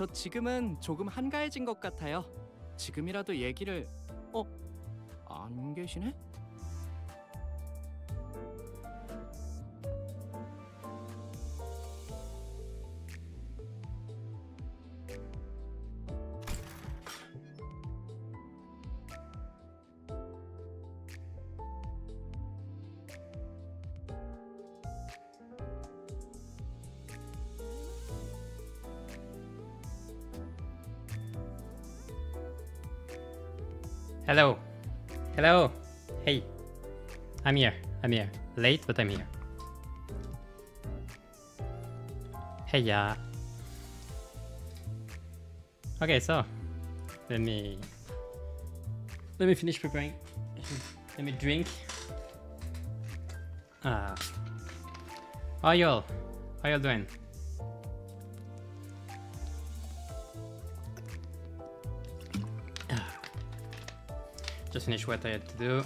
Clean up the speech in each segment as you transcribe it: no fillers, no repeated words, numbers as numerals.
저 지금은 조금 한가해진 것 같아요. 지금이라도 얘기를... 안 계시네? Hello. Hello. Hey. I'm here. Late, but I'm here. Heya. Okay, so let me finish preparing. Let me drink. How y'all doing? Just finished what I had to do.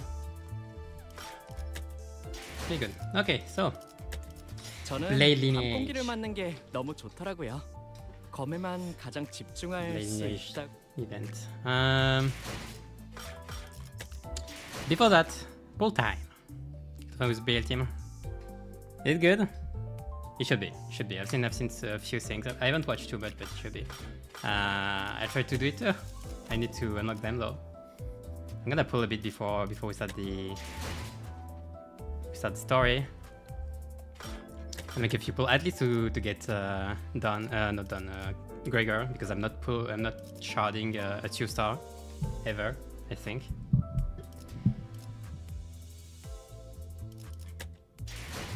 Pretty good. Okay, so 저는 Blade 밤 Lineage. 공기를 맞는 게 너무 좋더라고요. 검에만 가장 집중할 Blade 수 Lineage 있다. event. Before that, full time. So with BL team. Is it good? It should be. I've seen a few things. I haven't watched too much, but it should be. I tried to do it too. I need to unlock them though. I'm gonna pull a bit before we start the story. I'll make a few pull at least to get Gregor, because I'm not sharding a 2-star ever, I think.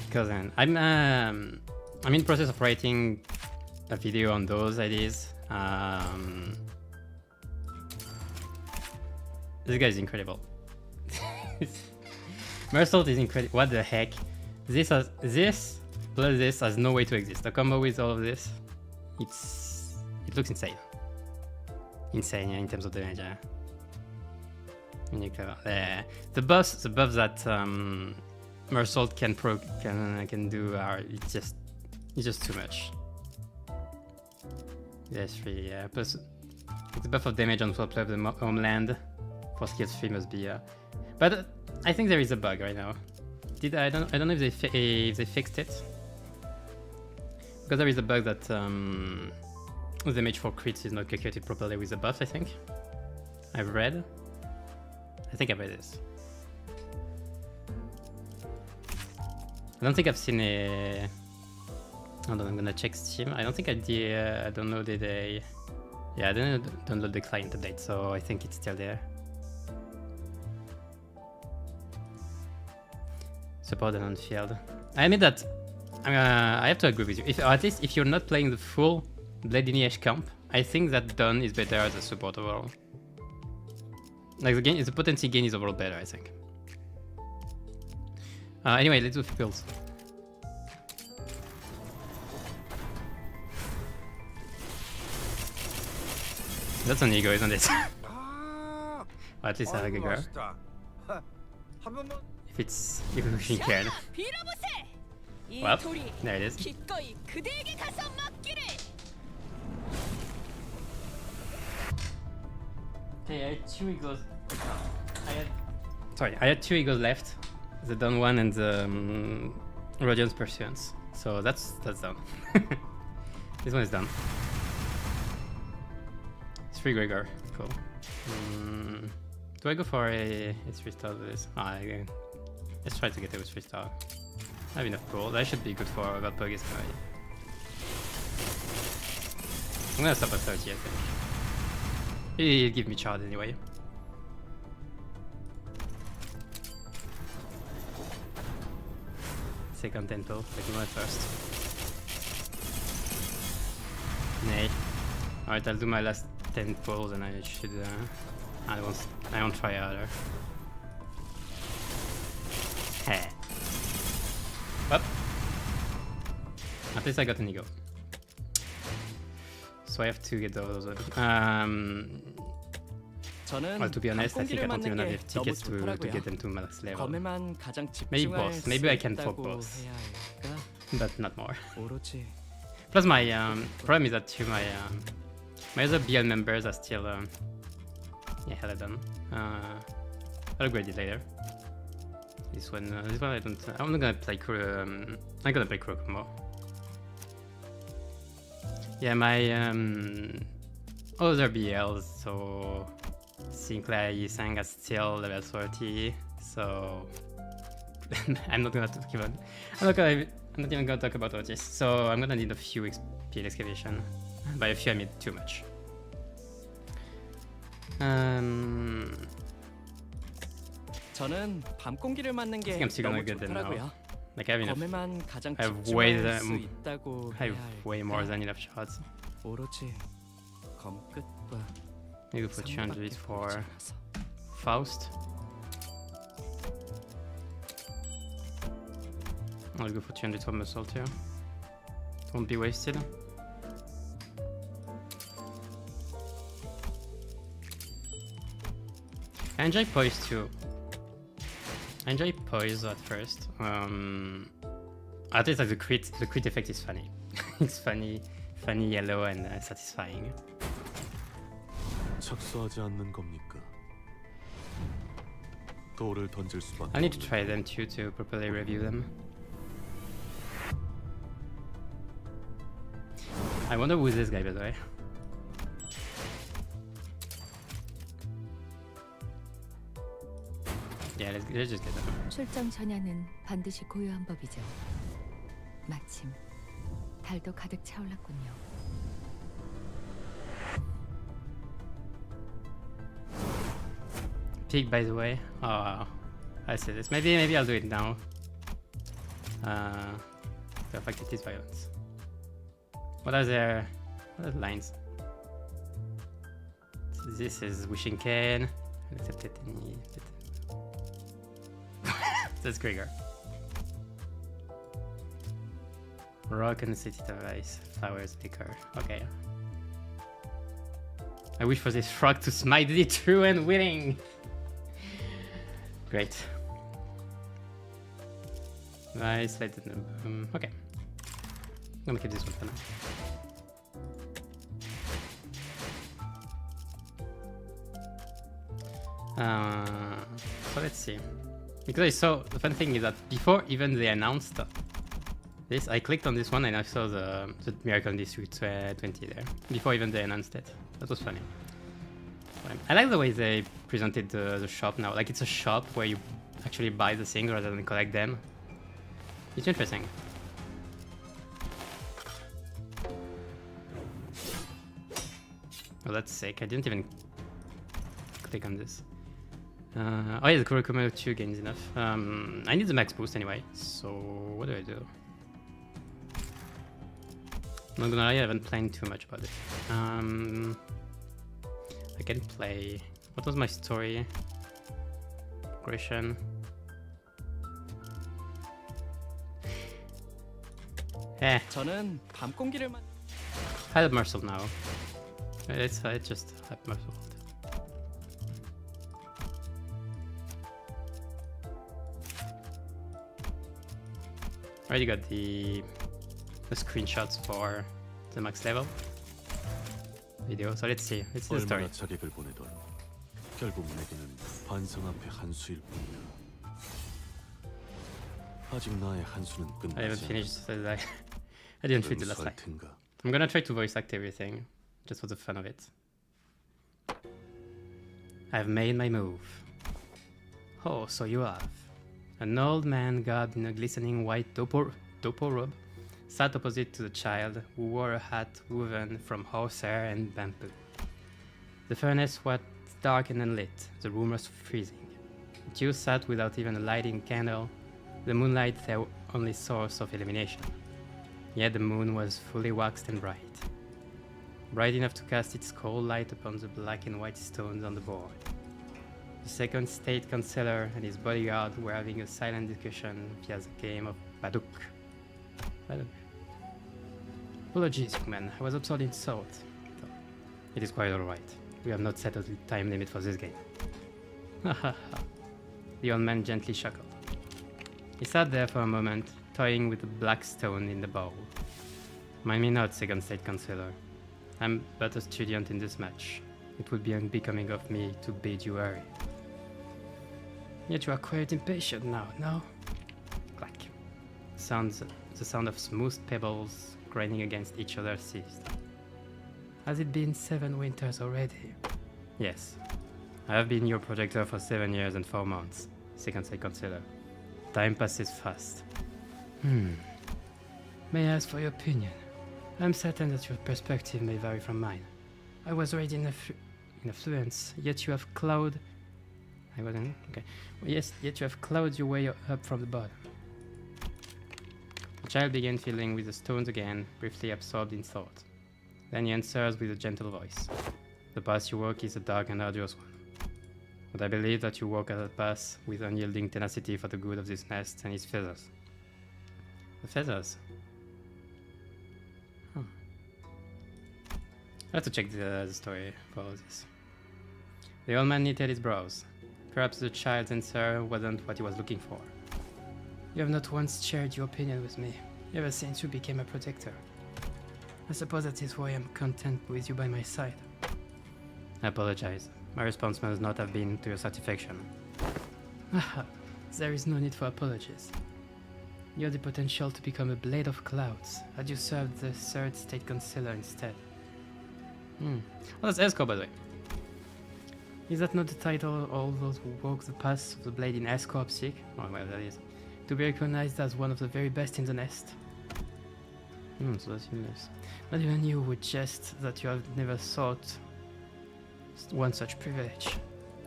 Because I'm in process of writing a video on those ideas. This guy is incredible. Mersault is incredible. What the heck? This plus this has no way to exist. The combo with all of this, it looks insane. Insane, yeah, in terms of damage. Yeah. Really clever. The buffs that Mersault can do are it's just too much. That's 3, yeah. Plus the buff of damage on 12 of the homeland for skills 3 must be. But I think there is a bug right now. I don't know if they fixed it, because there is a bug that the damage for crits is not calculated properly with the buff. I think I've read this. I don't think I've seen a... Hold on, I'm gonna check Steam. I don't think I downloaded a... Yeah, I didn't download the client update, so I think it's still there. Support and on-field. I admit that I have to agree with you. Or at least if you're not playing the full Blade Lineage comp, I think that Dawn is better as a support overall. Like the potency gain is overall better, I think. Anyway, let's do builds. That's an ego, isn't it? Or at least I like a girl. If she cared. Well, there it is. Okay, I had 2 egos. I had 2 egos left. The Dawn one and the Radiant's Pursuance. So that's done. This one is done. It's 3 Gregor. Cool. Do I go for a 3-star with this? Let's try to get it with 3-star. I have enough gold. That should be good for that bug is guy. I'm gonna stop at 30, I think. He'll give me charge anyway. Second 10 pull, second one first. Nay. Alright, I'll do my last 10 pulls and I should... I won't try harder. Heh. Up. At least I got an ego. So I have to get those. Well, to be honest, I think I don't even have tickets to get them to max level. Maybe both. Maybe I can afford both. But not more. Plus my problem is that My other BL members are still yeah, hella done. I'll upgrade it later. This one I don't. I'm not gonna play I'm gonna play Kuroko. Yeah, my other BLs, so Sinclair Yisang are still level 30, so I'm not gonna talk about. I'm not even gonna talk about Otis. So I'm gonna need a few XP in excavation. By a few I mean too much. 저는 밤 공기를 맞는 게 I think I'm still gonna 너무 get them now. 좋더라고요. Like I have enough. 검에만 가장 I have way 집중할 수 than- 있다고 I 해야 have way more than enough shots. 오로지 검 끝과 Maybe put 200 선밖에 for 보이지 않아서. Faust. I'll go for 200 for muscle too. Won't be wasted. I enjoy poise too. I enjoy poise at first. At least like the crit effect is funny. It's funny, yellow and satisfying. 착수하지 않는 겁니까? 돌을 던질 수밖에. I need to try them too to properly review them. I wonder who is this guy by the way. Yeah, let's just get them. 출정 전야는 반드시 고요한 법이죠. 마침 달도 가득 차올랐군요. Pig, by the way. Oh, I see this. Maybe I'll do it now. The fact it is violence. What are the lines? So this is wishing cane. Accepted any. That's Gregor. Rock and city device. Flowers liquor. Okay. I wish for this frog to smite the true and willing. Great. Nice. Okay. I'm gonna keep this one for now. So let's see. Because I saw, the fun thing is that before even they announced this, I clicked on this one and I saw the Miracle District 20 there. Before even they announced it. That was funny. I like the way they presented the shop now. Like it's a shop where you actually buy the things rather than collect them. It's interesting. Oh, that's sick. I didn't even click on this. Oh yeah, the Kuroko 2 gains enough. I need the max boost anyway, so what do I do? I'm not gonna lie, I haven't played too much about it. I can play... What was my story? Progression. Eh, 저는 밤 공기를 맞 I have Marshall now. It's just have Marshall. Already got the screenshots for the max level video. So let's see the story. 얼마나 자객을 보내던 결국 내게는 반성 앞에 한 수일 뿐이야. 아직 나의 한 수는 I haven't 끝나지 finished. So I didn't read the last line. 텐가. I'm gonna try to voice act everything, just for the fun of it. I've made my move. Oh, so you have. An old man garbed in a glistening white dopo robe sat opposite to the child, who wore a hat woven from horsehair and bamboo. The furnace was dark and unlit, the room was freezing. The two sat without even a lighting candle, the moonlight their only source of illumination. Yet the moon was fully waxed and bright. Bright enough to cast its cold light upon the black and white stones on the board. The second state councillor and his bodyguard were having a silent discussion via the game of Baduk. Apologies, young man. I was absorbed in thought. It is quite alright. We have not set a time limit for this game. The old man gently chuckled. He sat there for a moment, toying with the black stone in the bowl. Mind me not, second state councillor. I'm but a student in this match. It would be unbecoming of me to bid you hurry. Yet you are quite impatient now, no? Clack. The sound of smooth pebbles grinding against each other ceased. Has it been 7 winters already? Yes. I have been your protector for 7 years and 4 months, Second State Consular. Time passes fast. May I ask for your opinion? I'm certain that your perspective may vary from mine. I was raised in affluence, yet you have clawed... I wasn't... Okay. Yes, yet you have clawed your way up from the bottom. The child began fiddling with the stones again, briefly absorbed in thought. Then he answers with a gentle voice. The path you walk is a dark and arduous one. But I believe that you walk at a path with unyielding tenacity for the good of this nest and its feathers. The feathers? I have to check the story for all this. The old man knitted his brows. Perhaps the child's answer wasn't what he was looking for. You have not once shared your opinion with me, ever since you became a protector. I suppose that is why I'm content with you by my side. I apologize. My response must not have been to your satisfaction. There is no need for apologies. You have the potential to become a blade of clouds, had you served the Third State Consular instead. Oh, that's Esco, by the way. Is that not the title all those who walk the paths of the blade in Escorp seek? Oh, well, that is. To be recognized as one of the very best in the nest. So that's useless. Not even you would jest that you have never sought one such privilege.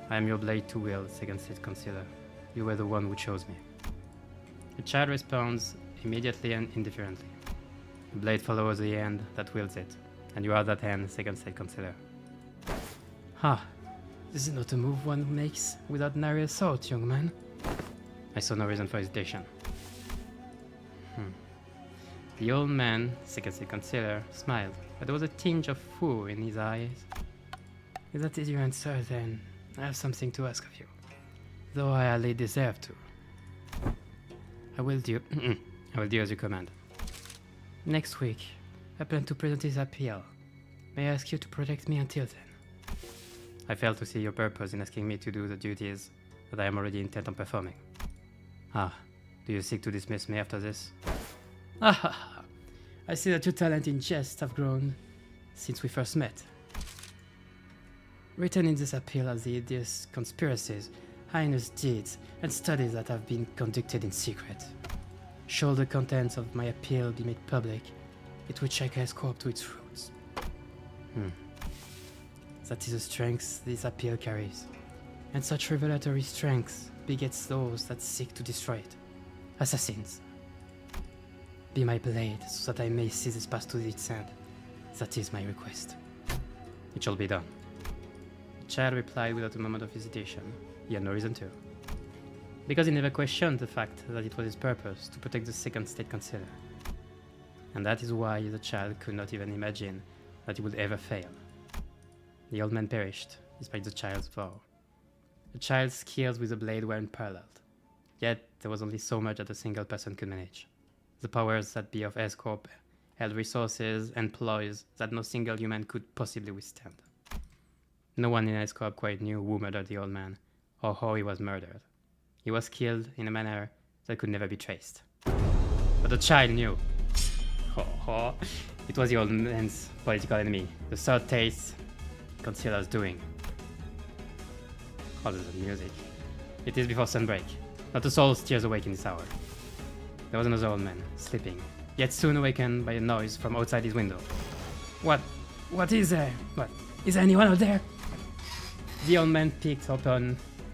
I am your blade to wield, Second State Consular. You were the one who chose me. The child responds immediately and indifferently. The blade follows the hand that wields it, and you are that hand, Second State Consular. This is not a move one makes without nary a thought, young man. I saw no reason for hesitation. The old man, Second State Consular, smiled, but there was a tinge of fool in his eyes. If that is your answer, then I have something to ask of you, though I hardly deserve to. I will do as you command. Next week, I plan to present his appeal. May I ask you to protect me until then? I fail to see your purpose in asking me to do the duties that I am already intent on performing. Do you seek to dismiss me after this? I see that your talent in jest have grown since we first met. Written in this appeal are the hideous conspiracies, heinous deeds, and studies that have been conducted in secret. Should the contents of my appeal be made public, it would shake Escorp to its roots. That is the strength this appeal carries, and such revelatory strength begets those that seek to destroy it. Assassins. Be my blade, so that I may see this path to its end. That is my request. It shall be done. The child replied without a moment of hesitation. He had no reason to. Because he never questioned the fact that it was his purpose to protect the Second State Consular. And that is why the child could not even imagine that he would ever fail. The old man perished, despite the child's vow. The child's skills with the blade were unparalleled. Yet there was only so much that a single person could manage. The powers that be of Escorp held resources and ploys that no single human could possibly withstand. No one in Escorp quite knew who murdered the old man, or how he was murdered. He was killed in a manner that could never be traced. But the child knew. It was the old man's political enemy, the Third State Consular's doing. Oh, there's the music. It is before sunbreak. Not a soul stirs awake in this hour. There was another old man, sleeping, yet soon awakened by a noise from outside his window. What is there? What? Is there anyone out there? The old man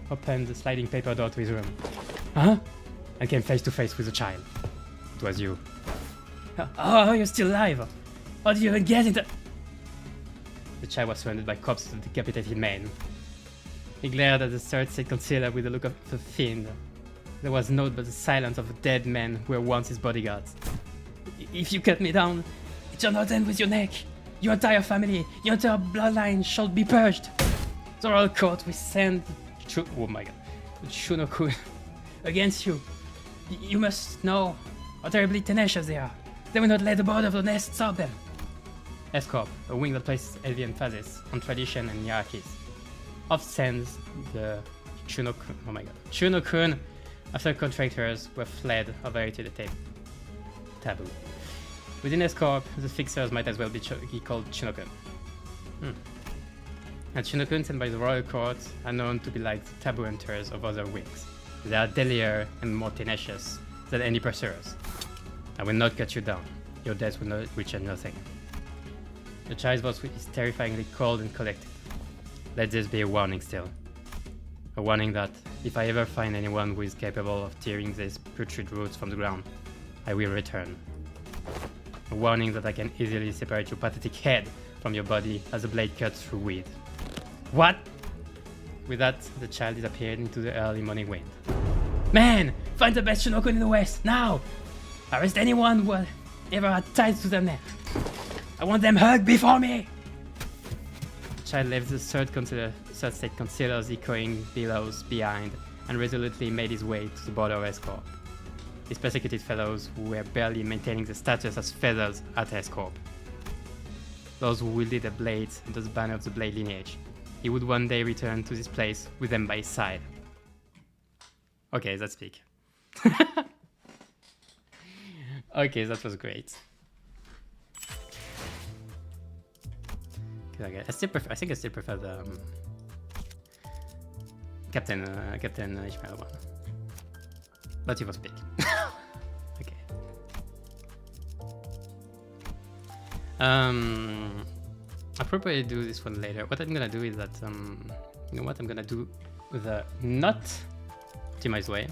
opened the sliding paper door to his room. And came face to face with the child. It was you. Oh, you're still alive! How did you even get into... The child was surrounded by corpses of decapitated men. He glared at the Third State Consular with the look of a fiend. There was naught but the silence of the dead men who were once his bodyguards. If you cut me down, it shall not end with your neck. Your entire family, your entire bloodline shall be purged. The royal court will send the Shunoku against you. You must know how terribly tenacious they are. They will not let the board of the nest stop them. S-Corp, a wing that places heavy emphasis on tradition and hierarchies. Off stands the Chunokun. Oh my god. Chunokun, after contractors were fled or violated the taboo. Within S-Corp, the fixers might as well be called Chunokun. And Chunokun, sent by the royal court, are known to be like the taboo hunters of other wings. They are deadlier and more tenacious than any pursuers. I will not cut you down. Your death will not reach nothing. The child's voice is terrifyingly cold and collected. Let this be a warning still. A warning that, if I ever find anyone who is capable of tearing these putrid roots from the ground, I will return. A warning that I can easily separate your pathetic head from your body as a blade cuts through weed. What? With that, the child disappeared into the early morning wind. Man! Find the best Shinokun in the West, now! Arrest anyone who ever had ties to them there. I want them hugged before me! The child left the third state concealers echoing billows behind and resolutely made his way to the border of S-Corp. These persecuted fellows who were barely maintaining the status as feathers at S-Corp. Those who wielded the blades under the banner of the Blade lineage. He would one day return to this place with them by his side. Okay, that's big. Okay, that was great. Okay, I think I still prefer the Captain Ishmael one, but it was big. Okay. I'll probably do this one later. What I'm gonna do is that you know what, I'm gonna do the not optimized way.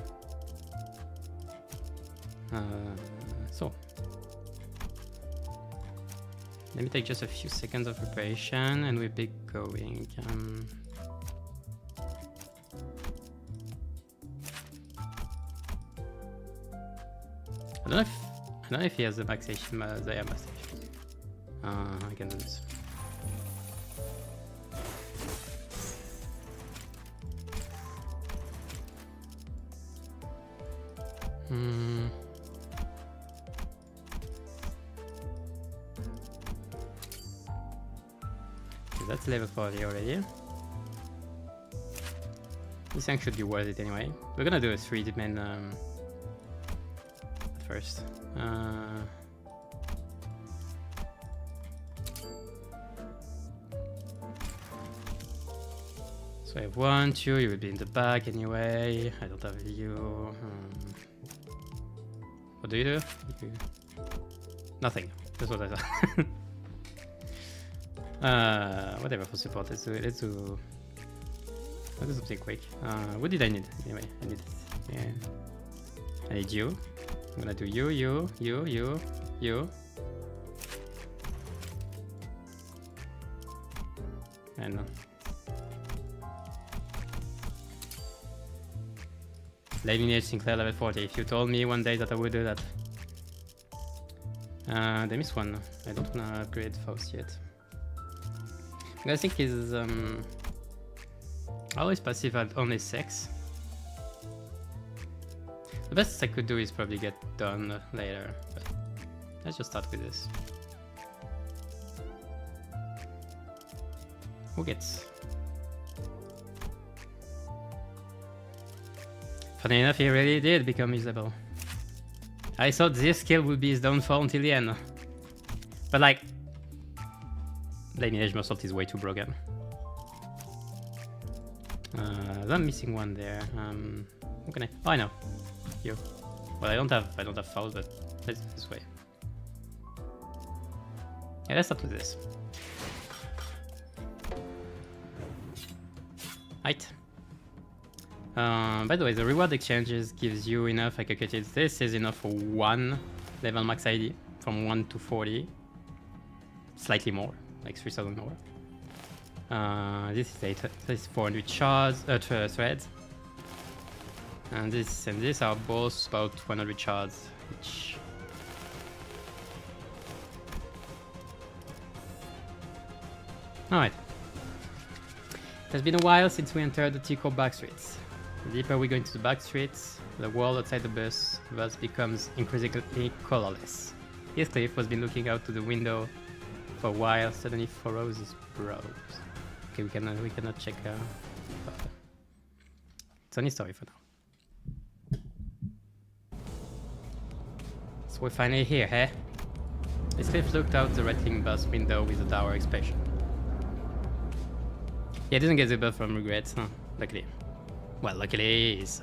So let me take just a few seconds of preparation and we'll be going. I don't know if he has the max station, the Heya max station. I can do this. Okay, that's level 40 already. This thing should be worth it anyway. We're gonna do a 3D-man first. So I have 1, 2, you will be in the back anyway. I don't have you. What do you do? Nothing. That's what I thought. Whatever for support. Let's do something quick. What did I need? Anyway, I need this. Yeah. I need you. I'm gonna do you. And Lineage Sinclair level 40. If you told me one day that I would do that. They missed one. I don't wanna upgrade Faust yet. I think his always passive at only 6. The best I could do is probably get done later, but let's just start with this. Who gets? Funny enough, he really did become usable. I thought this skill would be his downfall until the end. But like, Lineage Muscle is way too broken. I'm missing one there. What can I? Oh, I know. You. Well, I don't have fouls, but let's do it this way. Yeah, let's start with this. Right. By the way, the reward exchanges gives you enough. I calculated this is enough for 1 level max ID from 1 to 40. Slightly more, like 3,000 more. This is 400 shards, threads. And this are both about 100 shards each. Alright. It has been a while since we entered the T-Corp back streets. The deeper we go into the back streets, the world outside the bus thus becomes increasingly colorless. Heathcliff was been looking out to the window For a while, suddenly furrows his brows. Okay, we cannot check further. It's only story for now. So we're finally here, eh? Cliff looked out the rattling bus window with a dour expression. He didn't get the buff from regrets, huh? Luckily. Well, luckily is...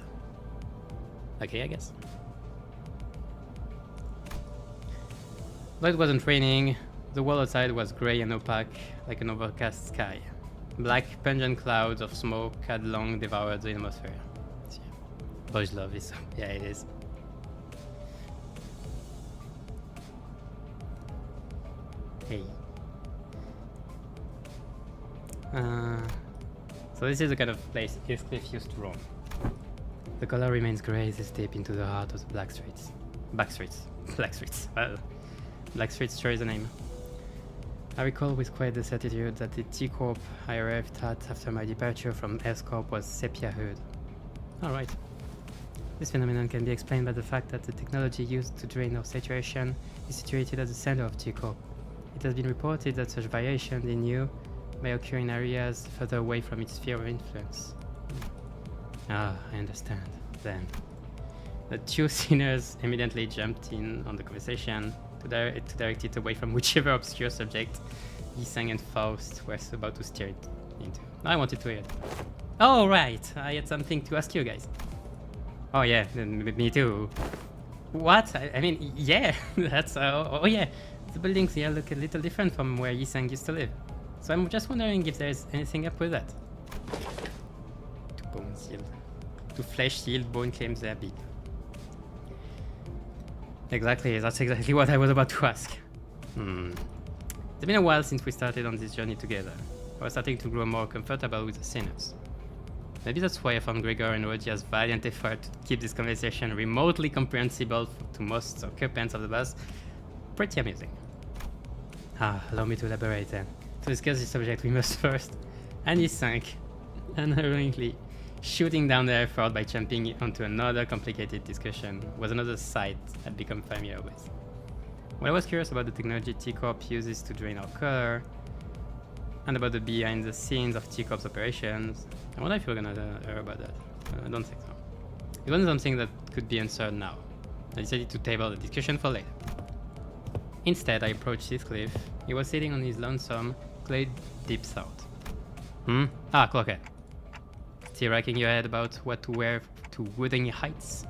luckily, I guess. Though it wasn't raining, the world outside was grey and opaque, like an overcast sky. Black, pungent clouds of smoke had long devoured the atmosphere. Boys love this. Yeah, it is. Hey. So this is the kind of place Heathcliff used to roam. The color remains grey as they step into the heart of the Black Streets. Black Streets. Well, Black Streets sure is a name. I recall with quite the certitude that the T-Corp I arrived at after my departure from S-Corp was sepia hued. Alright. This phenomenon can be explained by the fact that the technology used to drain our saturation is situated at the center of T-Corp. It has been reported that such variations in hue may occur in areas further away from its sphere of influence. Ah, I understand. Then. The two sinners immediately jumped in on the conversation to direct it away from whichever obscure subject Yisang and Faust were about to steer it into. I wanted to hear it. Oh, right! I had something to ask you guys. Oh yeah, me too. What? I mean, yeah, that's... oh yeah, the buildings here look a little different from where Yisang used to live. So I'm just wondering if there's anything up with that. To bone sealed. To flesh sealed, bone claims they're big. Exactly, that's exactly what I was about to ask. It's been a while since we started on this journey together. I was starting to grow more comfortable with the sinners. Maybe that's why I found Gregor and Rodia's valiant effort to keep this conversation remotely comprehensible to most occupants of the bus pretty amusing. Allow me to elaborate then. To discuss this subject we must first, and he sank, unerringly, shooting down the effort by jumping onto another complicated discussion was another sight I'd become familiar with. When I was curious about the technology T-Corp uses to drain our color, and about the behind the scenes of T-Corp's operations, I wonder if you're gonna hear about that. I don't think so. It wasn't something that could be answered now. I decided to table the discussion for later. Instead, I approached Heathcliff. He was sitting on his lonesome, clay deep thought. Clockhead. Still racking your head about what to wear to Wuthering Heights?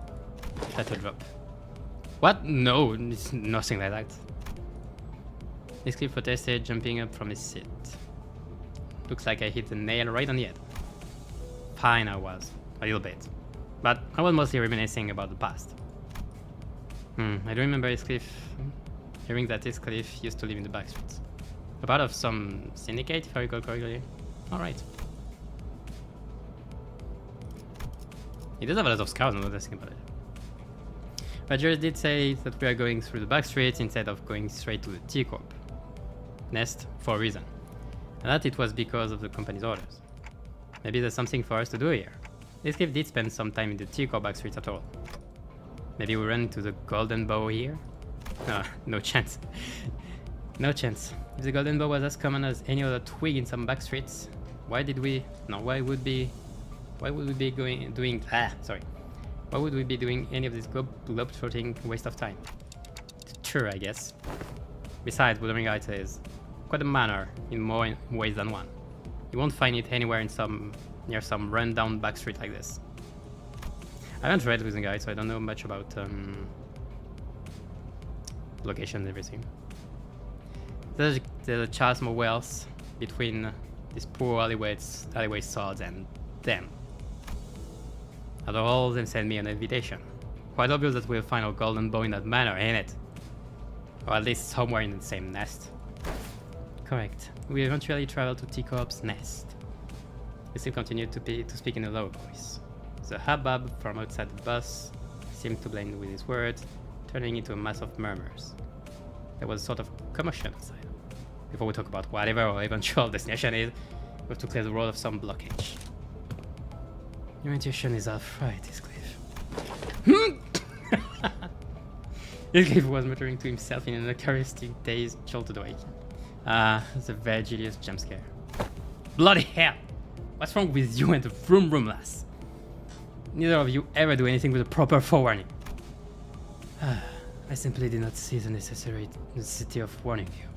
That's a drop. What? No, it's nothing like that. Heathcliff protested, jumping up from his seat. Looks like I hit the nail right on the head. Fine, I was. A little bit. But I was mostly reminiscing about the past. I do remember Heathcliff... hearing that Heathcliff used to live in the back streets. A part of some syndicate, if I recall correctly. Alright. He does have a lot of scouts, I'm not thinking about it. But Jared did say that we are going through the back streets instead of going straight to the T-Corp nest for a reason. And that it was because of the company's orders. Maybe there's something for us to do here. Heathcliff did spend some time in the T-Corp back streets after all. Maybe we run into the Golden Bow here? No chance. No chance. If the Golden Bow was as common as any other twig in some back streets, why would we be doing any of this globe-trotting waste of time? Sure, I guess. Besides, Wuthering Heights is quite a manor in more ways than one. You won't find it anywhere near some run-down back street like this. I haven't read Wuthering Heights, so I don't know much about location and everything. There's a chasm of wells between these poor alleyway swords and them. After all, they send me an invitation. Quite obvious that we'll find our Golden Bow in that manor, ain't it? Or at least somewhere in the same nest. Correct. We eventually traveled to T-Corp's nest. We still continued to speak in a low voice. The hubbub from outside the bus seemed to blend with his words, turning into a mass of murmurs. There was a sort of commotion outside. Before we talk about whatever our eventual destination is, we have to clear the road of some blockage. Your intuition is half right, Heathcliff. Heathcliff was muttering to himself in an Eucharistic daze, jolted awake. The Virgilius jump scare. Bloody hell! What's wrong with you and the vroom vroom lass? Neither of you ever do anything with a proper forewarning. I simply did not see the necessity of warning you.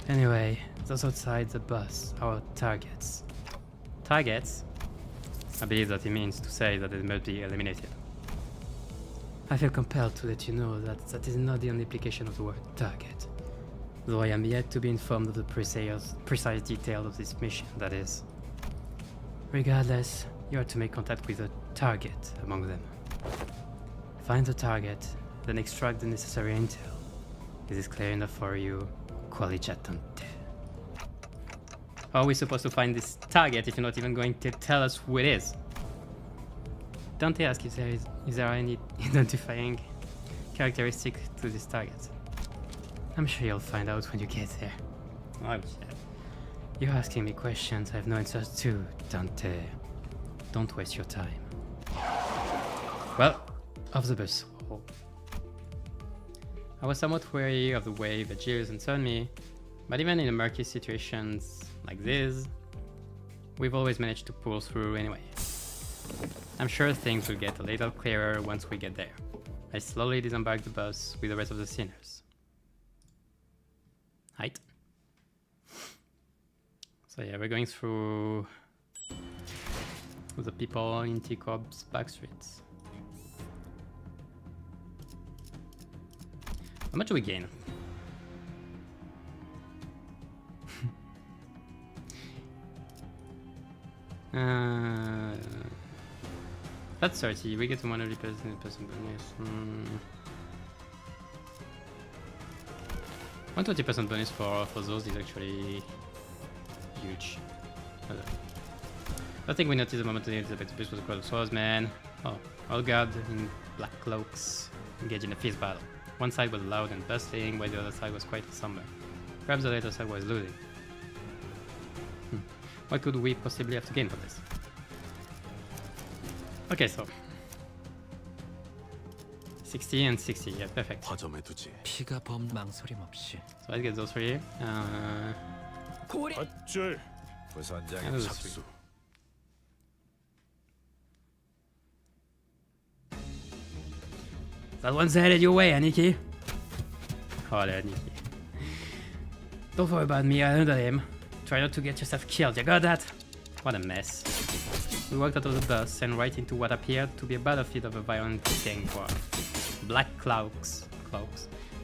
Anyway, those outside the bus are our targets. Targets? I believe that he means to say that they must be eliminated. I feel compelled to let you know that that is not the only implication of the word target. Though I am yet to be informed of the precise details of this mission, that is. Regardless, you are to make contact with a target among them. Find the target, then extract the necessary intel. Is this clear enough for you? Qualitatante. How are we supposed to find this target if you're not even going to tell us who it is? Dante asks if there are any identifying characteristic to this target. I'm sure you'll find out when you get there. Oh shit. You're asking me questions I have no answers to, Dante. Don't waste your time. Well, off the bus. Oh. I was somewhat wary of the way the Jews answered me, but even in murky situations like this, we've always managed to pull through anyway. I'm sure things will get a little clearer once we get there. I slowly disembarked the bus with the rest of the sinners. Height. So yeah, we're going through the people in T-Corp's back streets. How much do we gain? That's 30. We get 100% bonus. 120% bonus for those is actually huge. I think we noticed the moment the bus was a crowd of swordsmen. Oh, all guard in black cloaks engaged in a fierce battle. One side was loud and bustling, while the other side was quite somber. Perhaps the latter side was losing. What could we possibly have to gain from this? Okay, so 60 and 60, yeah, perfect. 화점에 두지. 피가 범 망설임 없이. So let's get those three. 밧줄. 부선장의 착수. That one's headed your way, Aniki. Oh, there, Aniki. Don't worry about me, I handle him. Try not to get yourself killed, you got that? What a mess. We walked out of the bus and right into what appeared to be a battlefield of a violent gang war. Black cloaks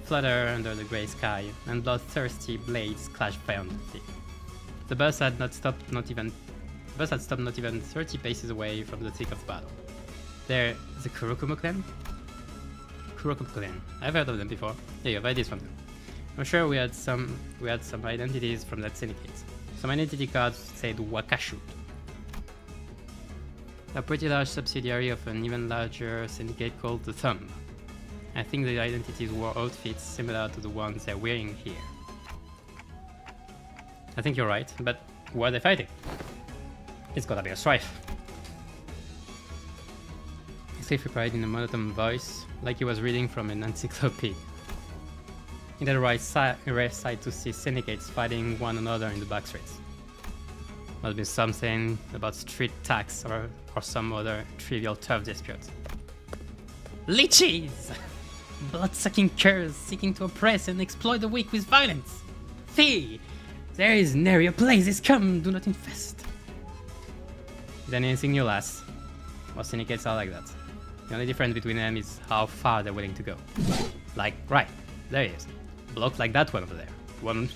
flutter under the grey sky, and bloodthirsty blades clash violently. The bus had stopped not even 30 paces away from the thick of the battle. They're the Kurokumo clan? Kurokumo clan. I've heard of them before. Yeah, you have ideas from them. I'm sure we had some identities from that syndicate. Some identity cards said Wakashu. A pretty large subsidiary of an even larger syndicate called the Thumb. I think the identities wore outfits similar to the ones they're wearing here. I think you're right, but who are they fighting? It's gotta be a strife. Cliff replied in a monotone voice, like he was reading from an encyclopedia. It had a rare sight to see syndicates fighting one another in the back streets. Must be something about street tax or some other trivial turf dispute. Leeches! Blood-sucking curs seeking to oppress and exploit the weak with violence. Fee! There is nary a place is come, do not infest. Is there anything new, lass? Most syndicates are like that. The only difference between them is how far they're willing to go. Like, right, there he is. Blocked like that one over there.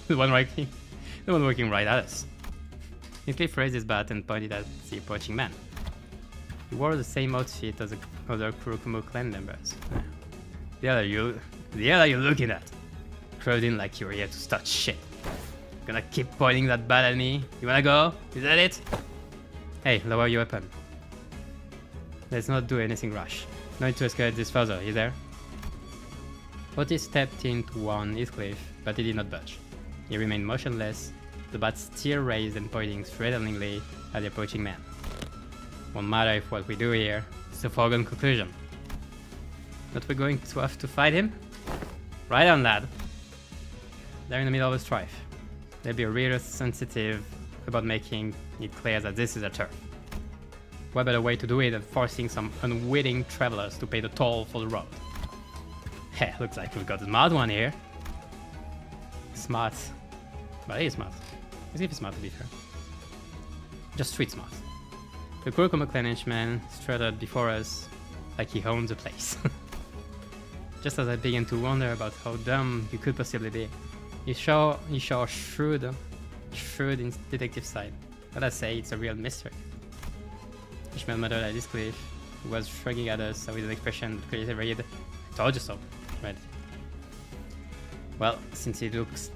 The one working right at us. Cliff raised his bat and pointed at the approaching man. He wore the same outfit as the other Kurokumo clan members. The hell are you looking at? Crowed in like you're here to start shit. Gonna keep pointing that bat at me? You wanna go? Is that it? Hey, lower your weapon. Let's not do anything rash. No need to escalate this further, is there? Otis stepped in to warn Heathcliff, but he did not budge. He remained motionless, the bat still raised and pointing threateningly at the approaching man. Won't matter if what we do here is a foregone conclusion. But we're going to have to fight him? Right on, lad. They're in the middle of a strife. they'll be real sensitive about making it clear that this is a turf. What better way to do it than forcing some unwitting travelers to pay the toll for the road? Heh, looks like we've got a smart one here. Smart. But he is smart. As if he's smart, to be fair. Just street smart. The Kurokuma clan henchman strutted before us like he owned the place. Just as I began to wonder about how dumb you could possibly be, you show a shrewd in detective side. But I say it's a real mystery. Ishmael muttered at his cliff, who was shrugging at us with an expression that clearly read, "Told you so." Right. Well, since it looks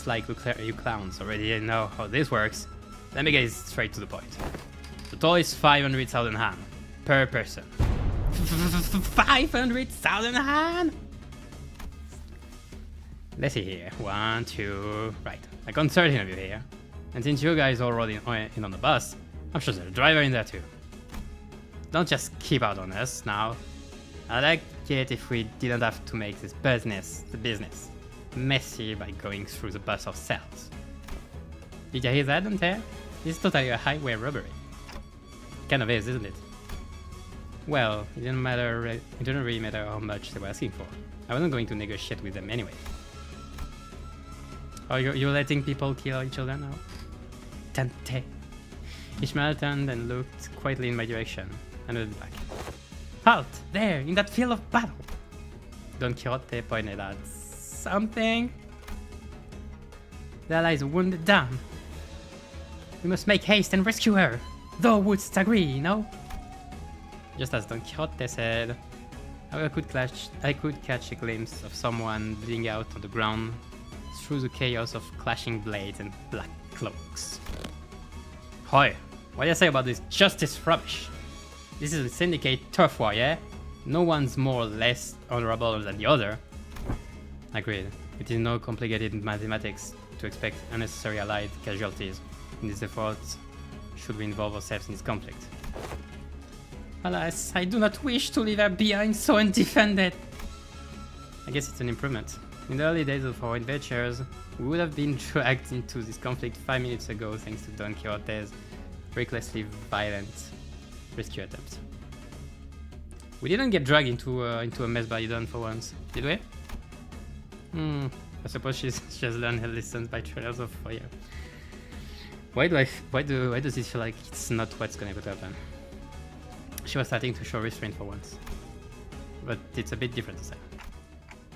like you clowns already know how this works, let me get straight to the point. The toll is 500,000 Han per person. 500,000 Han! Let's see here. 1, 2. Right. I count 13 of you here. And since you guys are already in on the bus, I'm sure there's a driver in there too. Don't just keep out on us now. I'd like it if we didn't have to make this business messy by going through the bus ourselves. Did you hear that, Dante? This is totally a highway robbery. Kind of is, isn't it? Well, it didn't really matter how much they were asking for. I wasn't going to negotiate with them anyway. Oh, you're letting people kill each other now? Dante. Ishmael turned and looked quietly in my direction, and nodded back. Halt! There, in that field of battle! Don Quixote pointed at something. There lies a wounded dame. We must make haste and rescue her. Thou wouldst agree, no? Just as Don Quixote said, I could catch a glimpse of someone bleeding out on the ground through the chaos of clashing blades and black cloaks. Hoy, what do you say about this justice rubbish? This is a syndicate turf war, yeah? No one's more or less honorable than the other. Agreed. It is no complicated mathematics to expect unnecessary allied casualties in this effort should we involve ourselves in this conflict. Alas, I do not wish to leave her behind so undefended. I guess it's an improvement. In the early days of our adventures, we would have been dragged into this conflict 5 minutes ago thanks to Don Quixote's recklessly violent rescue attempt. We didn't get dragged into a mess by Don for once, did we? I suppose she has learned her lessons by trials of fire. Why does it feel like it's not what's gonna happen? She was starting to show restraint for once, but it's a bit different this time.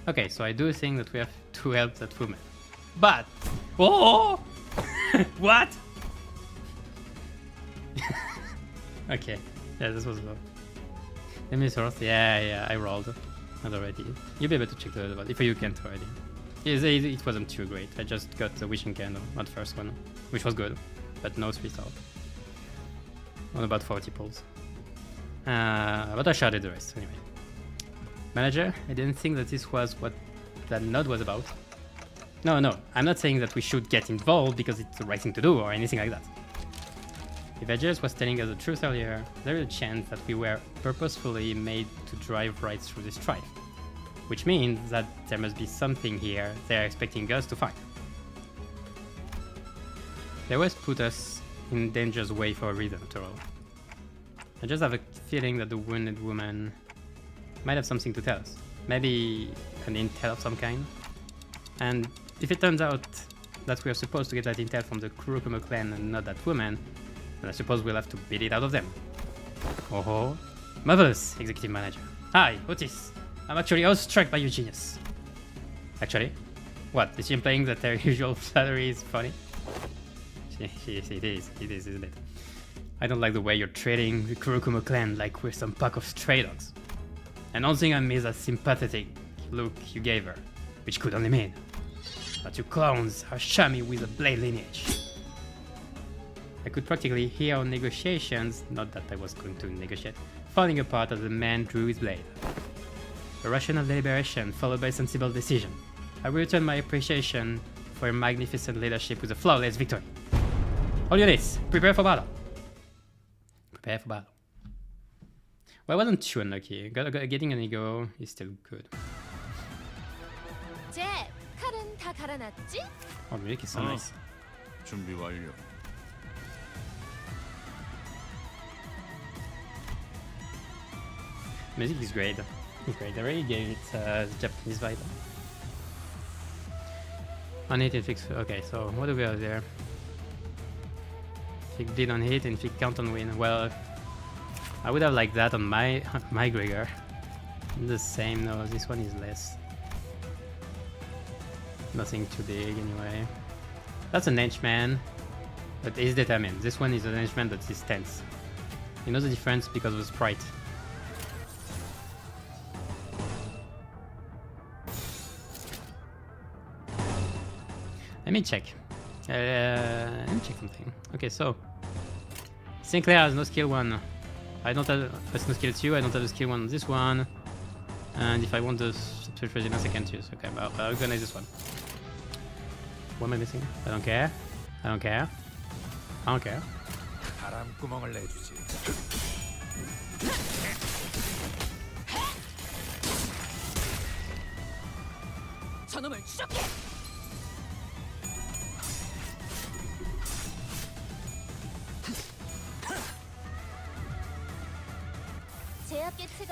Okay, so I do think that we have to help that woman, but what? Okay, yeah, this was low. Let me sort. Yeah, I rolled. Not already. You'll be able to check the other one if you can't already. It wasn't too great. I just got the wishing candle, not first one, which was good, but no 3-star. On about 40 pulls. But I shouted the rest anyway. Manager, I didn't think that this was what that nod was about. No, I'm not saying that we should get involved because it's the right thing to do or anything like that. If Edgers was telling us the truth earlier, there is a chance that we were purposefully made to drive right through this strife. Which means that there must be something here they're expecting us to find. They always put us in danger's way for a reason, after all. I just have a feeling that the wounded woman might have something to tell us. Maybe an intel of some kind. And if it turns out that we are supposed to get that intel from the Kurokuma clan and not that woman, then I suppose we'll have to beat it out of them. Oh, marvelous, executive manager. Hi, Otis. I'm actually awestruck by your genius. Actually? What, is she implying that their usual flattery is funny? It is, isn't it? I don't like the way you're treating the Kurokuma clan like we're some pack of stray dogs. And one thing I miss that sympathetic look you gave her, which could only mean that you clones are Shami with a blade lineage. I could practically hear our negotiations, not that I was going to negotiate, falling apart as the man drew his blade. A rational deliberation followed by a sensible decision. I return my appreciation for your magnificent leadership with a flawless victory. All units, prepare for battle. Prepare for battle. Well, I wasn't too unlucky. Getting an ego is still good. 제 칼은 다 갈아놨지? Oh, music is so Oh. nice. 준비 완료. Music is great. It's great. I really gave it the Japanese vibe. Unhit fix. Okay, so what do we have there? Fig bleed on hit and fig count on win. Well, I would have liked that on my my Gregor. The same. No, this one is less. Nothing too big anyway. That's an henchman, but he's determined. This one is an henchman that is tense. You know the difference because of the sprite. Let me check. Let me check something. Okay, so Sinclair has no skill 1. I don't have no skill 2. I don't have the skill 1 on this one. And if I want the substitute resilience, I can't use. Okay, but I'll organize this one. What am I missing? I don't care. I don't care. I don't care. 바람구멍을 내주지. 저놈을 추적해.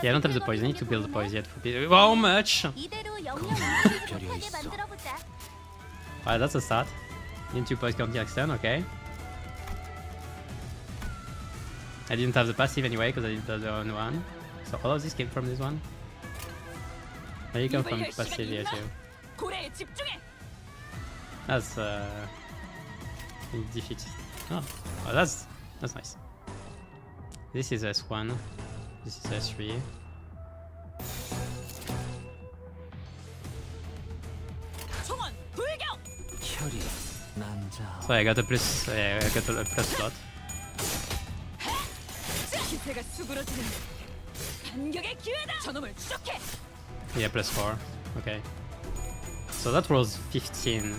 Yeah, I don't have the poison. I need to build the poison yet. How much? 이대로 영영 움직이지 못하게 만들어보자. Alright, that's a start. Need 2 poison counter extern, okay. I didn't have the passive anyway because I didn't have the own one. So all of this came from this one. There you go from passive here too. 고래에 집중해. That's defeat. Oh, that's nice. This is S1. This is S3. 총원 불격. 혈이 난자. So I got a plus. I got a plus slot. 기세가 수그러지는 반격의 기회다. 저놈을 추적해. Yeah, plus 4. Okay. So that was 15.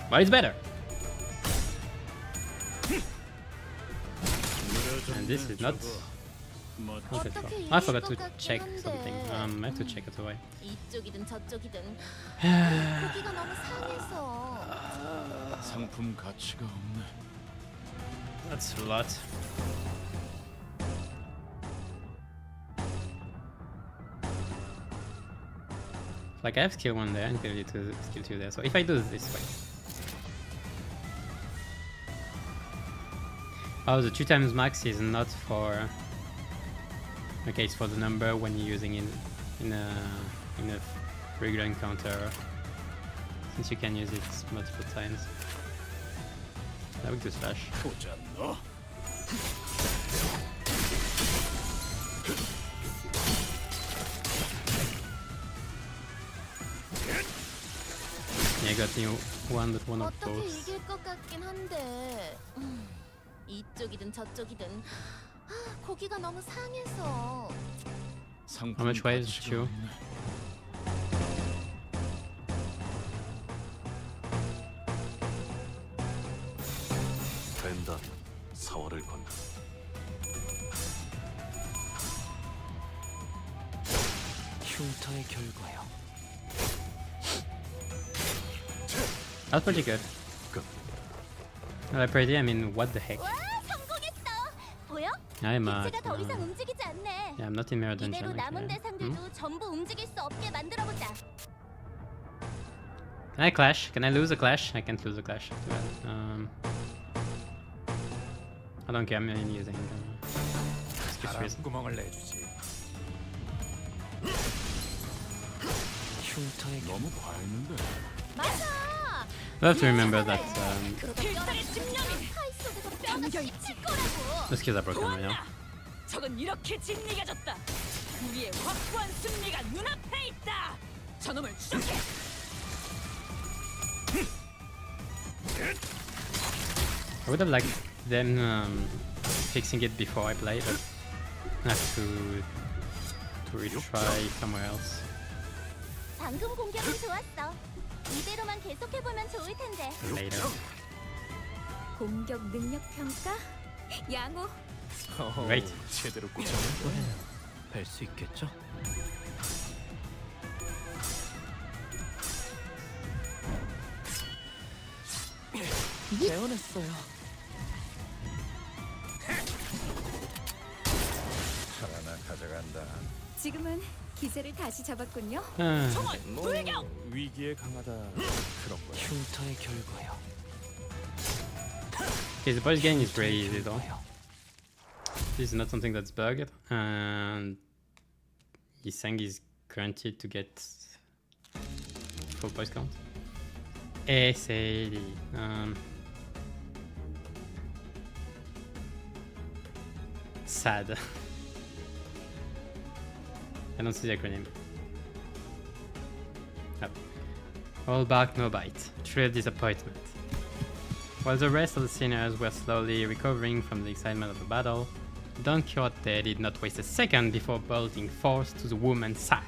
But it's better. And this is not. Okay, I forgot to check something. I have to check it away. 이쪽이든 저쪽이든 고기가 너무 상해서. 상품 가치가 없네. That's a lot. Like I have skill 1 there and skill 2 there. So if I do this way. Oh, the 2 times max is not for. Okay, it's for the number when you're using in a regular encounter. Since you can use it multiple times. I will do slash. 보자 너. Yeah, I got new one, but one of 어떻게 both. 이길 것 같긴 한데. 이쪽이든 저쪽이든 고기가 너무 상해서. 상품 How much weight is 가치가 you? 없네. 된다. 4월을 건다. 흉터의 결과요. That's pretty good. Good. Pretty, I mean, what the heck? 와, 성공했어. 보여? I'm 기체가 더 이상 움직이지 않네. yeah, I'm not in mirror 이대로 dungeon. 남은 Okay. 대상들도 전부 움직일 수 없게 만들어보자. Can I clash? Can I lose a clash? I can't lose a clash. Too bad. I don't care. I'm using skill freeze. 바람구멍을 내주지. 흉터의 너무 과했는데. 맞아. We have to remember that 필살의 집념이 하이 속에서 뼈가 칠 거라고. the skills are broken right now. 좋았다. 적은 이렇게 진리가졌다. 우리의 확고한 승리가 눈앞에 있다. 저놈을 추적해. I would have liked them fixing it before I play, but I have to retry somewhere else. 방금 공격은 좋았어. 이대로만 계속해보면 좋을 텐데. Later. 공격 능력 평가? 양호. Great. 제대로 꽂아놓은 거예요. 뵐수 있겠죠? 배워냈어요. 하나 가져간다. 지금은 기세를 다시 잡았군요. 총알 돌격! 위기에 강하다 그런 거야. 흉터의 결과요. Okay, the boss game is pretty easy though. This is not something that's bugged, and Yisang is guaranteed to get full boss count. SAD. Sad. I don't see the acronym. Oh. All bark, no bite. True disappointment. While the rest of the sinners were slowly recovering from the excitement of the battle, Don Quixote did not waste a second before bolting force to the woman's side.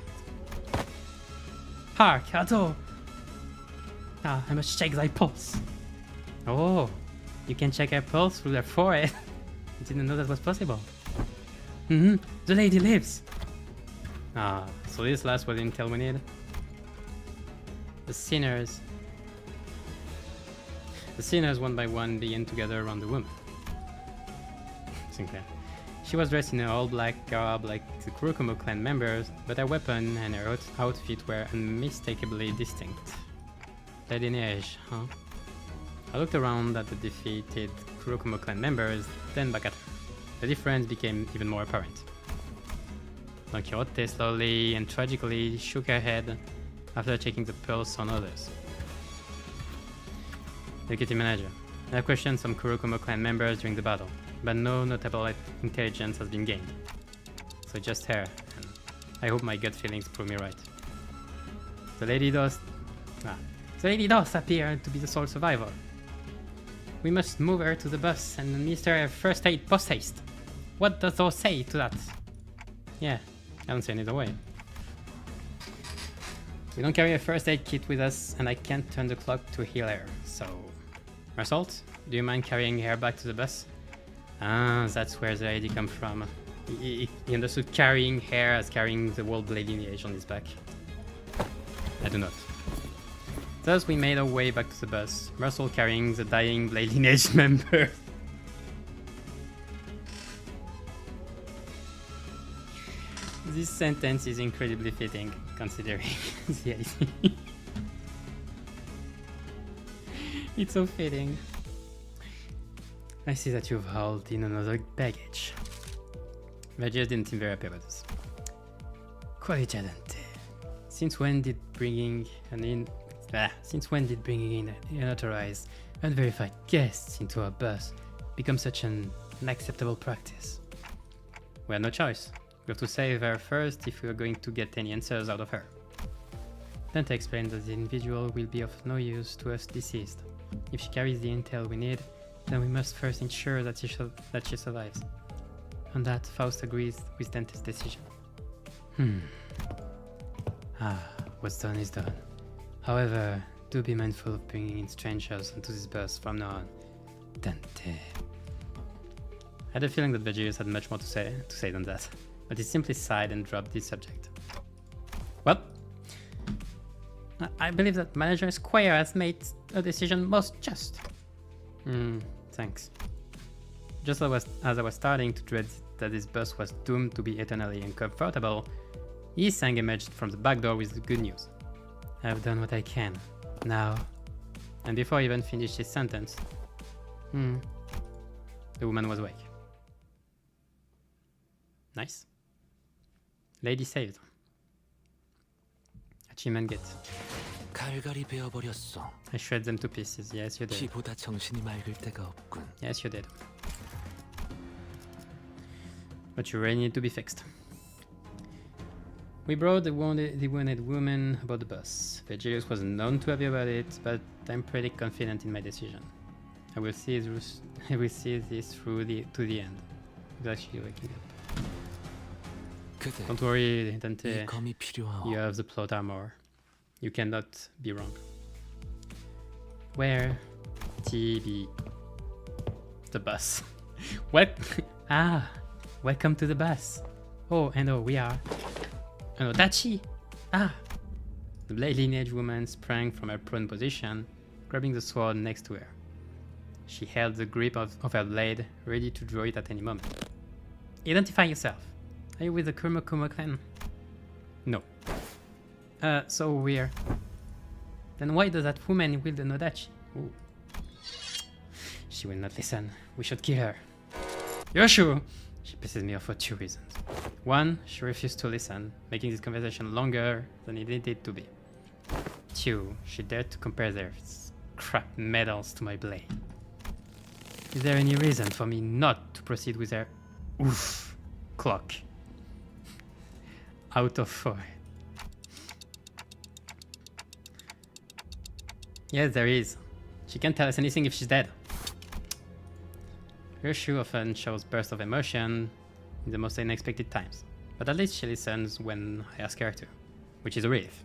Hark, Canto! Ah, I must check thy pulse. Oh, you can check her pulse through their forehead. I didn't know that was possible. The lady lives! Ah, so this last was the intel we need. The sinners one by one began to gather around the woman. Sinclair. She was dressed in an all-black garb like the Kurokomo clan members, but her weapon and her outfit were unmistakably distinct. The lineage, huh? I looked around at the defeated Kurokomo clan members, then back at her. The difference became even more apparent. Don Quixote slowly and tragically shook her head after checking the pulse on others. Deputy Manager, I have questioned some Kurokomo clan members during the battle, but no notable intelligence has been gained. So just her, and I hope my gut feelings prove me right. The lady does appear to be the sole survivor. We must move her to the bus and administer her first aid post-haste. What does those say to that? Yeah, I don't see any other way. We don't carry a first aid kit with us, and I can't turn the clock to heal her, so... Result, do you mind carrying her back to the bus? Ah, that's where the idea comes from. He understood carrying her as carrying the whole blade lineage on his back. I do not. Thus we made our way back to the bus, Russell carrying the dying blade lineage member. This sentence is incredibly fitting, considering the idea. It's so fitting. I see that you've hauled in another baggage. Veggies didn't seem very happy about this. Qualitadante. Since when did bringing in unauthorized, unverified guests into our bus become such an unacceptable practice? We had no choice. We have to save her first if we are going to get any answers out of her. Dante explained that the individual will be of no use to us deceased. If she carries the intel we need, then we must first ensure that she survives. On that, Faust agrees with Dante's decision. What's done is done. However, do be mindful of bringing in strangers into this bus from now on. Dante. I had a feeling that Veggius had much more to say than that, but he simply sighed and dropped this subject. Well, I believe that Manager Square has made a decision most just. Thanks. Just as I was starting to dread that this bus was doomed to be eternally uncomfortable, Yisang emerged from the back door with the good news. I've done what I can. Now... And before I even finished his sentence, the woman was awake. Nice. Lady saved. Achievement get. 갈갈이 베어버렸어. I shred them to pieces. Yes, you did. 피보다 정신이 맑을 때가 없군. Yes, you did. But you really need to be fixed. We brought the wounded woman aboard the bus. Virgilius was known to happy about it, but I'm pretty confident in my decision. I will see this through to the end. He's actually waking up. 그대, Don't worry, Dante. 이 검이 필요하오. You have the plot armor. You cannot be wrong. Where TB the bus? What? Welcome to the bus. Oh, and we are. Oh, Dachi! The blade lineage woman sprang from her prone position, grabbing the sword next to her. She held the grip of her blade, ready to draw it at any moment. Identify yourself. Are you with the Kuruma clan? No. So we're... Then why does that woman wield an Odachi? Ooh. She will not listen. We should kill her. You're sure? She pisses me off for 2 reasons. 1, she refused to listen, making this conversation longer than it needed to be. 2, she dared to compare their crap medals to my blade. Is there any reason for me not to proceed with her oof clock? Out of 4. Yes, there is. She can't tell us anything if she's dead. Ryoshu often shows bursts of emotion in the most unexpected times, but at least she listens when I ask her to, which is a relief.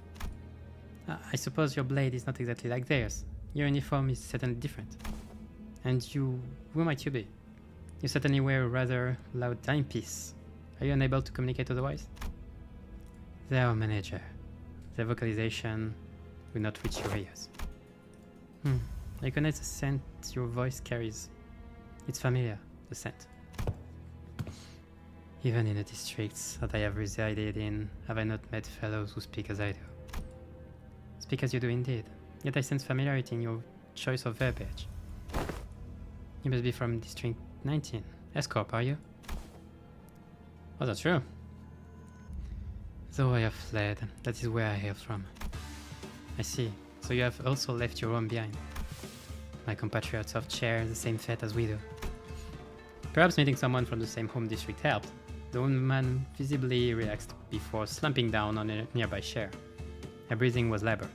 I suppose your blade is not exactly like theirs. Your uniform is certainly different. And you, who might you be? You certainly wear a rather loud timepiece. Are you unable to communicate otherwise? They are our manager. Their vocalization will not reach your ears. I recognize the scent your voice carries. It's familiar, the scent. Even in the districts that I have resided in, have I not met fellows who speak as I do? Speak as you do indeed, yet I sense familiarity in your choice of verbiage. You must be from District 19. Escorp, are you? Oh, that's true. Though I have fled, that is where I hail from. I see. So you have also left your home behind. My compatriots have shared the same fate as we do. Perhaps meeting someone from the same home district helped. The woman visibly relaxed before slumping down on a nearby chair. Her breathing was labored.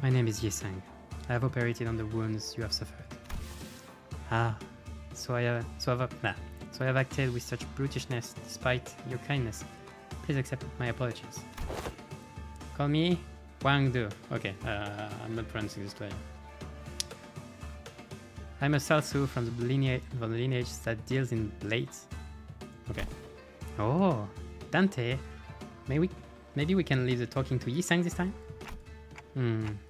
My name is Yisang. I have operated on the wounds you have suffered. Ah, so I have acted with such brutishness despite your kindness. Please accept my apologies. Call me Wangdu. Okay, I'm not pronouncing this right. I'm a Salsu from the lineage that deals in blades. Okay. Oh, Dante. Maybe we can leave the talking to Yisang this time?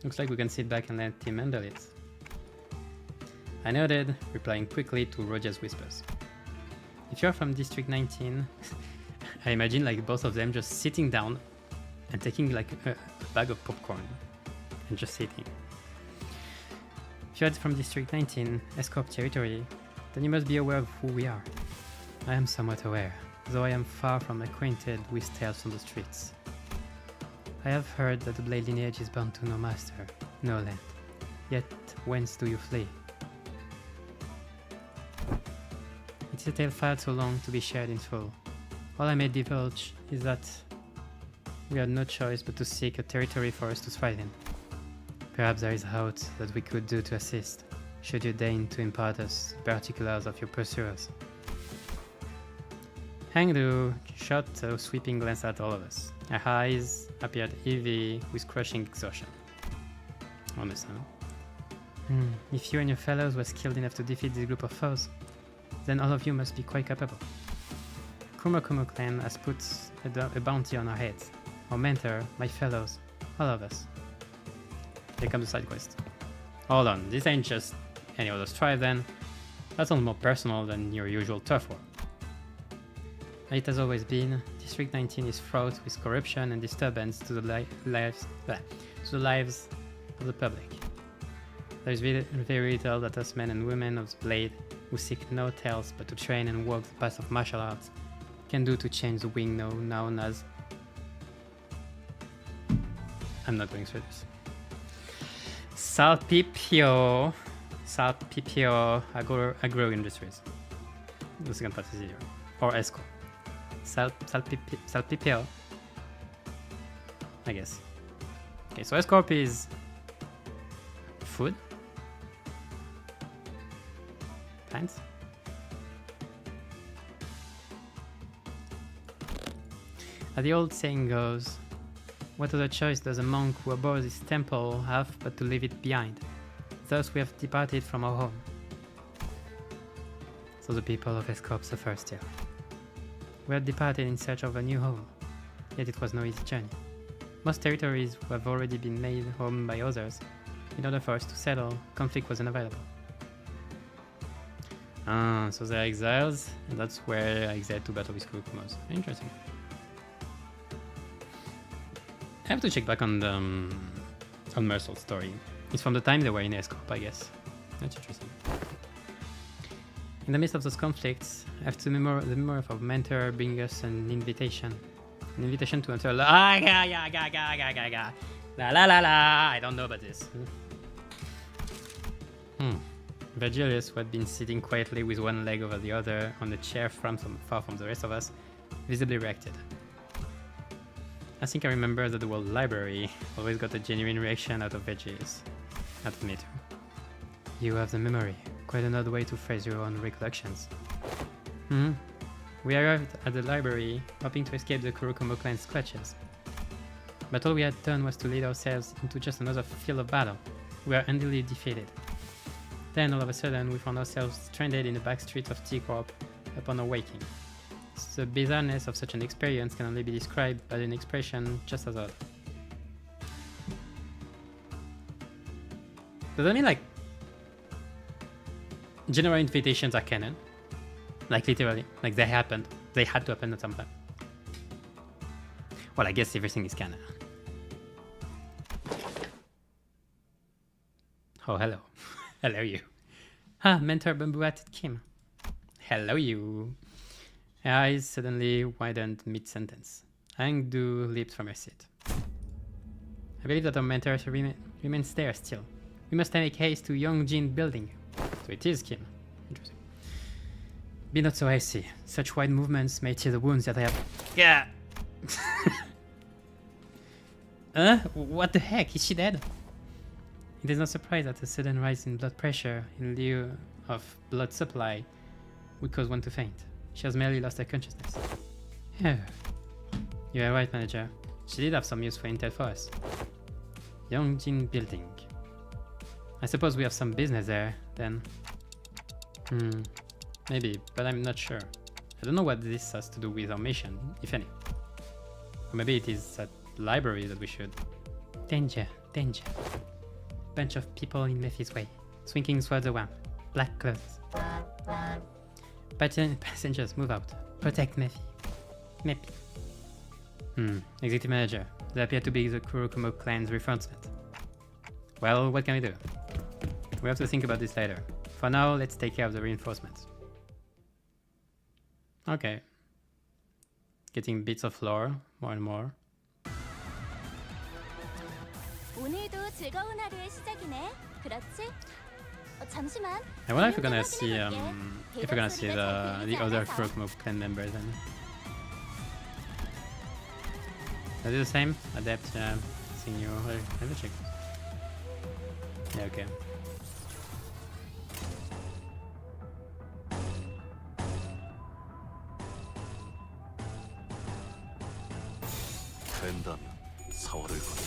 Looks like we can sit back and let him handle it. I nodded, replying quickly to Roger's whispers. If you're from District 19, I imagine like both of them just sitting down and taking like a bag of popcorn and just sitting. If you're from District 19, Escorp territory, then you must be aware of who we are. I am somewhat aware, though I am far from acquainted with tales on the streets. I have heard that the Blade lineage is bound to no master, no land. Yet, whence do you flee? It's a tale far too long to be shared in full. All I may divulge is that we had no choice but to seek a territory for us to thrive in. Perhaps there is aught that we could do to assist, should you deign to impart us the particulars of your pursuers. Hangdu shot a sweeping glance at all of us. Her eyes appeared heavy with crushing exhaustion. Understand? If you and your fellows were skilled enough to defeat this group of foes, then all of you must be quite capable. Kumo clan has put a bounty on our heads. Our mentor, my fellows, all of us. Here comes the side quest. Hold on, this ain't just any other strife then. That sounds more personal than your usual turf war. It has always been. District 19 is fraught with corruption and disturbance to the lives of the public. There is very little that us men and women of the Blade, who seek no else but to train and walk the path of martial arts, can do to change the wing known as... I'm not going through this. Salpipio Agro Industries. The second part is easier. Or Esco. Salpipio. I guess. Okay, so Escorp is food. Plants. As the old saying goes, what other choice does a monk who abhors his temple have but to leave it behind? Thus we have departed from our home. So the people of Escorp suffer still. We had departed in search of a new home, yet it was no easy journey. Most territories have already been made home by others. In order for us to settle, conflict was unavoidable. Ah, so they're exiles, and that's where I exiled to battle with Kurokumos. Interesting. I have to check back on the on Mersol's story. It's from the time they were in Escorp, I guess. That's interesting. In the midst of those conflicts, I have to the memory of our mentor bring us an invitation. An invitation to enter la I don't know about this. Virgilius, who had been sitting quietly with one leg over the other on the chair far from the rest of us, visibly reacted. I think I remember that the word library always got a genuine reaction out of Virgilius. Out of me too. You have the memory. Quite another way to phrase your own recollections. We arrived at the library, hoping to escape the Kurokumo clan's clutches. But all we had done was to lead ourselves into just another field of battle. We were handily defeated. Then, all of a sudden, we found ourselves stranded in the back streets of T-Corp upon awaking. The bizarreness of such an experience can only be described by an expression just as odd. Does that mean, like, general invitations are canon? Like, literally. Like, they happened. They had to happen at some time. Well, I guess everything is canon. Oh, hello. Hello, you. Ah, mentor bamboo-hatted Kim. Hello, you. Her eyes suddenly widened mid-sentence. Hangdu leaped from her seat. I believe that our mentor remains there still. We must make haste to Yongjin building. So it is Kim. Interesting. Be not so hasty. Such wide movements may tear the wounds that I have. Yeah. What the heck? Is she dead? It is no surprise that a sudden rise in blood pressure in lieu of blood supply would cause one to faint. She has merely lost her consciousness. You are right, manager. She did have some useful intel for us. Yongjin building. I suppose we have some business there, then. Maybe, but I'm not sure. I don't know what this has to do with our mission, if any. Or maybe it is that library that we should. Danger, danger. Bunch of people in Mephi's way, swinging swords around, black clothes. Passengers, move out. Protect Mephi. Executive manager. They appear to be the Kurokumo clan's reinforcement. Well, what can we do? We have to think about this later. For now, let's take care of the reinforcements. Okay. Getting bits of lore, more and more. 오늘도 즐거운 하루의 시작이네. 그렇지? 잠시만. I wonder if we're gonna see the other Kurokumo clan members then. Are they the same? Adept, senior. Let me check. Yeah, okay. 된다면 사활을 건너.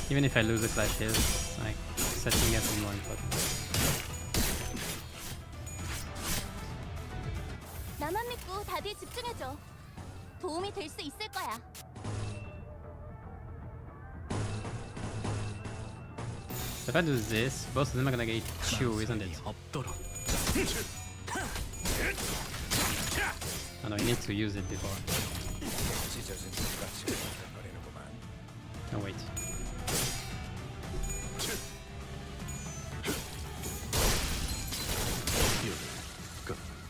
Even if I lose the clashes, like setting up is more important. 나만 믿고 다들 집중해줘. 도움이 될 수 있을 거야. If I do this, both of them are gonna get chew, isn't it? 없도록. Oh no, I need to use it before. Oh wait.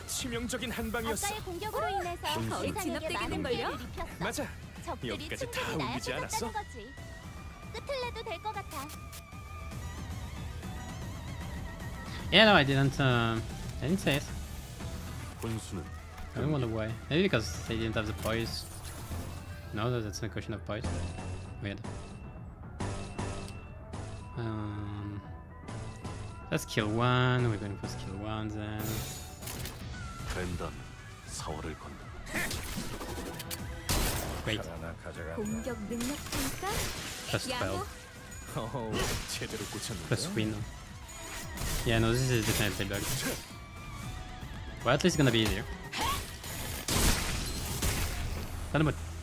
치명적인 한방이었어. 아까의 공격으로 인해서 거의 진압되겠는 걸요? 맞아. 적들이 여기까지 다 충분히 나야 오지 않았어? 생각하는 거지. 끝을 내도 될 것 같아. Yeah, no, I didn't say it. 혼수는 I don't wonder why. Maybe because they didn't have the poise. No, that's not a question of poise. Weird. Let's kill one. We're going for skill one then. 된다면 사활을 건너. Great. 공격 능력 평가? Plus 12. 제대로 꽂혔는데. Plus win. Yeah, no, this is definitely bug. Well, at least it's gonna be easier.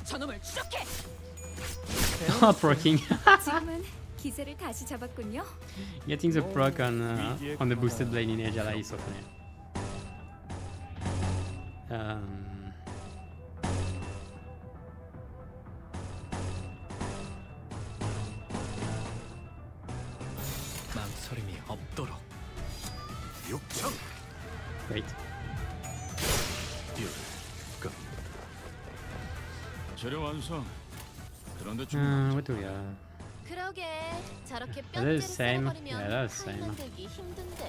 저놈을 추적해. Oh, proccing. 지금은 기세를 다시 잡았군요. Getting the proc on the boosted blade in Ejala is so funny. 망설임이 없도록. 육청 Great. 딜 끝. 재료 완성. 그런데 What do we have? 그러게 저렇게 Are they 뼈대를 the same? 쓸어버리면 Yeah, they're the same. 파일 만들기 힘든데.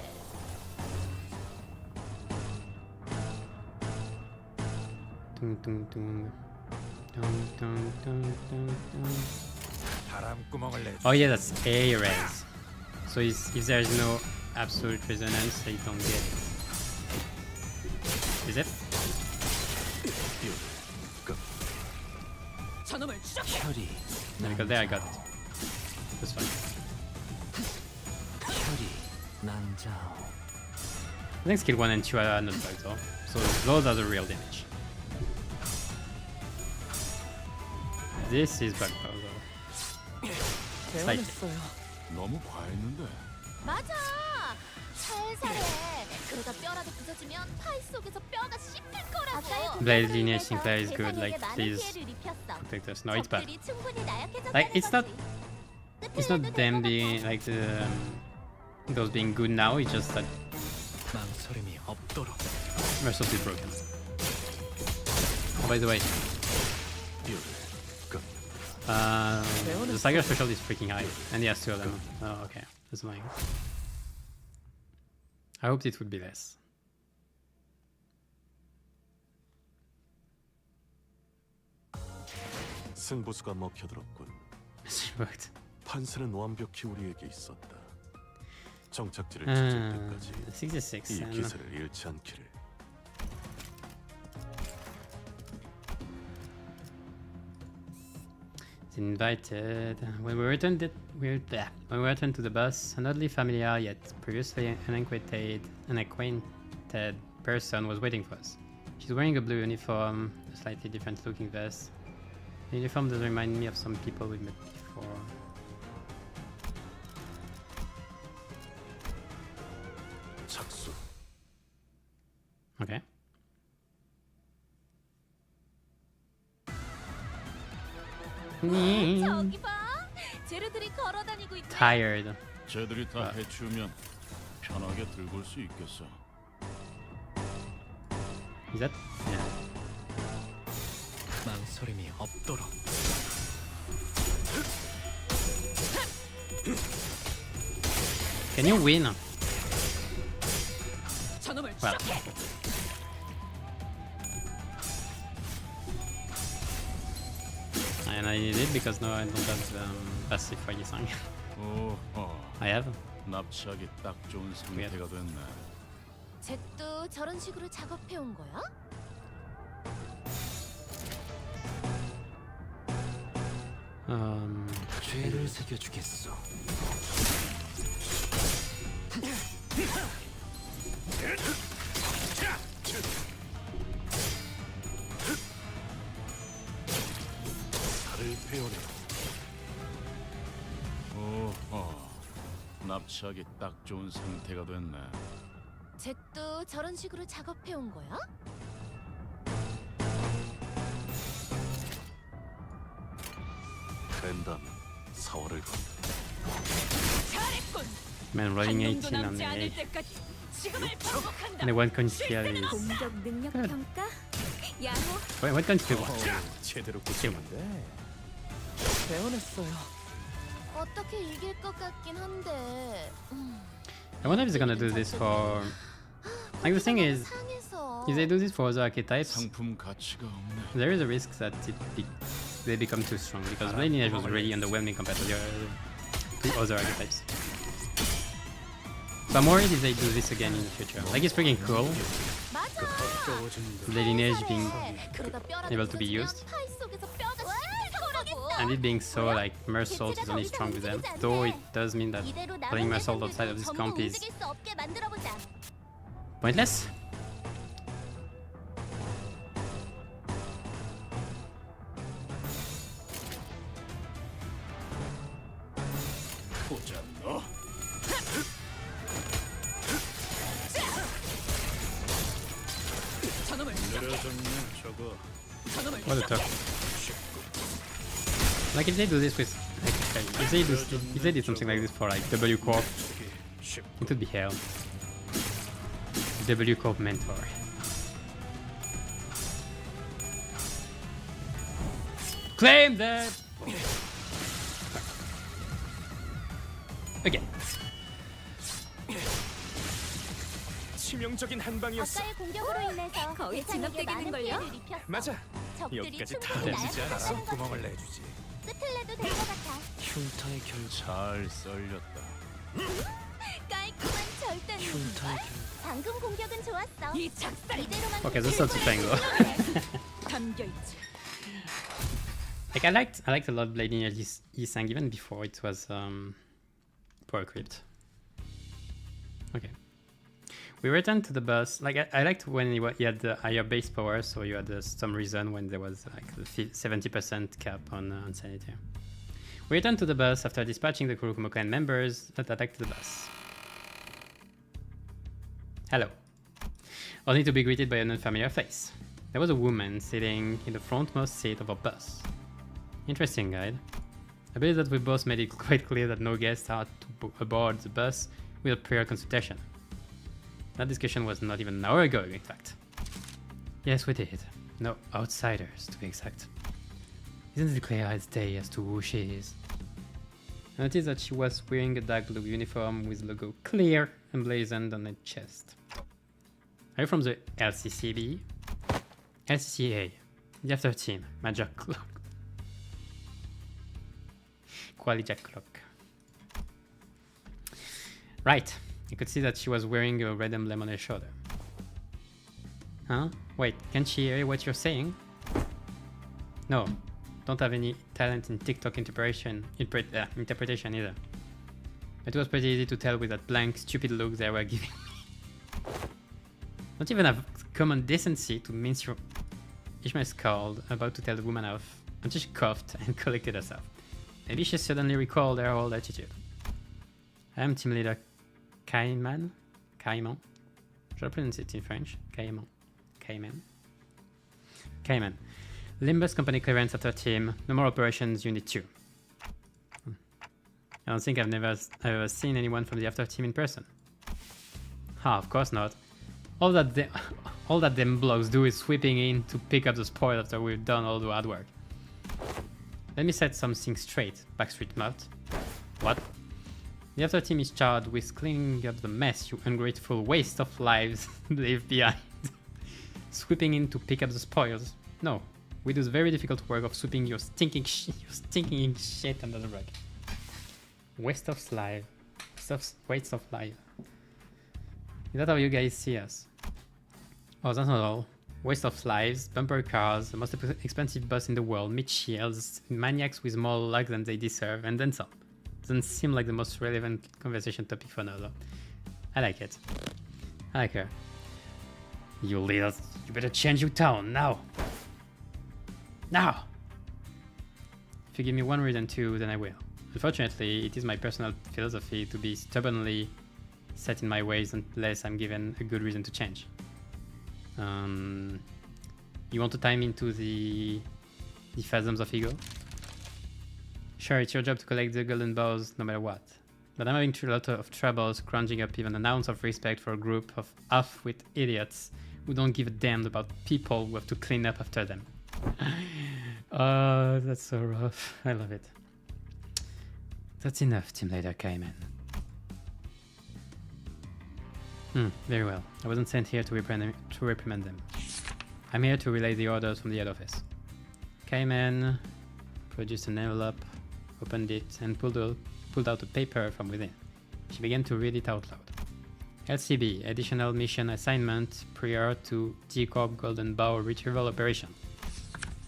Tung, tung, tung. Tung, tung, tung, tung, tung. 바람구멍을 내. Oh yeah, that's A res. So if there's no absolute resonance, they don't get it. Is it? 딜 끝. 저놈을 추적해. 혈이 No, because there I got it. That's fine. 혈이 난자오. I think skill 1 and 2 are not bugged though. So those are the real damage. This is bugged though. Slightly. 너무 과했는데. 맞아. 살살해. 그러다 뼈라도 부서지면 파이 속에서 뼈가 씹힐 거라고. Blade lineage Sinclair is good, like please protect us. No, it's bad. Like it's not them being like those being good now, it's just that 망설임이 없도록. Mercilessly broken. Oh, by the way, 딜 끝. the Saga special is freaking high, and he has 2 of them. Oh, okay, that's annoying. I hoped it would be less. 승부수가 먹혀들었군. It worked. 판세는 완벽히 우리에게 있었다. 정착지를 찾을 때까지 66. 이 And 기세를 잃지 않기를. invited. When we returned to the bus, an oddly familiar yet previously unacquainted person was waiting for us. She's wearing a blue uniform, a slightly different looking vest. The uniform does remind me of some people we met before. 착수. Okay. 저기 봐. 쟤네들이 걸어다니고 있대. Tired. 쟤들이 다 해치우면 편하게 들고 올 수 있겠어. Is that? Yeah. 망설임이 없도록. Can you win? 저놈을 Well. 추적해. And I need it because no, I don't have passive for anything. 오호. I have. 납치하기 딱 좋은 상태가 됐네. 쟤도 저런 식으로 작업해 온 거야? 죄를 새겨주겠어. 살을 베어내라. 오호. 납치하기 딱 좋은 상태가 됐네. 쟤도 저런 식으로 작업해 온 거야? 된다면 사활을 건다. 잘했군. Man, 한 rolling 놈도 18 on 남지 the 않을 8. 때까지 지금을 반복한다. And the one con skill is. 공격 능력 평가? 야호. Wait, what con skill? 제대로 꽂혔는데. 배워냈어요. 어떻게 이길 것 같긴 한데. I wonder if they're gonna do this for. Like the thing is, 상해서. if they do this for other archetypes, 상품 가치가 없네. there is a risk that they become too strong because Blade Lineage was really underwhelming compared to the other archetypes. So I'm worried if they do this again in the future. Like it's freaking cool, 맞아. Blade Lineage being 그러다 뼈라도 able to be 부서지면 used. 파이 속에서 뼈가 씹힐 거라고. and it being so like Mersault is only strong with them. Though it does mean that 이대로 playing 남은 Mersault outside of this 전부 comp is 움직일 수 없게 만들어보자. pointless. 보자 너. 저놈을 추적해. 늦어졌네 저거. 저놈을 What a talk. Like if they do this with, like if they did something like this for like W Corp, it would be hell. W Corp mentor. Claim that. Again. 치명적인 한 방이었어. 아까의 공격으로 인해서 거의 대상에게 많은 진압되겠는걸요? 피해를 입혔어. 맞아. 적들이 여기까지 다 충분히 내주지 나약하다는 않았어? 거지. 구멍을 내주지. 끝을 내도 될 것 같아. 흉터의 결 잘 썰렸다. 깔끔한 절단. 흉터의 방금 공격은 좋았어. 이 작살 이대로만 Okay, this is such a tango. 담겨 있지. Like I liked a lot Blading Yisang even before it was poor equipped. Okay. We returned to the bus. Like I liked when he had the higher base power, so you had some reason when there was like the 70% cap on sanity. We returned to the bus after dispatching the Kurokumo clan members that attacked the bus. Hello. Only to be greeted by an unfamiliar face. There was a woman sitting in the frontmost seat of a bus. Interesting guide. I believe that we both made it quite clear that no guests are to aboard the bus without prior consultation. That discussion was not even an hour ago, in fact. Yes, we did. No outsiders, to be exact. Isn't it clear as day as to who she is? I noticed that she was wearing a dark blue uniform with logo clear emblazoned on her chest. Are you from the LCCB? LCCA. The after team. Major Clock. Quali Jack Clock. Right. You could see that she was wearing a red emblem on her shoulder. Huh? Wait, can't she hear what you're saying? No. Don't have any talent in TikTok interpretation either. It was pretty easy to tell with that blank, stupid look they were giving me. Don't even have common decency to mince your... Ishmael scowled, about to tell the woman off, until she coughed and collected herself. Maybe she suddenly recalled her old attitude. I am team leader Caïman? Should I pronounce it in French? Caïman. Limbus company clearance after team. No more operations unit 2. I don't think I've ever seen anyone from the after team in person. Ah, of course not. All that them blogs do is sweeping in to pick up the spoil after we've done all the hard work. Let me set something straight, Backstreet Mutt. What? The after team is charged with cleaning up the mess you ungrateful waste of lives leave behind. Sweeping in to pick up the spoils. No, we do the very difficult work of sweeping your stinking shit under the rug. Waste of life. Waste of life. Is that how you guys see us? Oh, that's not all. Waste of lives, bumper cars, the most expensive bus in the world, mid shields, maniacs with more luck than they deserve, and then some. Doesn't seem like the most relevant conversation topic for now, though. I like it. I like her. You leaders, you better change your tone now. Now! If you give me one reason to, then I will. Unfortunately, it is my personal philosophy to be stubbornly set in my ways unless I'm given a good reason to change. You want to time into the phantoms of ego? Sure, it's your job to collect the golden balls no matter what. But I'm having a lot of trouble scrounging up even an ounce of respect for a group of off-wit idiots who don't give a damn about people who have to clean up after them. Oh, that's so rough. I love it. That's enough, Team Leader Kaiman. Very well. I wasn't sent here to reprimand them. I'm here to relay the orders from the head office. Kaiman produced an envelope, opened it, and pulled out a paper from within. She began to read it out loud. LCB, additional mission assignment prior to T-Corp Golden Bow retrieval operation.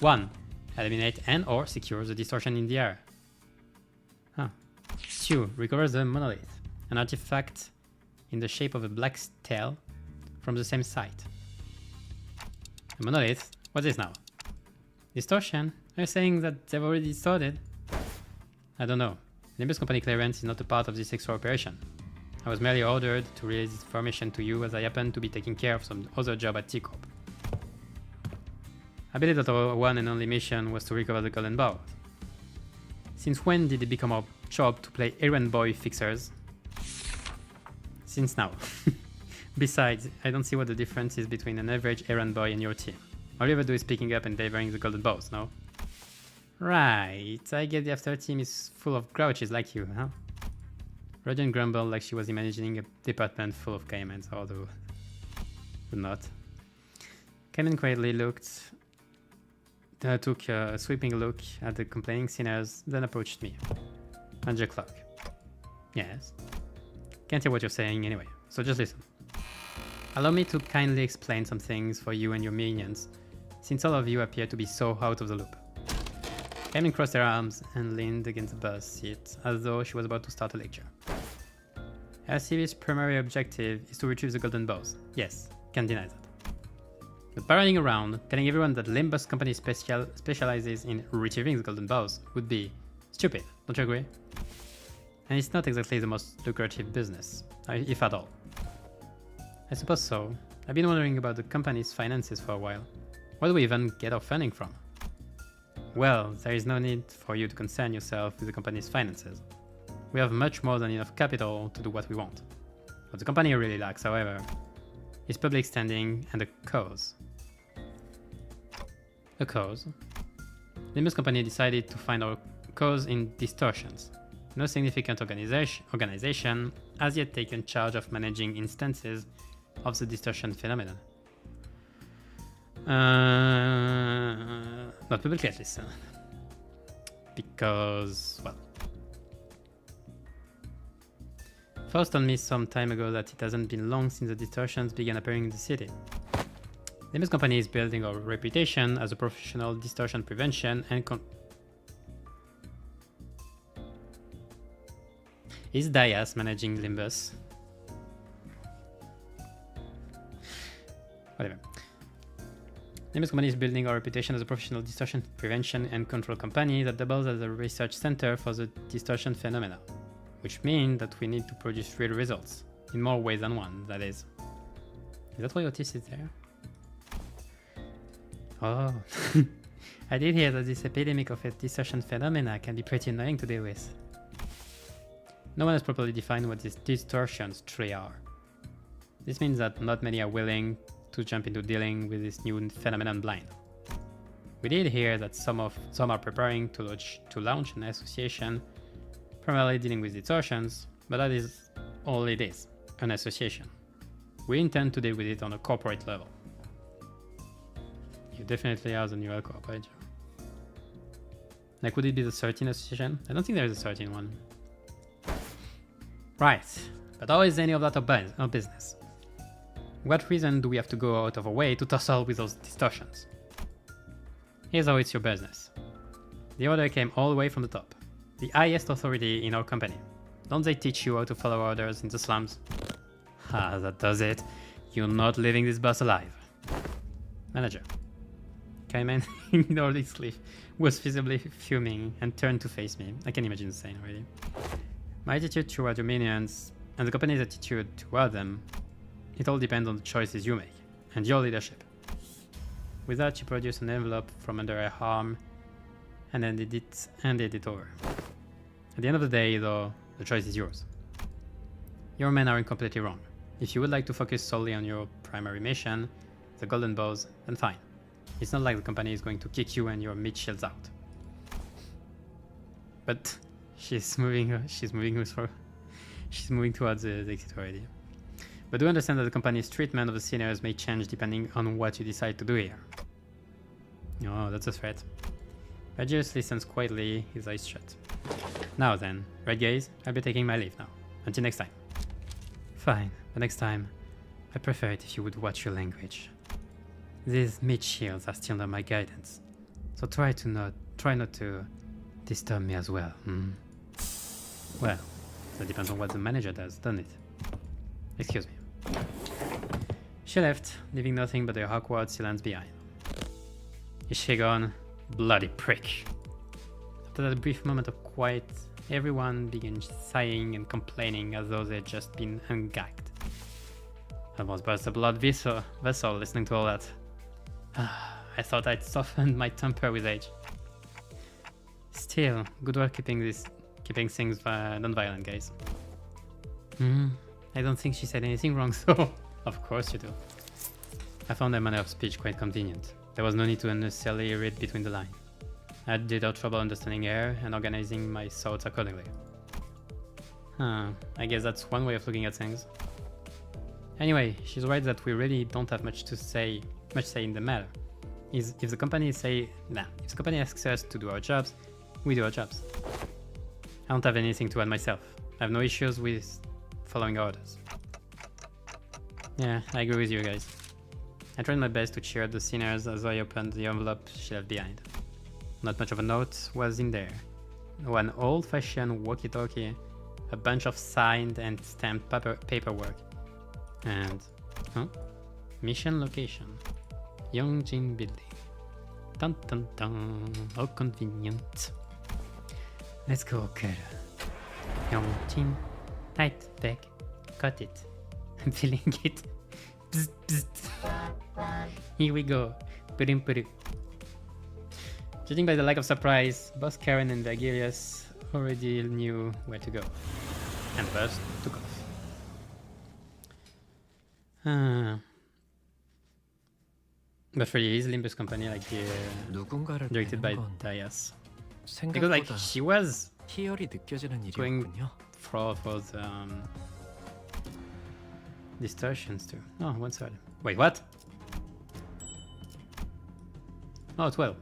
1. Eliminate and/or secure the distortion in the air. 2. Recover the monolith, an artifact in the shape of a black tail from the same site. A monolith? What's this now? Distortion? Are you saying that they've already distorted? I don't know. Limbus company clearance is not a part of this extra operation. I was merely ordered to relay this information to you as I happen to be taking care of some other job at T-Corp. I believe that our one and only mission was to recover the golden bow. Since when did it become our job to play errand boy fixers? Since now. Besides, I don't see what the difference is between an average errand boy and your team. All you ever do is picking up and delivering the golden bows, no? Right, I get the after team is full of grouches like you, huh? Radiant grumbled like she was imagining a department full of caimans, although would not. Cayman quietly took a sweeping look at the complaining sinners, then approached me. Manager Clark. Yes? Can't hear what you're saying anyway, so just listen. Allow me to kindly explain some things for you and your minions, since all of you appear to be so out of the loop. Cayman crossed her arms and leaned against the bus seat as though she was about to start a lecture. Her series' primary objective is to retrieve the golden bows. Yes, can't deny that. But parading around, telling everyone that Limbus company specializes in retrieving the golden bows would be stupid, don't you agree? And it's not exactly the most lucrative business, if at all. I suppose so. I've been wondering about the company's finances for a while. Where do we even get our funding from? Well, there is no need for you to concern yourself with the company's finances. We have much more than enough capital to do what we want. What the company really lacks, however, is public standing and a cause. A cause? Limbus company decided to find our cause in distortions. No significant organization has yet taken charge of managing instances of the distortion phenomenon. Not publicly at least. Because, well... Faust told me some time ago that it hasn't been long since the distortions began appearing in the city. The Limbus company is building our reputation as a professional distortion prevention and Is Dias managing Limbus? Whatever. Limbus company is building our reputation as a professional distortion prevention and control company that doubles as a research center for the distortion phenomena. Which means that we need to produce real results. In more ways than one, that is. Is that why Otis is there? Oh. I did hear that this epidemic of a distortion phenomena can be pretty annoying to deal with. No one has properly defined what these distortions truly are. This means that not many are willing to jump into dealing with this new phenomenon blind. We did hear that some are preparing to launch an association primarily dealing with distortions, but that is all it is, an association. We intend to deal with it on a corporate level. You definitely are the new Corp, right? Like, would it be the 13 association? I don't think there is a 13 one. Right, but how is any of that our business? What reason do we have to go out of our way to tussle with those distortions? Here's how it's your business. The order came all the way from the top. The highest authority in our company. Don't they teach you how to follow orders in the slums? Ah, that does it. You're not leaving this bus alive. Manager. Cayman, ignored his sleeve, was visibly fuming and turned to face me. I can imagine the scene already. My attitude toward your minions, and the company's attitude toward them, it all depends on the choices you make, and your leadership. With that, she produced an envelope from under her arm, and handed it over. At the end of the day, though, the choice is yours. Your men aren't completely wrong. If you would like to focus solely on your primary mission, the golden bows, then fine. It's not like the company is going to kick you and your mid shields out. But she's moving towards the exit already. But do understand that the company's treatment of the sinners may change depending on what you decide to do here. Oh, that's a threat. Regius listens quietly, his eyes shut. Now then, Red Gaze, I'll be taking my leave now. Until next time. Fine, but next time, I prefer it if you would watch your language. These mid-shields are still under my guidance, so try not to disturb me as well, Well, that depends on what the manager does, doesn't it? Excuse me. She left, leaving nothing but her awkward silence behind. Is she gone? Bloody prick. After that brief moment of quiet, everyone began sighing and complaining as though they'd just been ungagged. I almost burst a blood vessel listening to all that. I I thought I'd softened my temper with age. Still, good work keeping things non-violent, guys. I don't think she said anything wrong, so of course you do. I found her manner of speech quite convenient. There was no need to unnecessarily read between the lines. I had little trouble understanding her and organizing my thoughts accordingly. I guess that's one way of looking at things. Anyway, she's right that we really don't have much say in the matter. If the company asks us to do our jobs, we do our jobs. I don't have anything to add myself. I have no issues with following orders. Yeah, I agree with you guys. I tried my best to cheer the sinners as I opened the envelope she left behind. Not much of a note was in there. One old-fashioned walkie-talkie, a bunch of signed and stamped paperwork, and mission location, Yongjin Building. Dun dun dun. How convenient. Let's go, girl. Yongjin, right back, got it. I'm feeling it. Bzz, bzz. Here we go. Pudim pudim. Judging by the lack of surprise, both Karen and Vagilius already knew where to go. And the bus took off. But for his Limbus company, like 누군가를 directed by 뵈는 건 Dias. Because like 생각보다 she was 희열이 느껴지는 going 일이었군요. for the distortions too. Oh, one side. Wait, what? Oh, 12.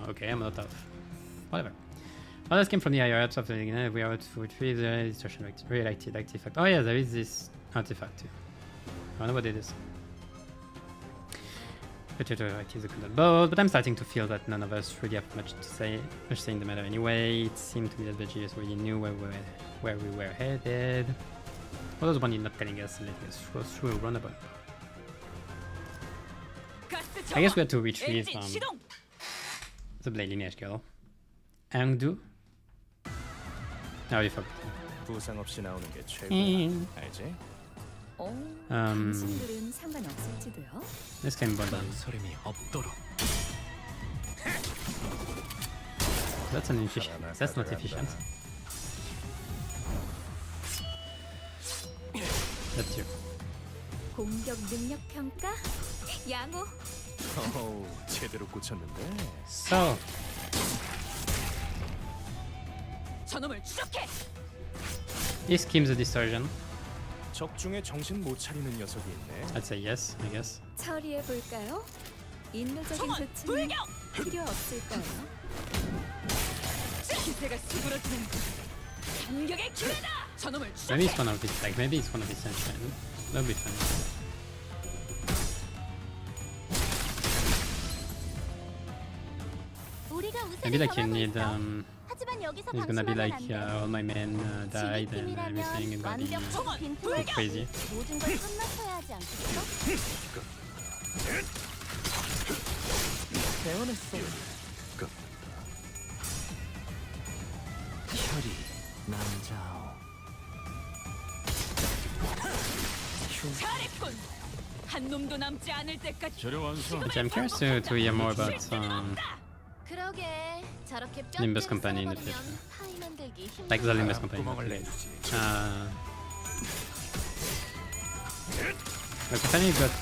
Okay, I'm not off. Whatever. Others came from the higher ups of the we are to retrieve the distortion related artifact. Oh yeah, there is this artifact too. I wonder what it is. But I'm starting to feel that none of us really have much say in the matter anyway. It seemed to me that Veggius really knew where we were headed. What was one in not telling us and letting us go through a runabout? I guess we had to retrieve the Blade Lineage girl. Angdu? I already forgot. 부상 없이 나오는 게 최고야. 알지? 당신들은 상관없을지도요. This came bundle. 소림이 없도록. That's an efficient. That's not efficient. That's you. 공격 능력 평가? 양호. 어우, 제대로 꽂혔는데. So, 저놈을 추적해. he schemes a distortion. 적중에 정신 못 차리는 녀석이 있네. I'd say yes, I guess. 처리해 볼까요? 인도적인 총원 조치는 불격! 필요 없을까요? 기세가 수그러지는 반격의 기회다. 저놈을 Maybe 추적해. it's one of his like maybe it's one of his henchmen. That'll be fun. 우리가 Maybe 우세를 like you 정하고 need 있어. 하지만 여기서 he's gonna be 방심하면 like 안 돼. all my men died and everything and gonna be 완벽하고 go 빈틈없이 crazy. 모든 걸 끝마쳐야 하지 않겠어? 배워냈어. 혈이 남자오. 잘했군. 한 놈도 남지 않을 때까지. 재료 완성. Which I'm curious to hear more about 그러게 저렇게 Limbus company in the 뼈 future. 파이 만들기 힘들어. like the Limbus company. 구멍을 Like, 내주지. the company got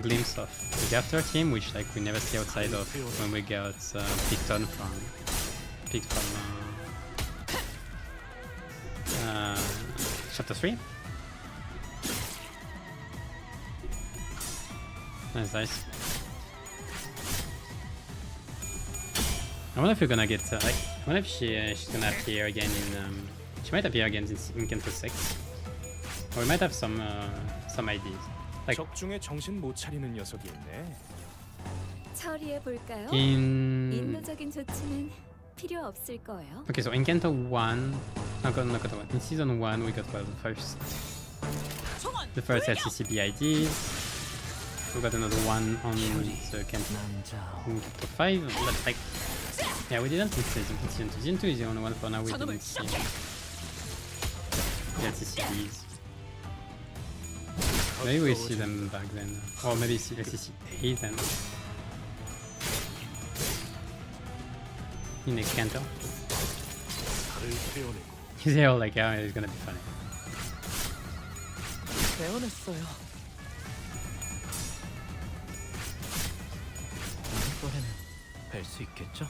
glimpse of the after team, which like we never see outside of when we got picked from chapter 3. That's nice. I wonder if we're gonna get like. I wonder if she's gonna appear again in. She might appear again in Canto 6, or we might have some ideas. Like 적중에 정신 못 차리는 녀석이 있네. 처리해 볼까요? in. 인도적인 조치는 필요 없을 거예요. Okay, so in Canto 1, no, Canto 1. In season 1, we got well 총원 the first 불격! LCCB IDs. We got another one on the Canto 남자오. 5, but like, yeah, we didn't see season 2. Season 2 is the only one for now we 저놈을 didn't see 추적해. the LCCBs. Maybe we see them back then, or maybe see LCC 8 then. in next Canto. 살을 태워내고 He's all like, oh, it's gonna be funny. 배워냈어요. 다음번에는 뵐 수 있겠죠?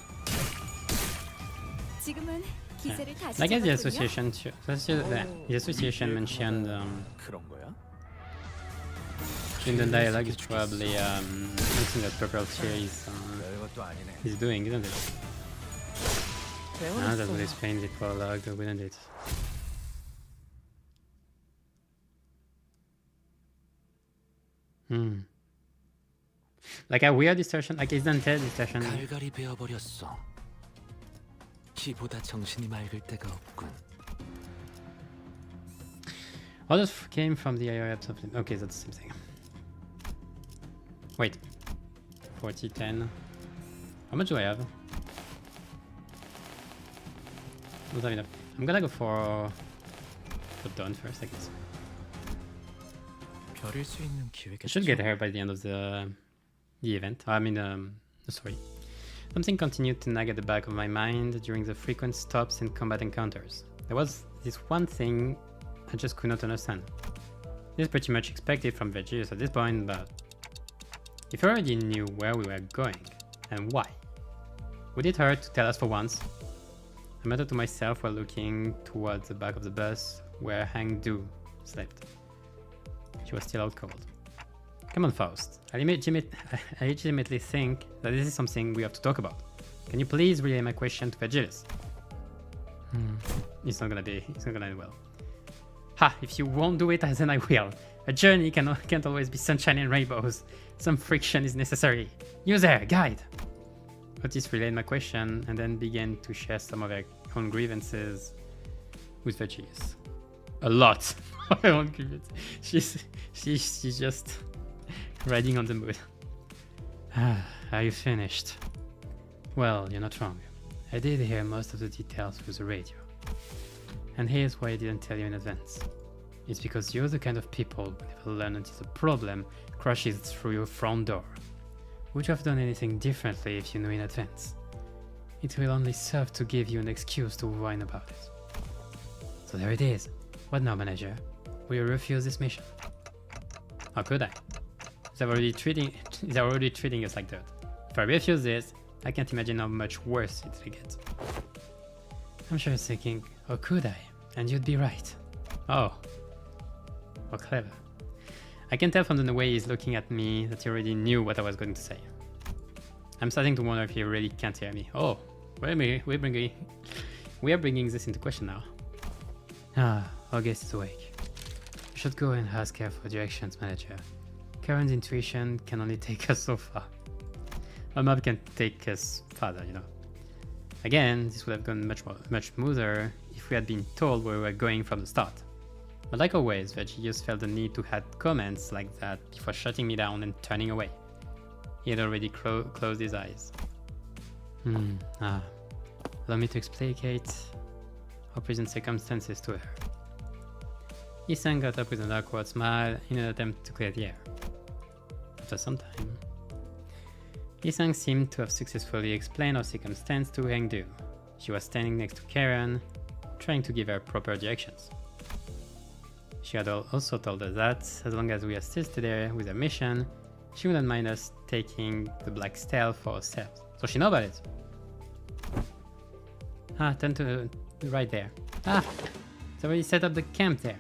지금은 기세를 다시 I guess the 잡았군요. association, the association mentioned 그런 거야? in the dialogue is probably something that Purple Tear 별것도 아니네. is doing, isn't it? Ah, that would 배워냈어요. explain the prologue, wouldn't it? Like a weird distortion, like isn't there distortion? 갈갈이 베어버렸어. 키보다 정신이 맑을 때가 없군. All those came from the area of something. Okay, that's the same thing. Wait. 40, 10. How much do I have? Not enough. I'm gonna go for dawn first, I guess. 별일 수 있는 I 기회겠죠. should get here by the end of the event. I mean, the story. Something continued to nag at the back of my mind during the frequent stops and combat encounters. There was this one thing I just could not understand. This is pretty much expected from Veggius at this point, but if you already knew where we were going and why, would it hurt to tell us for once? I muttered to myself while looking towards the back of the bus where Hangdu slept. She was still out cold. Come on, Faust. I legitimately think that this is something we have to talk about. Can you please relay my question to Vergilius? It's not gonna end well. Ha! If you won't do it, then I will. A journey can't always be sunshine and rainbows. Some friction is necessary. User, guide! Otis relayed my question and then began to share some of her own grievances with Vergilius. A lot of her own grievances. She's just riding on the mood. Are you finished? Well, you're not wrong. I did hear most of the details through the radio. And here's why I didn't tell you in advance. It's because you're the kind of people who never learn until the problem crashes through your front door. Would you have done anything differently if you knew in advance? It will only serve to give you an excuse to whine about it. So there it is. What now, manager? Will you refuse this mission? How could I? They're already treating us like that. If I refuse this, I can't imagine how much worse it will get. I'm sure you're thinking, how could I? And you'd be right. Oh. How clever. I can tell from the way he's looking at me that he already knew what I was going to say. I'm starting to wonder if he really can't hear me. Oh, we're bringing this into question now. August is awake. You should go and ask her for directions, manager. Karen's intuition can only take us so far. A map can take us farther, you know. Again, this would have gone much smoother if we had been told where we were going from the start. But like always, Vergilius felt the need to add comments like that before shutting me down and turning away. He had already closed his eyes. Allow me to explicate our present circumstances to her. Isan got up with an awkward smile in an attempt to clear the air. After some time, Isang seemed to have successfully explained our circumstance to Hengdu. She was standing next to Karen, trying to give her proper directions. She had also told us that, as long as we assisted her with her mission, she wouldn't mind us taking the Black Stele for ourselves. So she knows about it. Turn to right there. It's already set up the camp there.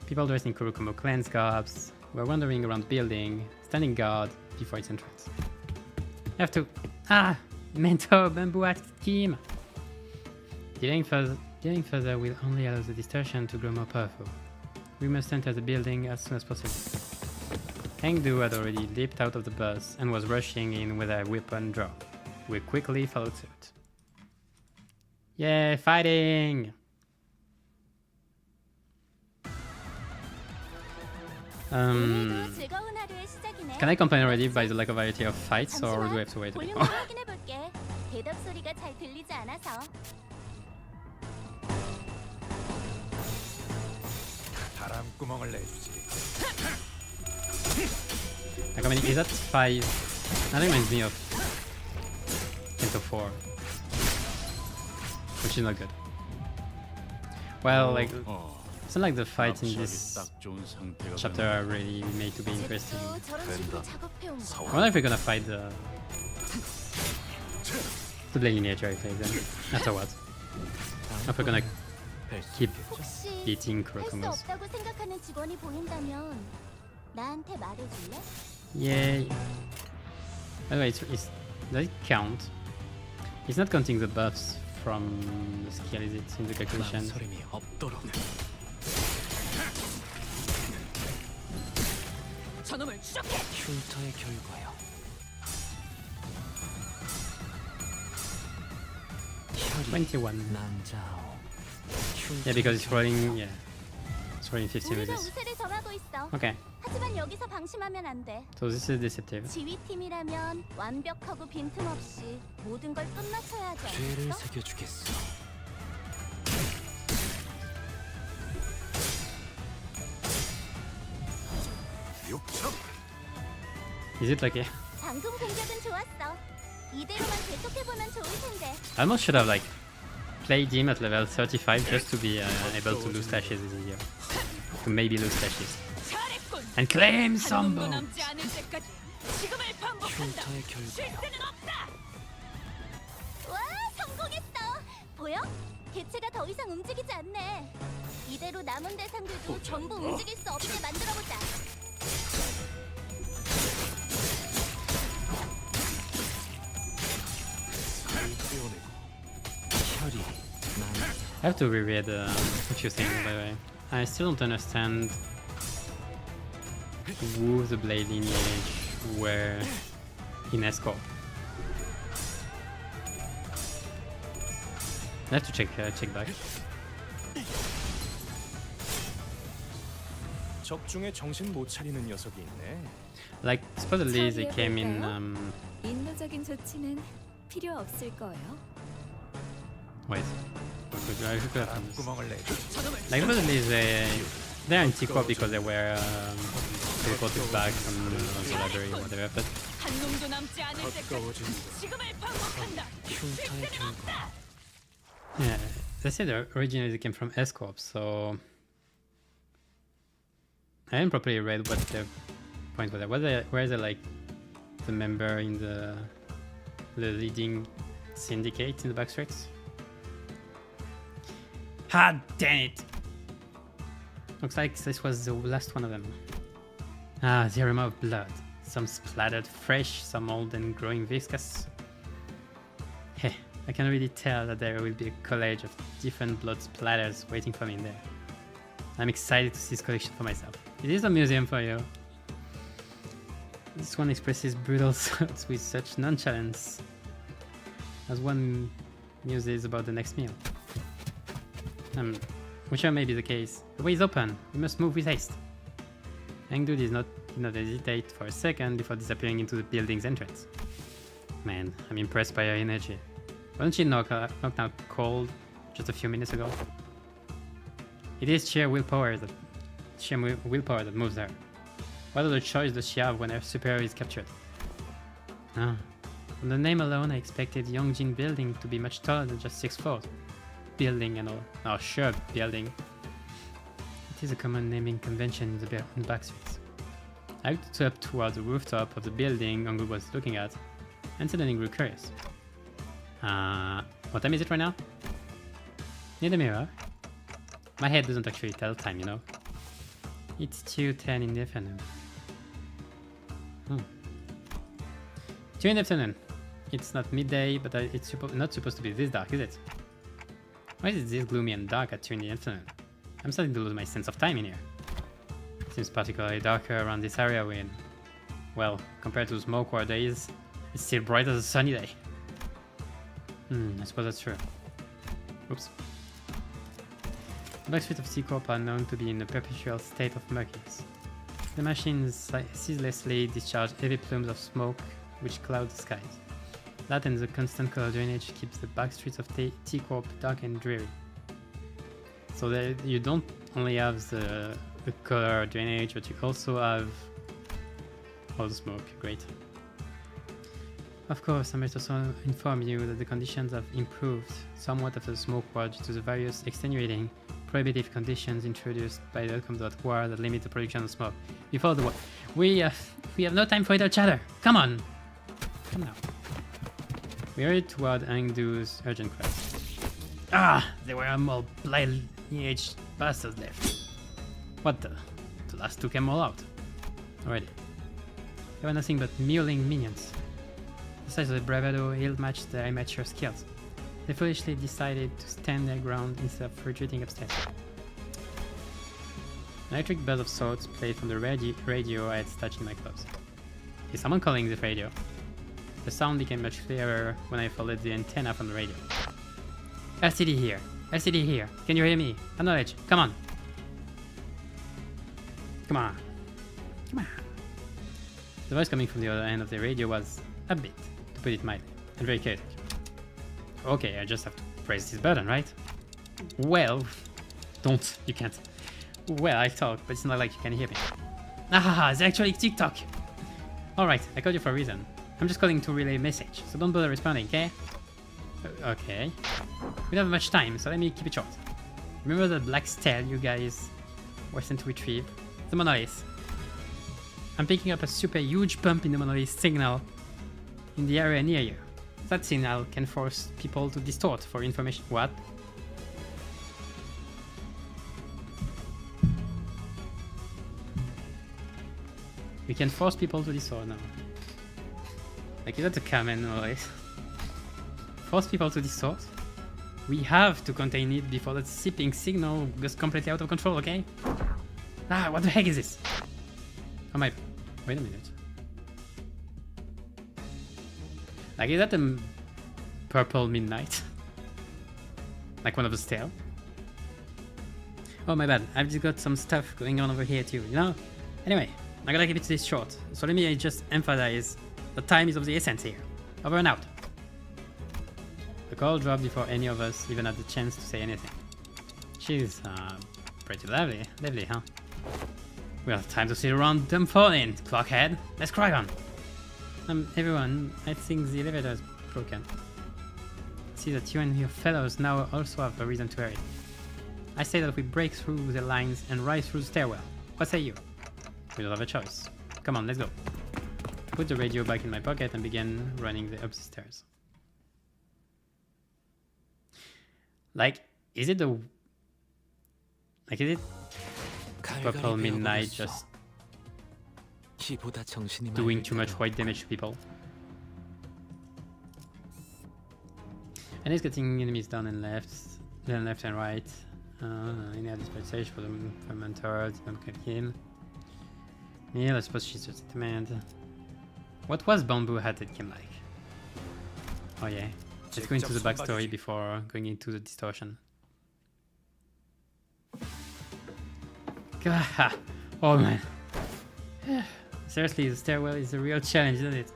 People dressed in Kurokomo clan's garbs were wandering around the building, standing guard before its entrance. I have to... Mentor bamboo scheme! Dealing further will only allow the distortion to grow more powerful. We must enter the building as soon as possible. Hengdu had already leaped out of the bus and was rushing in with her weapon drawn. We quickly followed suit. Yay, fighting! 오늘도 즐거운 하루의 시작이네. Can I complain already by the lack of variety of fights, or do I have to wait a bit 볼륨을 more? 확인해 볼게. 대답 소리가 잘 들리지 않아서. 바람구멍을 내주지. Like, I mean, is that 5? That reminds me of Canto 4, which is not good. Well, like it's not like the fights in this 딱 좋은 상태가 chapter are really made to be interesting. 또 저런 식으로 작업해온 거. I wonder if we're gonna fight the lineage I played then afterwards. If we're gonna keep 혹시 beating 할 수 Kurokomo's. 없다고 생각하는 직원이 보인다면 나한테 말해줄래? Yay. By the way, it's does it count? It's not counting the buffs from the skill, is it, in the calculation? 망설임이 없도록. 저놈을 추적해. 흉터의 결과요. 혈이 21. 난자오. Yeah, because it's rolling, yeah. It's rolling 15 with 우리가 this. 우세를 정하고 있어. Okay, 하지만 여기서 방심하면 안 돼. so this is deceptive. 지휘팀이라면 완벽하고 빈틈없이 모든 걸 끝마쳐야 하지 죄를 않겠어? 새겨주겠어. 육청. Is it like, 방금 공격은 좋았어. 이대로만 계속해보면 좋을 텐데. I almost should have like played him at level 35 just to be able to lose slashes easier. To maybe lose slashes. 잘했군. And claim 한 some 놈도 bones! 남지 않을 때까지 지금을 반복한다. 흉터의 결과요. 실수는 없다. 와, 성공했어. 보여? 개체가 더 이상 움직이지 않네. 이대로 남은 대상들도 전부 움직일 수 없게 만들어보자. 혈이 난자. I have to reread a few things, by the way. I still don't understand who the Blade lineage were in Escort. I have to check back. 적중에 정신 못 차리는 녀석이 있네. Like supposedly they came in 인도적인 조치는 필요 없을 거예요. wait. I could have this. 구멍을 내. Like supposedly they're in T-Corp because they were teleported back from the library or whatever, but 한 놈도 남지 않을 때까지 가까워진 지금을 반복한다. 흉터의 실수는 없다. yeah, they said originally they came from S-Corp, so I haven't properly read what their point was. Where is it like the member in the leading syndicate in the backstreets? Ah, damn it! Looks like this was the last one of them. Ah, the aroma of blood. Some splattered fresh, some old and growing viscous. Heh, I can already tell that there will be a college of different blood splatters waiting for me in there. I'm excited to see this collection for myself. It is a museum for you. This one expresses brutal thoughts with such nonchalance, as one muses about the next meal. Whichever may be the case, the way is open. We must move with haste. Engdu did not hesitate for a second before disappearing into the building's entrance. Man, I'm impressed by her energy. Wasn't she knocked out cold just a few minutes ago? It is sheer willpower that moves her. What other choice does she have when her superior is captured? Ah, from the name alone, I expected Yongjin Building to be much taller than just 6 floors. Building and all. Oh, sure, building. It is a common naming convention in the backstreets. I looked up towards the rooftop of the building Ongu was looking at, and suddenly grew curious. What time is it right now? Need a mirror? My head doesn't actually tell time, you know. It's 2:10 in the afternoon. 2 in the afternoon. It's not midday, but it's not supposed to be this dark, is it? Why is it this gloomy and dark at 2 in the afternoon? I'm starting to lose my sense of time in here. It seems particularly darker around this area when, well, compared to smoke-war days, it's still bright as a sunny day. I suppose that's true. Oops. The backstreets of T-Corp are known to be in a perpetual state of murkiness. The machines ceaselessly discharge heavy plumes of smoke which cloud the skies. That and the constant color drainage keeps the backstreets of T-Corp dark and dreary. So that you don't only have the color drainage, but you also have all the smoke. Great. Of course, I must also inform you that the conditions have improved somewhat after the smoke war due to the various extenuating prohibitive conditions introduced by the outcomes of that war that limit the production of smoke. Before the war, we have no time for idle chatter. Come on, come now. We hurried toward Angdu's urgent cries. Ah, there were more blind lineage bastards left. What the? The last two came all out already. They were nothing but mewling minions. Besides the bravado ill-matched their immature skills, they foolishly decided to stand their ground instead of retreating upstairs. An electric buzz of sorts played from the radio I had stashed in my clothes. Is someone calling the radio? The sound became much clearer when I folded the antenna from the radio. LCD here! LCD here! Can you hear me? Acknowledge! Come on! Come on! Come on! The voice coming from the other end of the radio was upbeat, to put it mildly, and very chaotic. Okay, I just have to press this button, right? Well, don't, you can't. Well, I talk, but it's not like you can hear me. Ah, it's actually TikTok! Alright, I called you for a reason. I'm just calling to relay a message, so don't bother responding, okay? Okay. We don't have much time, so let me keep it short. Remember that black stele you guys were sent to retrieve? The monolith. I'm picking up a super huge bump in the monolith signal in the area near you. That signal can force people to distort for information. What? We can force people to distort now. Like, is that a command monolith? Force people to distort? We have to contain it before that sipping signal goes completely out of control, okay? Ah, what the heck is this? Oh my... Wait a minute. Like, is that a purple midnight? Like one of the stale? Oh my bad, I've just got some stuff going on over here too, you know? Anyway, I gotta keep it this short, so let me just emphasize that time is of the essence here. Over and out. The call dropped before any of us even had the chance to say anything. She's pretty lively, huh? Well, time to sit around dumbfounded, clockhead. Let's cry on. Everyone, I think the elevator is broken. See that you and your fellows now also have a reason to hurry. I say that we break through the lines and rise through the stairwell. What say you? We don't have a choice. Come on, let's go. I put the radio back in my pocket and began running up the stairs. Like, is it Purple Midnight just doing too much white damage to people? And he's getting enemies down and left, then left and right. Any other stage for the fermenter, don't kill him. Yeah, I suppose she's just a demand. What was Bamboo Hatted Kim like? Oh yeah. Let's go into the backstory before going into the distortion. God, oh man. Seriously, the stairwell is a real challenge, isn't it?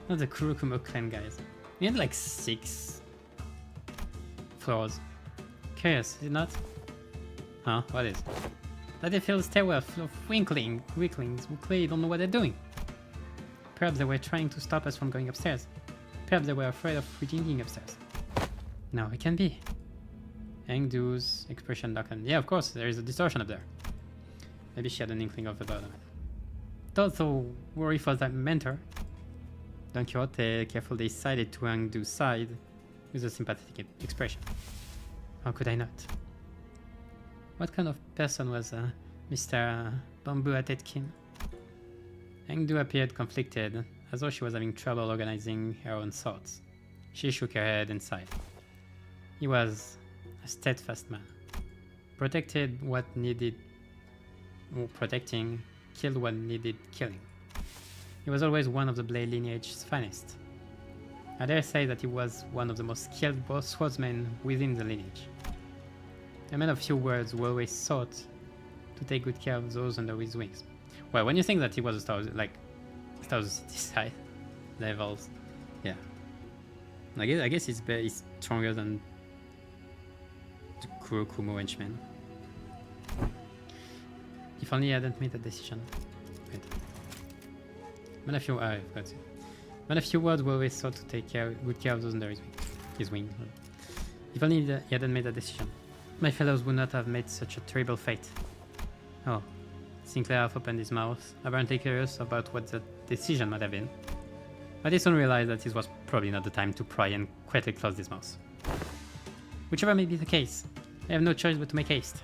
Not the Kurokumo clan, guys. We had like 6 floors. Curious, is it not? Huh? What is? Let they fill the stairwell full of weaklings who clearly don't know what they're doing. Perhaps they were trying to stop us from going upstairs. Perhaps they were afraid of retreating upstairs. No, it can be. Engdu's expression darkened. Yeah, of course, there is a distortion up there. Maybe she had an inkling of the bottom. Don't so worry for that mentor. Don Quixote carefully decided to Engdu's side with a sympathetic expression. How could I not? What kind of person was Mr. Bamboo Hatted Kim? Engdu appeared conflicted, as though she was having trouble organizing her own thoughts. She shook her head and sighed. He was a steadfast man. Protected what needed protecting, killed what needed killing. He was always one of the Blade lineage's finest. I dare say that he was one of the most skilled swordsmen within the lineage. A man of few words who always sought to take good care of those under his wings. Well, when you think that he was a Star of the City side levels, yeah. I guess he's stronger than the Kurokumo henchman. If only I hadn't made that decision. Wait. Man of few I've got it. But a few words we always thought to take good care of those under his wing. If only he hadn't made that decision. My fellows would not have made such a terrible fate. Oh, Sinclair half opened his mouth, apparently curious about what the decision might have been. But he soon realized that this was probably not the time to pry and quietly close his mouth. Whichever may be the case, I have no choice but to make haste.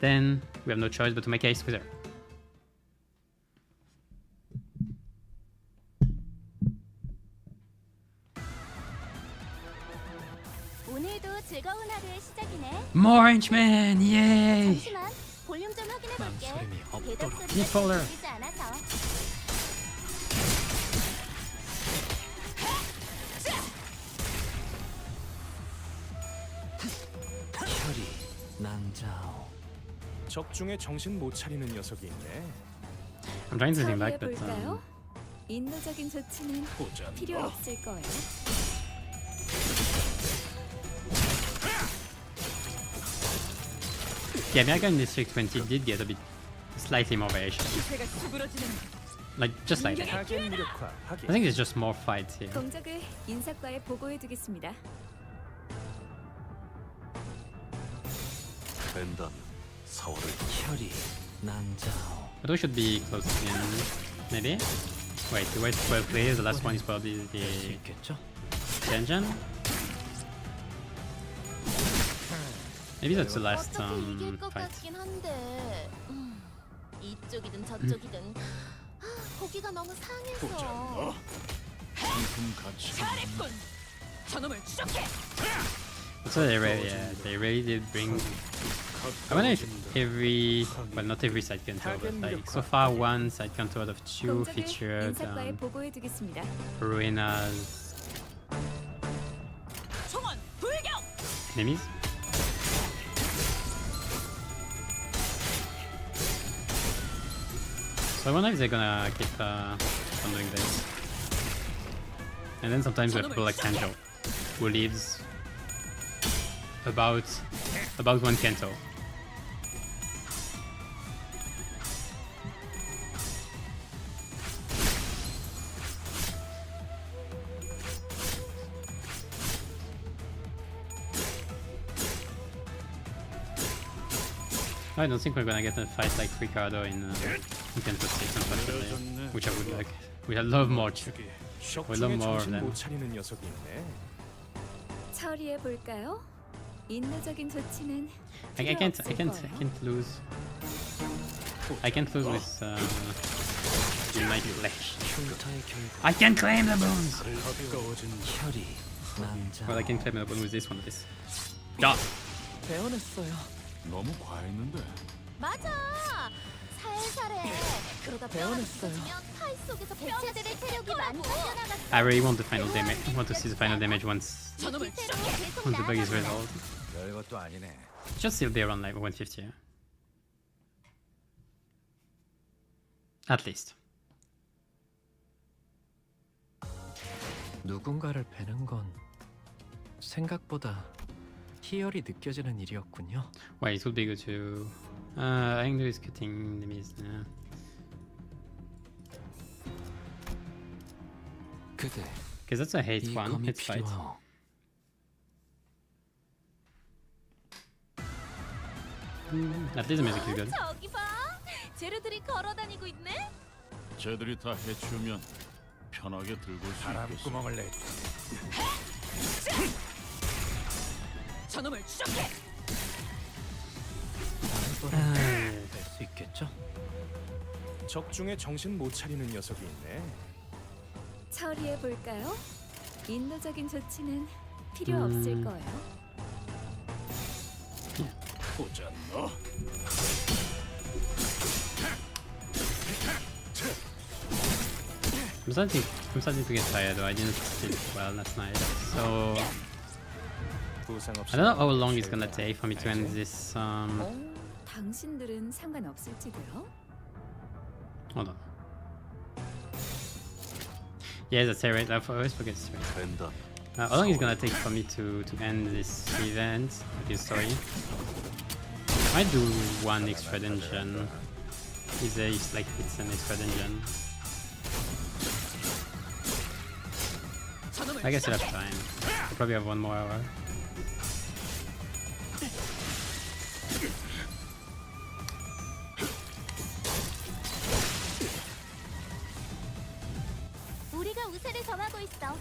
Then we have no choice but to make haste with her. 오늘도 즐거운 하루의 시작이네. More henchmen! Yay! 잠시만 볼륨 좀 확인해 볼게. 망설임이 대답 없도록. Nick Fowler. 들리지 않아서. 혈이 난자오. 적중에 정신 못 차리는 녀석이 있네. I'm trying to think 처리해 back, but 볼까요? 인도적인 조치는 보자. 필요 없을 거예요. yeah, America in District 20 did get a bit slightly more variation. 기세가 수그러지는 Like just like that. 타겟 무력화 I 하기. think there's just more fights here. 공적을 인사과에 보고해 두겠습니다. 된다면 사월을 혈이 난자오. But we should be close to the end. Maybe? Wait, we wait 12 players, the last one is probably the 있겠죠? engine? Maybe that's the last 어떻게 이길 것 fight. 같긴 한데 이쪽이든 저쪽이든 고기가 너무 상해서. 상품 가치. 잘했군. 저놈을 추적해. So they really did bring. I wonder if well, not every side Canto, but like so far one side Canto out of two 공적을 featured 인사과에 보고해 두겠습니다. Ruinas 총원 불격. enemies. So I wonder if they're gonna keep on doing this. And then sometimes we have people like Canto, who lives about one Canto. I don't think we're gonna get a fight like Ricardo in Canto 6, unfortunately, which I would like. I'd love more. 적중에 more 정신 than- 못 차리는 녀석이 있네. 처리해 볼까요? 인도적인 조치는 I 필요 can't 없을 거예요. lose. I can't lose with my flesh. 흉터의 결과 I can claim the bones. 가까워진 혈이 난자오. Well, I can claim the bone with this one. This. Yeah. 배워냈어요. 너무 과했는데. 맞아. 살살해. 그러다 배워냈어요. 파이 속에서 개체들의 체력이 많이 빠져나갔어. I really want the final damage. I want to see the final damage once 저놈을 기세로 추적해. 계속 the bug is 나아가면 resolved. 별것도 아니네. Should still be around like 150. Yeah? At least. 누군가를 베는 건 생각보다 희열이 느껴지는 일이었군요. Wait, it would be good to. I think there is cutting enemies. Yeah. 그대 Because that's a hate 이 one. 검이 It's fight. 필요하오. At least the music is good. 저기 봐. 재료들이 걸어다니고 있네. 쟤들이 다 해치우면 편하게 들고 올 수 있겠어. 바람구멍을 내. 저놈을 추적해. 수 있겠죠? 적중에 정신 못 차리는 녀석이 있네. 처리해 볼까요? 인도적인 조치는 필요 없을 거예요. 보자 너. I'm starting to get tired though. I didn't sleep well last night. So 부상 없이. I don't know how long it's gonna take for me to end this. 당신들은 상관없을지도요. Hold on. Yeah, that's it, right? I always forget this. Right? 된다. How long is it gonna take for me to end this event, this story? I might do one extra dungeon. It's an extra dungeon. I guess I have time. I probably have 1 more hour. 우리가 우세를 점하고 있어.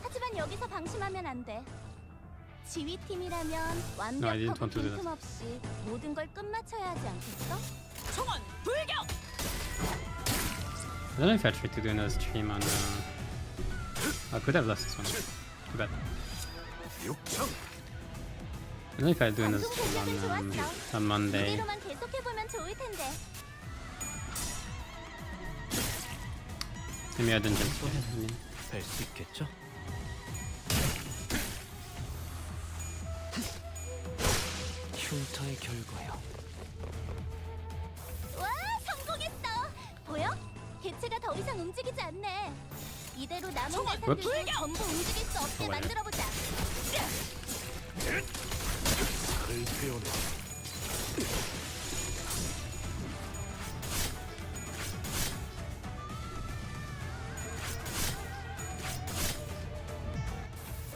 하지만 여기서 방심하면 안 돼. 지휘팀이라면 No, I didn't 완벽하고 want to do that. 빈틈없이 모든 걸 끝마쳐야 하지 않겠어? 총원 불격. I don't know if I tried to do another stream on. I could have lost this one. Too bad. I don't know if I'll do another stream on Monday. 이대로만 계속해보면 좋을 텐데. Maybe I dungeon stream. I mean. 뵐 수 있겠죠? 흉터의 결과요. 와, 성공했어. 보여? 개체가 더 이상 움직이지 않네. 이대로 남은 대상들도 전부 움직일 수 없게 만들어보자. 칼을 베어내.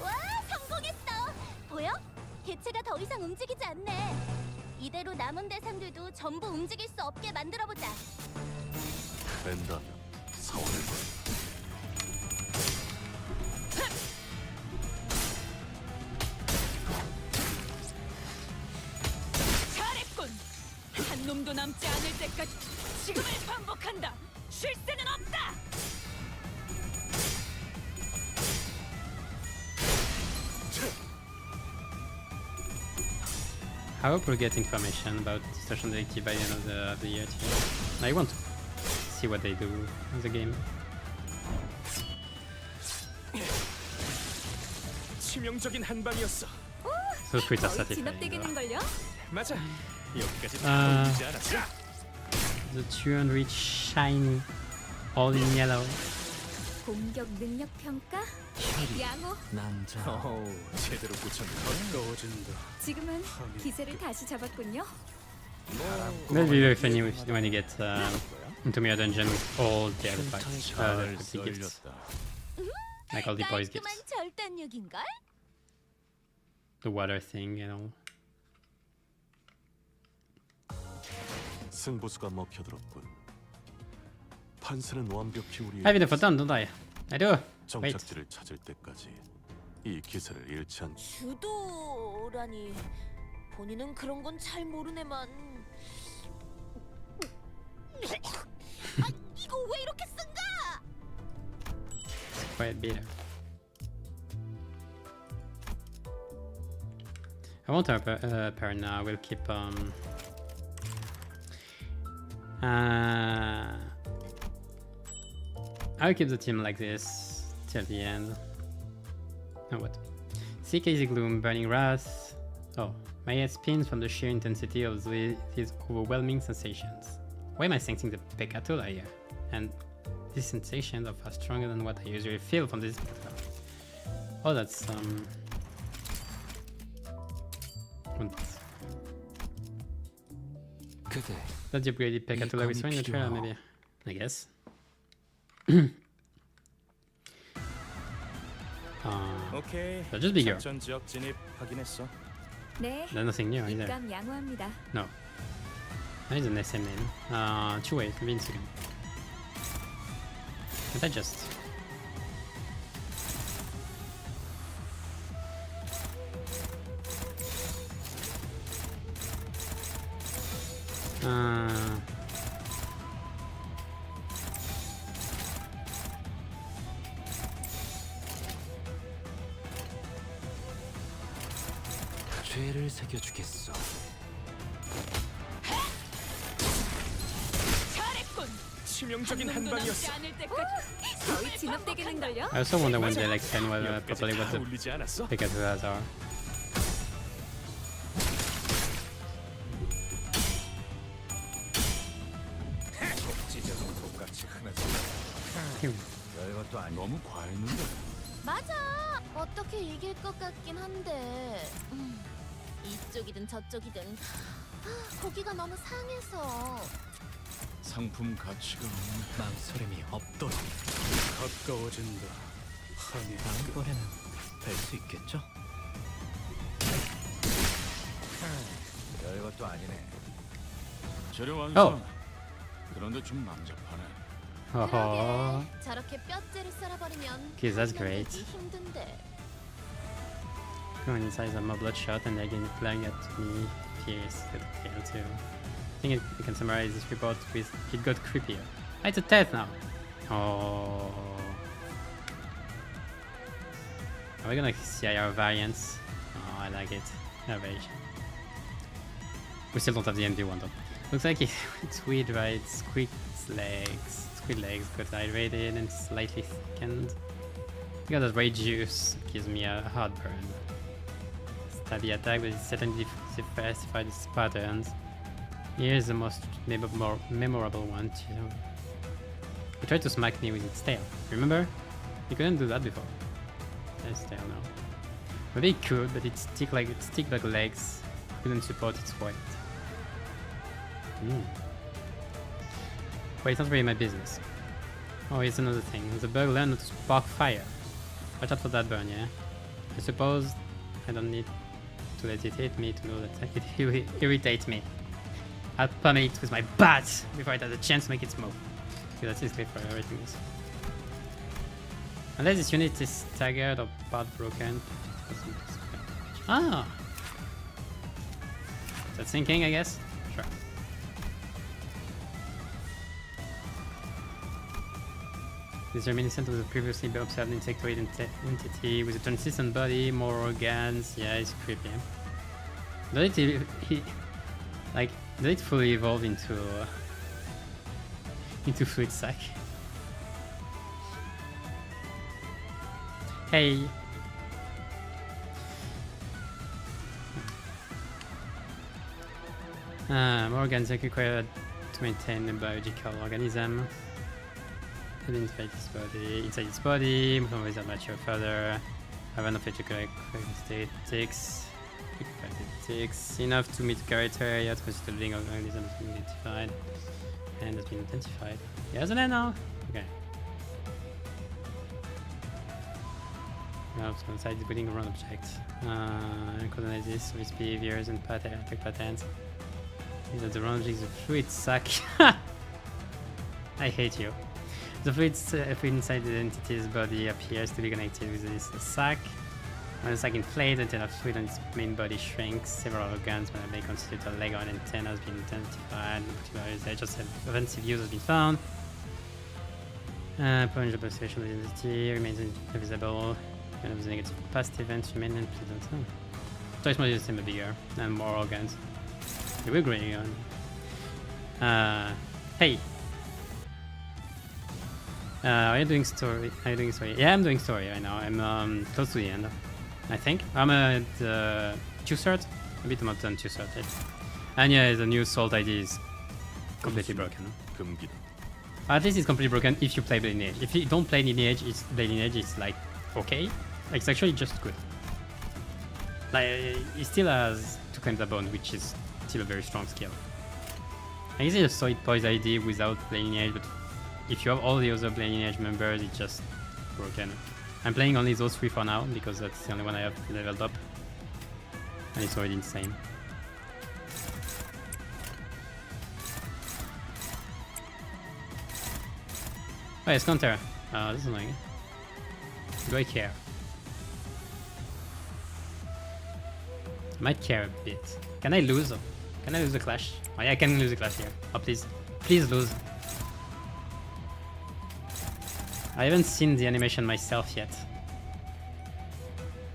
와, 성공했어. 보여? 개체가 더 이상 움직이지 않네. 이대로 남은 대상들도 전부 움직일 수 없게 만들어보자. 된다면 사원을 잘했군. 한 놈도 남지 않을 때까지 지금을 반복한다. 쉴 새는 없다. I hope we'll get information about Station Detective by the end of the year too. I want to see what they do in the game. 치명적인 한방이었어. So pretty 거의 satisfying. 진압되겠는걸요? 맞아. 여기까지 다 아. 올리지 않았어. The 200 shiny, all in yellow. 공격 능력 평가? 양호. 남자. 어우, 제대로 꽂혔네. 가까워진다. 지금은 기세를 다시 잡았군요. That'll be very funny when you get into Mirror Dungeon with all the artifacts, 잘 the gifts, 썰렸다. like all the boys' 깔끔한 gifts, 절단력인걸? the water thing, you know. 승부수가 먹혀들었군. 판세는 완벽히 우리 I have it for done, don't I? I do. Wait. 정착지를 찾을 때까지 이 기세를 잃지 않. 주도라니 본인은 그런 건 잘 모르네만. 아, 이거 왜 이렇게 쓴가? It's quite bitter. I won't pair now. We'll keep I'll keep the team like this till the end. Now what? Seek Easy Gloom, Burning Wrath. Oh, my head spins from the sheer intensity of these overwhelming sensations. Why am I sensing the Pecatula here? And these sensations are far stronger than what I usually feel from this platform. Oh, that's 그대 That's the upgraded Pecatula we saw in the trailer, maybe. I guess. 오케이. So just bigger. 작전 지역 진입 확인했어. 네. There's nothing new either. 입감 양호합니다. No. That is an SM name. 2-way, convincing. Can't I just... 죄를 새겨주겠어. 잘했군. 치명적인 한 놈도 남지 한방이었어. 않을 때까지 거의 진압되겠는걸요? I also wonder when they like explain what, properly what 다 the 올리지 않았어. Pecatulas are. 찢어서 똑같이 하나씩. 별것도 아니. 너무 과했는데. 맞아. 어떻게 이길 것 같긴 한데. 이쪽이든 저쪽이든 고기가 너무 상해서. 상품 가치가 없네. 망설임이 없도록. 가까워진다. 다음번에는 뵐 수 있겠죠? 별것도 아니네. 재료 완성. 어. 그런데 좀 남잡하네. Oh, 저렇게 뼈째를 썰어버리면 Okay, that's 하면 great. 되기 힘든데. going inside some more bloodshot and again flying at me. Fierce got a tail too. I think we can summarize this report with it got creepier. Ah, it's a test now. Oh. Are we gonna see our variants? Oh, I like it. Innovation. We still don't have the MD one though. Looks like it's weird, right? Squid legs got hydrated and slightly thickened. We got that rage juice, gives me a heartburn. Stabby attack, but it certainly diversified its patterns. Here's the most memorable one too. It tried to smack me with its tail. Remember? You couldn't do that before. Its tail now. Maybe it could, but it stick like legs. Couldn't support its weight. Wait, it's not really my business. Oh, here's another thing. The bug learned how to spark fire. Watch out for that burn, yeah? I suppose I don't need to let it hit me to know that it irritates me. I'll pummel it with my bat before it has a chance to make its move. Okay, that's basically for everything else. Unless this unit is staggered or part broken. Ah! Is that sinking, I guess? Sure. This reminiscent of the previously observed insectoid entity with a consistent body, more organs. Yeah, it's creepy. Does it fully evolve into fluid sac? Hey. More organs are required to maintain a biological organism. Inside its body, some ways are mature further. Have enough to collect statistics. Enough to meet criteria to consider living organism has been identified. And has been identified. Yeah, isn't it now? Okay. Now, inside the building around object. Coordinate this with behaviors and attack patterns. These are the round objects of fluid sac. I hate you. The fluid inside the entity's body appears to be connected with this sac. When the sac inflates, the tail of fluid on its main body shrinks. Several organs, when they constitute a leg or an antenna, has been identified. No particular usage of offensive use has been found. Point of observation of the entity remains invisible. Kind of the negative past events remain unpleasant. Twice more system bigger and more organs. We're going on. Hey. Are you doing story? Are you doing story? Yeah, I'm doing story right now. I'm close to the end, I think. I'm at 2/3, a bit more than 2/3. And yeah, the new Salt ID is completely broken. 금기다. At least it's completely broken if you play Lineage. If you don't play Lineage, it's like okay. Like, it's actually just good. Like, it still has to claim the bone, which is still a very strong skill. I guess it's a solid poise ID without playing Lineage, but if you have all the other Lineage members, it's just broken. I'm playing only those 3 for now, because that's the only one I have leveled up. And it's already insane. Oh, it's counter. This is annoying. Do I care? I might care a bit. Can I lose? Can I lose the clash? Oh yeah, I can lose the clash here. Oh please. Please lose. I haven't seen the animation myself yet.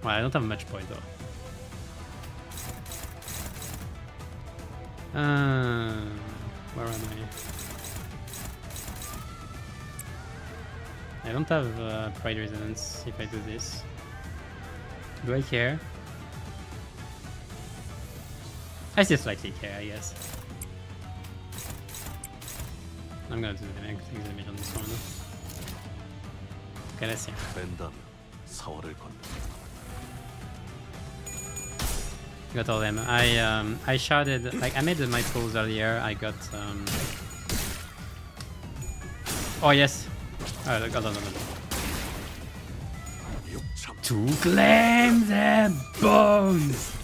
Well, I don't have much point though. Where am I don't have Pride Resonance if I do this. Do I care? I still slightly care, I guess. I'm gonna do the damage on this one. Okay, let's see. 뺀다면 사활을 건다. Got all them. I sharded, like I made my pulls earlier. I got oh yes. Oh, no. To claim their bones!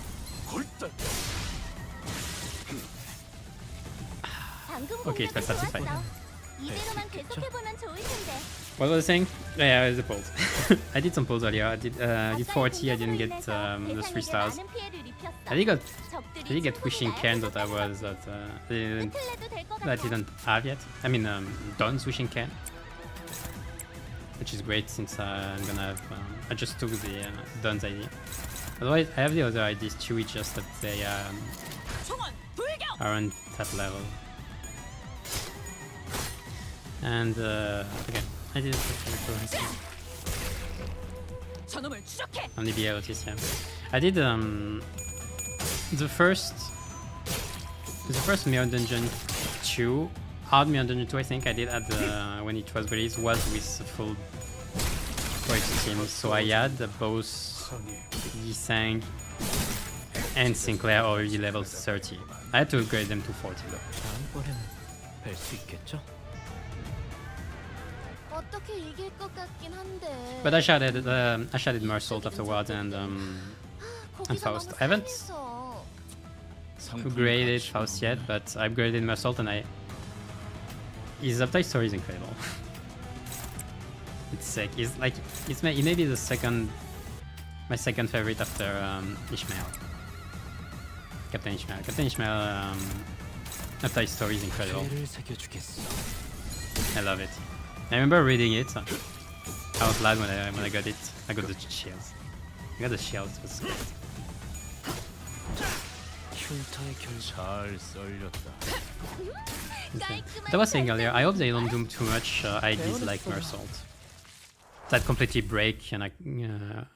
방금 Okay, 공격이 that's satisfying. 좋았어. 이대로만 계속해보면 좋을 텐데. What was I saying? Yeah, the polls. I did some polls earlier. I did 40, I didn't get the 3 stars. I did get Wishing Can that I didn't have yet. I mean, Don's Wishing Can. Which is great since I'm gonna have... I just took the Don's ID. Otherwise, I have the other IDs too, it's just that they aren't that level. And, okay, I did it. 저놈을 추적해. Only be able to see. I did the first Mirror Dungeon 2, Hard Mirror Dungeon 2 I think I did at the when it was released was with the full voice team. So I had both Yisang and Sinclair already level 30. I had to upgrade them to 40 though. 다음번에는 뵐 수 있겠죠? 어떻게 이길 것 같긴 한데. But I sharded Mersault afterwards and Faust. I haven't upgraded Faust yet, but I upgraded Mersault and his update story is incredible. It's sick. It may be my second favorite after Ishmael. Captain Ishmael. Captain Ishmael update story is incredible. 죄를 새겨주겠어. I love it. I remember reading it. I was glad when I got it. I got the shields. I got the shields. It was great. 흉터의 잘 썰렸다. But I was saying earlier, I hope they don't do too much IDs like Mersault. That completely break an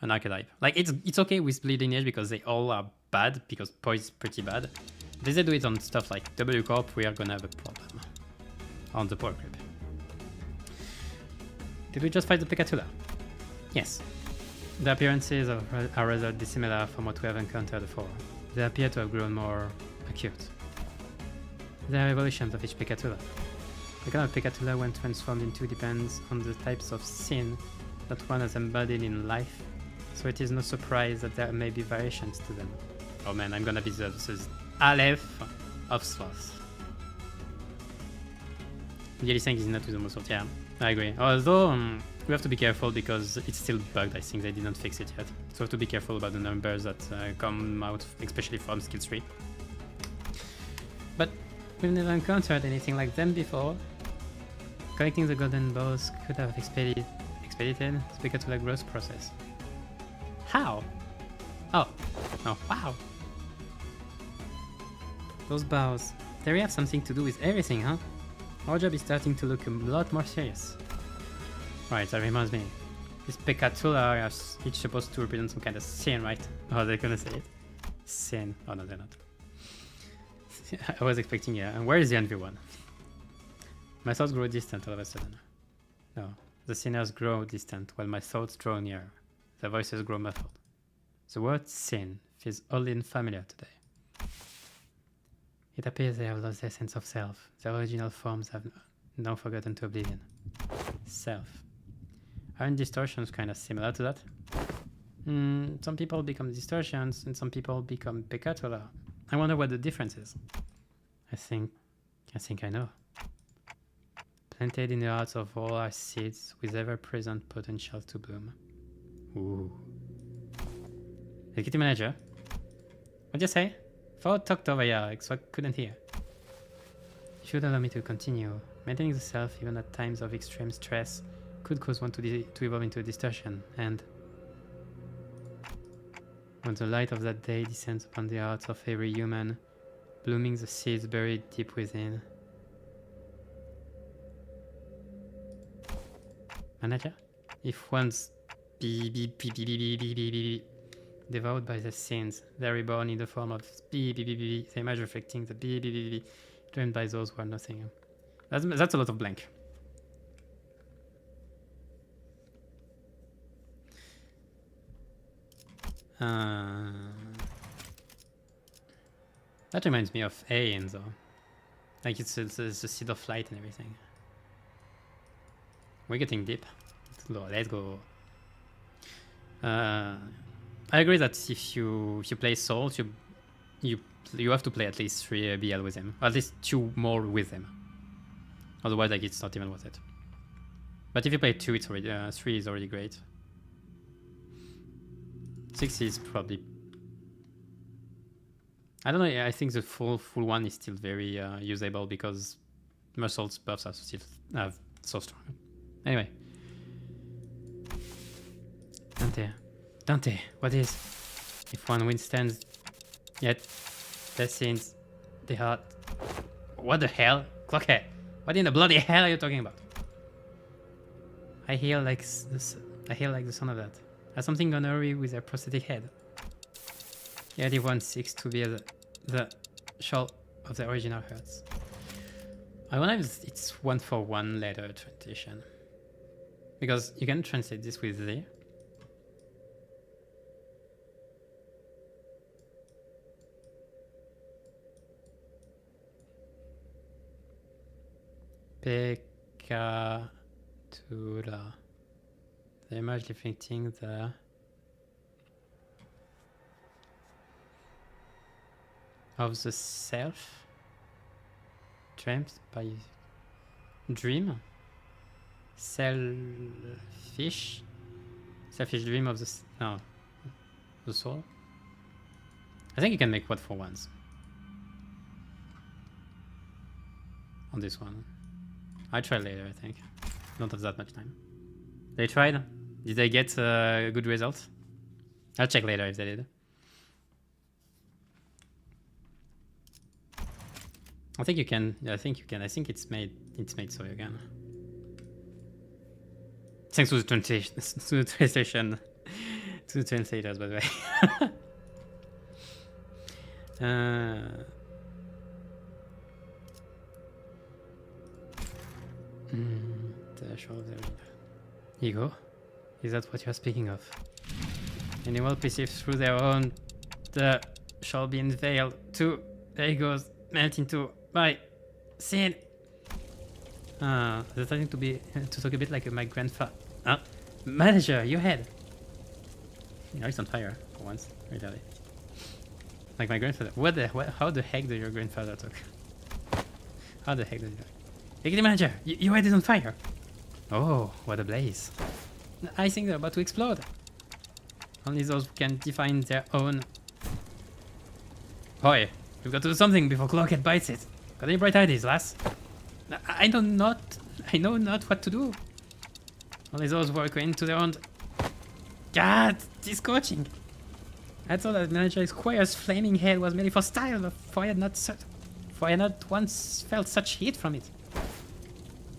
archetype. Like it's okay with Bleeding Edge because they all are bad, because Poise is pretty bad. But if they do it on stuff like W Corp, we are gonna have a problem. On the Power Creep. Did we just fight the Picatula? Yes. The appearances are rather dissimilar from what we have encountered before. They appear to have grown more acute. There are evolutions of each Picatula. The kind of Picatula when transformed into depends on the types of sin that one has embodied in life, so it is no surprise that there may be variations to them. Oh man, I'm gonna be the Aleph of Sloth. Yelisang is not with the Mersault, yeah, I agree. Although, we have to be careful because it's still bugged, I think they didn't fix it yet. So we have to be careful about the numbers that come out, especially from skill tree. But we've never encountered anything like them before. Collecting the golden bows could have expedited the Picatula growth process. How? Oh, wow. Those bows, they really have something to do with everything, huh? Our job is starting to look a lot more serious. Right, that reminds me. These Picatula are each supposed to represent some kind of sin, right? Oh, they're gonna say it. Sin. Oh no, they're not. I was expecting, yeah. And where is the envy one? My thoughts grow distant all of a sudden. No, the sinners grow distant while my thoughts draw near. Their voices grow muffled. The word sin feels oddly unfamiliar today. It appears they have lost their sense of self. Their original forms have now forgotten to oblivion. Self. Aren't distortions kind of similar to that? Some people become distortions and some people become Picatula. I wonder what the difference is. I think I know. Planted in the hearts of all our seeds with ever-present potential to bloom. Ooh. Executive Manager? What'd you say? Thought talked over here, so I couldn't hear. You should allow me to continue. Maintaining the self, even at times of extreme stress, could cause one to evolve into a distortion, and when the light of that day descends upon the hearts of every human, blooming the seeds buried deep within. Manager? If one's devoured by the sins, they're reborn in the form of the image reflecting the dreamed by those who are nothing. That's a lot of blank. That reminds me of Heya though. Like it's the seed of light and everything. We're getting deep. Let's go. I agree that if you play Souls, you have to play at least 3 BL with him, or at least 2 more with him. Otherwise, like, it's not even worth it. But if you play 2, it's already 3 is already great. 6 is probably. I don't know. I think the full one is still very usable because muscles buffs are still so strong. Anyway, Dante, what is? If one withstands, yet that seems the heart. What the hell, Clockhead? What in the bloody hell are you talking about? I hear like this. I hear like the sound of that. Has something gone awry with their prosthetic head? Yet everyone seeks to be the shell of the original hurts. I wonder if it's 1-for-1 letter translation. Because you can translate this with the. Pekatura. The image depicting the of the self dreamt by dream selfish dream of the the soul. I think you can make 1-for-1s on this one. I try later, I think. Don't have that much time. They tried? Did they get a good result? I'll check later if they did. I think you can. Yeah, I think you can. I think it's made so you can. Thanks to the translation, to the translators, by the way. The show of the original. Ego? Is that what you are speaking of? Anyone perceived through their own the shall be unveiled too. There he goes, melt into my sin. They're starting to talk a bit like my grandfather. Manager, your head. You know, he's on fire for once, really. Like my grandfather. How the heck did your grandfather talk? How the heck did he talk? Executive manager, your head is on fire. Oh, what a blaze. I think they're about to explode. Only those who can define their own. Boy, we've got to do something before Clockhead bites it. Got any bright ideas, lass? I know not what to do. Only those who are going to their own. God, this coaching. I thought that Manager Squire's flaming head was merely for style, for I had not once felt such heat from it.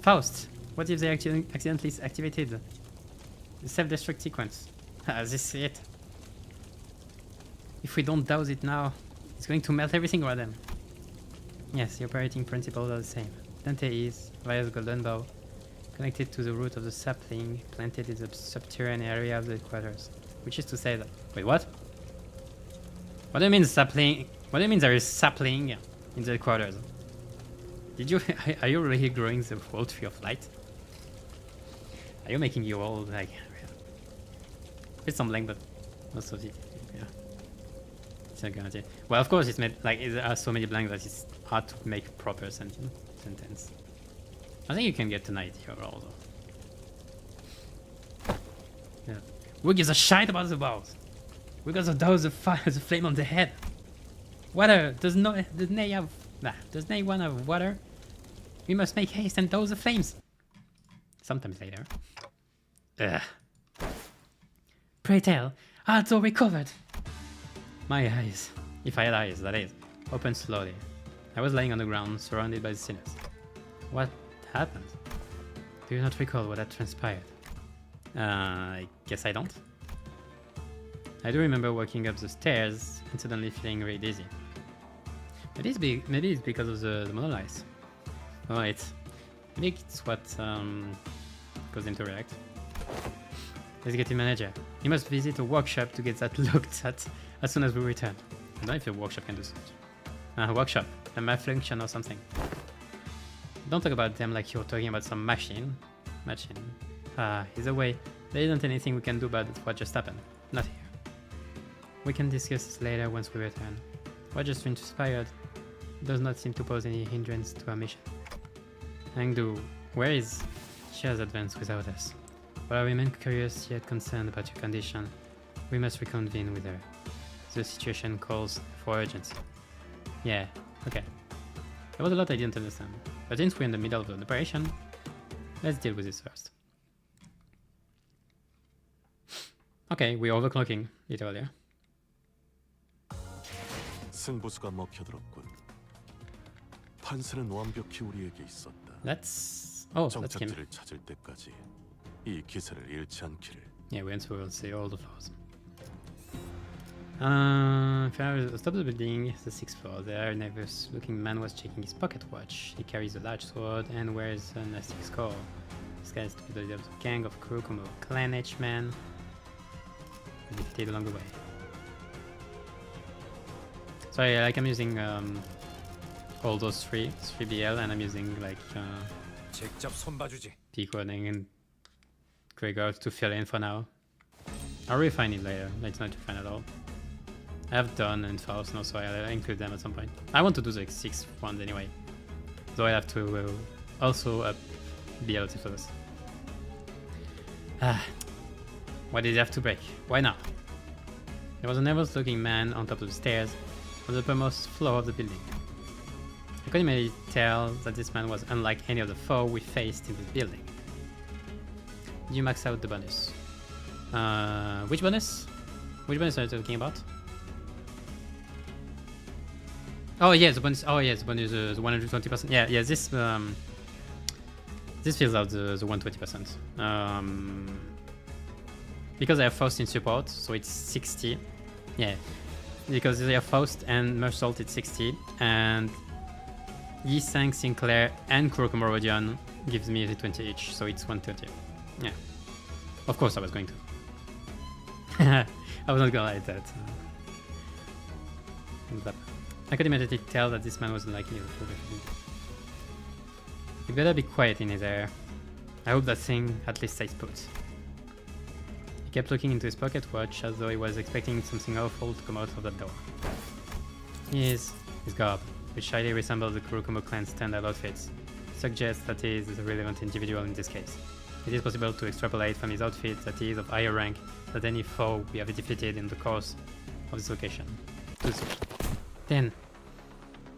Faust, what if they accidentally activated the self-destruct sequence? This is it. If we don't douse it now, it's going to melt everything around them. Yes, the operating principles are the same. Dante is, via the golden bow, connected to the root of the sapling planted in the subterranean area of the quarters. Which is to say that... Wait, what? What do you mean sapling? What do you mean there is sapling in the quarters? Did you... Are you really growing the whole tree of light? Are you making your whole, like... It's some blank, but most of it, yeah. It's not gonna... Well, of course, it's made... Like, there are so many blanks that it's hard to make a proper sentence. I think you can get to 90 overall, though. Yeah. Who gives a shite about the balls? We got to douse the flame on the head. Water! Does Ney one have water? We must make haste and douse the flames. Sometime later. Ugh. Pray tell, art thou recovered? My eyes, if I had eyes, that is, opened slowly. I was lying on the ground, surrounded by the sinners. What happened? Do you not recall what had transpired? I guess I don't. I do remember walking up the stairs and suddenly feeling very dizzy. Maybe it's because of the monolites. Oh wait, maybe it's what caused them to react. Executive manager, you must visit a workshop to get that looked at as soon as we return. I don't know if a workshop can do such. Workshop, a malfunction or something. Don't talk about them like you're talking about some machine. Either way, There isn't anything we can do about what just happened. Not here. We can discuss this later once we return. What just transpired does not seem to pose any hindrance to our mission. Hangdu, where is... She has advanced without us. While I remain curious yet concerned about your condition, we must reconvene with her. The situation calls for urgency. Yeah, okay. There was a lot I didn't understand, but since we're in the middle of an operation, let's deal with this first. Okay, we're overclocking it earlier. 승부수가 먹혀들었군. 판세는 완벽히 우리에게 있었다. Let's... Oh, that's him. 정착지를 찾을 때까지 이 기세를 잃지 않기를. Yeah, we will say all the floors. If I stop the building, the 6th floor. There, a nervous-looking man was checking his pocket watch. He carries a large sword and wears a nasty skull. This guy is to be the leader of the gang of Kurokomo clan H-man. Defeated along the way. Sorry, like I'm using all those 3BL, and I'm using like 직접 손봐주지. P-coding and Gregor to fill in for now. I'll refine it later. It's not refine at all. I have Dawn and Faust now, so I'll include them at some point. I want to do the 6 ones anyway, so I have to also up BLT for this. Why did he have to break? Why not? There was a nervous-looking man on top of the stairs on the uppermost floor of the building. I could immediately tell that this man was unlike any of the four we faced in this building. Did you max out the bonus? Which bonus? Which bonus are you talking about? Oh yeah, the bonus. Oh yeah, the bonus is 120%. Yeah, yeah. This fills out the 120%. Because I have Faust in support, so it's 60. Yeah, because I have Faust and Mersault, it's 60, and Yisang, Sinclair, and Kurokomo Rodion gives me the 20 each, so it's 130. Yeah, of course I was going to. I was not gonna like that. But I could immediately tell that this man wasn't like me. You better be quiet in there. I hope that thing at least stays put. He kept looking into his pocket watch as though he was expecting something awful to come out of that door. His garb, which highly resembles the Kurokomo clan's standard outfits, suggests that he is a relevant individual in this case. It is possible to extrapolate from his outfit that he is of higher rank than any foe we have defeated in the course of this location. Then,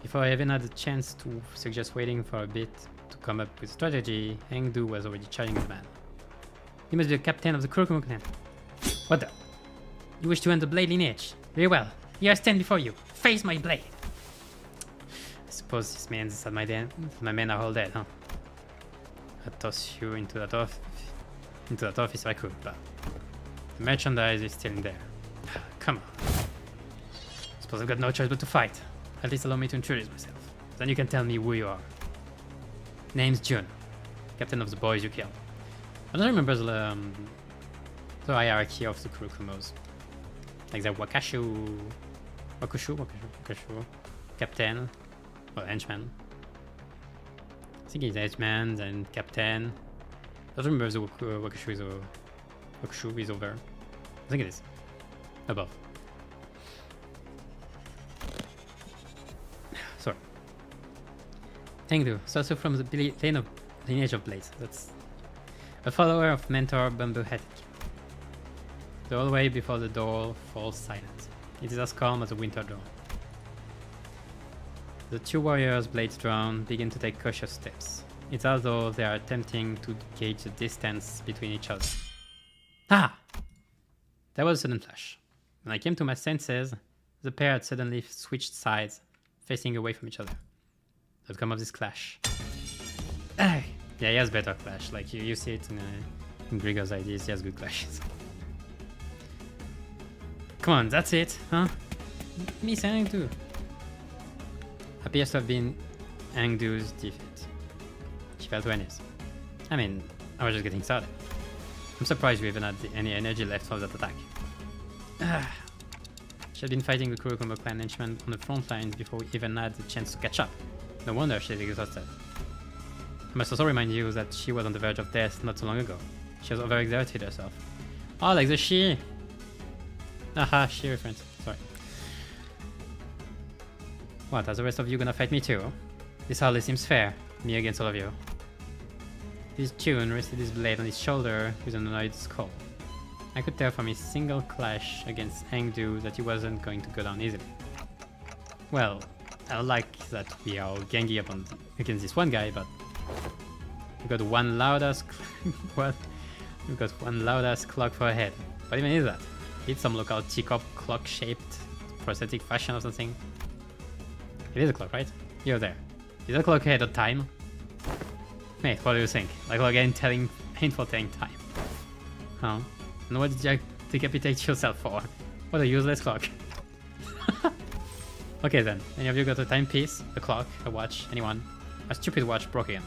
before I even had the chance to suggest waiting for a bit to come up with strategy, Hangdu was already charging the man. He must be the captain of the Kurokomo clan. What the? You wish to end the blade lineage? Very well. Here I stand before you. Face my blade. I suppose this means that my men are all dead, huh? I'd toss you into that office if I could, but the merchandise is still in there. Come on. I suppose I've got no choice but to fight. At least allow me to introduce myself. Then you can tell me who you are. Name's Jun, captain of the boys you killed. I don't remember the hierarchy of the Kurokomos. Like the Wakushu, captain, well, henchman. I think he's henchman, then captain. I don't remember if the Wakushu is over. I think it is. Above. Sorry. Hangdu, also from the lineage of blades. That's a follower of mentor Bamboo Head. The hallway before the door falls silent. It is as calm as a winter dawn. The two warriors, blades drawn, begin to take cautious steps. It's as though they are attempting to gauge the distance between each other. Ah! There was a sudden flash. When I came to my senses, the pair had suddenly switched sides, facing away from each other. The outcome of this clash. Ah! Yeah, he has better clash. Like you see it in Grigor's ideas. He has good clashes. Come on, that's it, huh? Me saying too. Appears to have been Hangdu's defeat. She fell to her knees. I mean, I was just getting started. I'm surprised we even had any energy left for that attack. She had been fighting the Kurokomo clan henchmen on the front lines before we even had the chance to catch up. No wonder she is exhausted. I must also remind you that she was on the verge of death not so long ago. She has overexerted herself. Oh, like the she. Aha, she reference. Sorry. What, are the rest of you gonna fight me too? This hardly seems fair. Me against all of you. This June rested his blade on his shoulder with an annoyed skull. I could tell from his single clash against Hangdu that he wasn't going to go down easily. Well, I like that we are all ganging up on against this one guy, but we got one loud ass what? We got one loud ass clock for a head. What even is that? It's some local teacup clock shaped prosthetic fashion or something. It is a clock, right? You're there. Is that clock ahead of time? Mate, what do you think? Like again telling painful telling time. Huh? And what did you decapitate yourself for? What a useless clock. Okay then, any of you got a timepiece, a clock, a watch, anyone? A stupid watch broke again.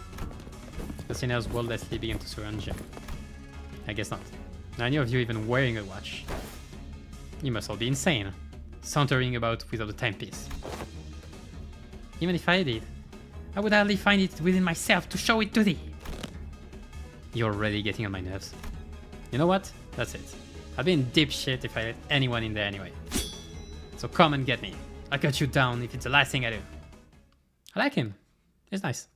The sinners wordlessly began to surround Jim. I guess not. Are any of you even wearing a watch? You must all be insane. Sauntering about without a timepiece. Even if I did, I would hardly find it within myself to show it to thee. You're already getting on my nerves. You know what? That's it. I'll be in deep shit if I let anyone in there anyway. So come and get me. I'll cut you down if it's the last thing I do. I like him. He's nice.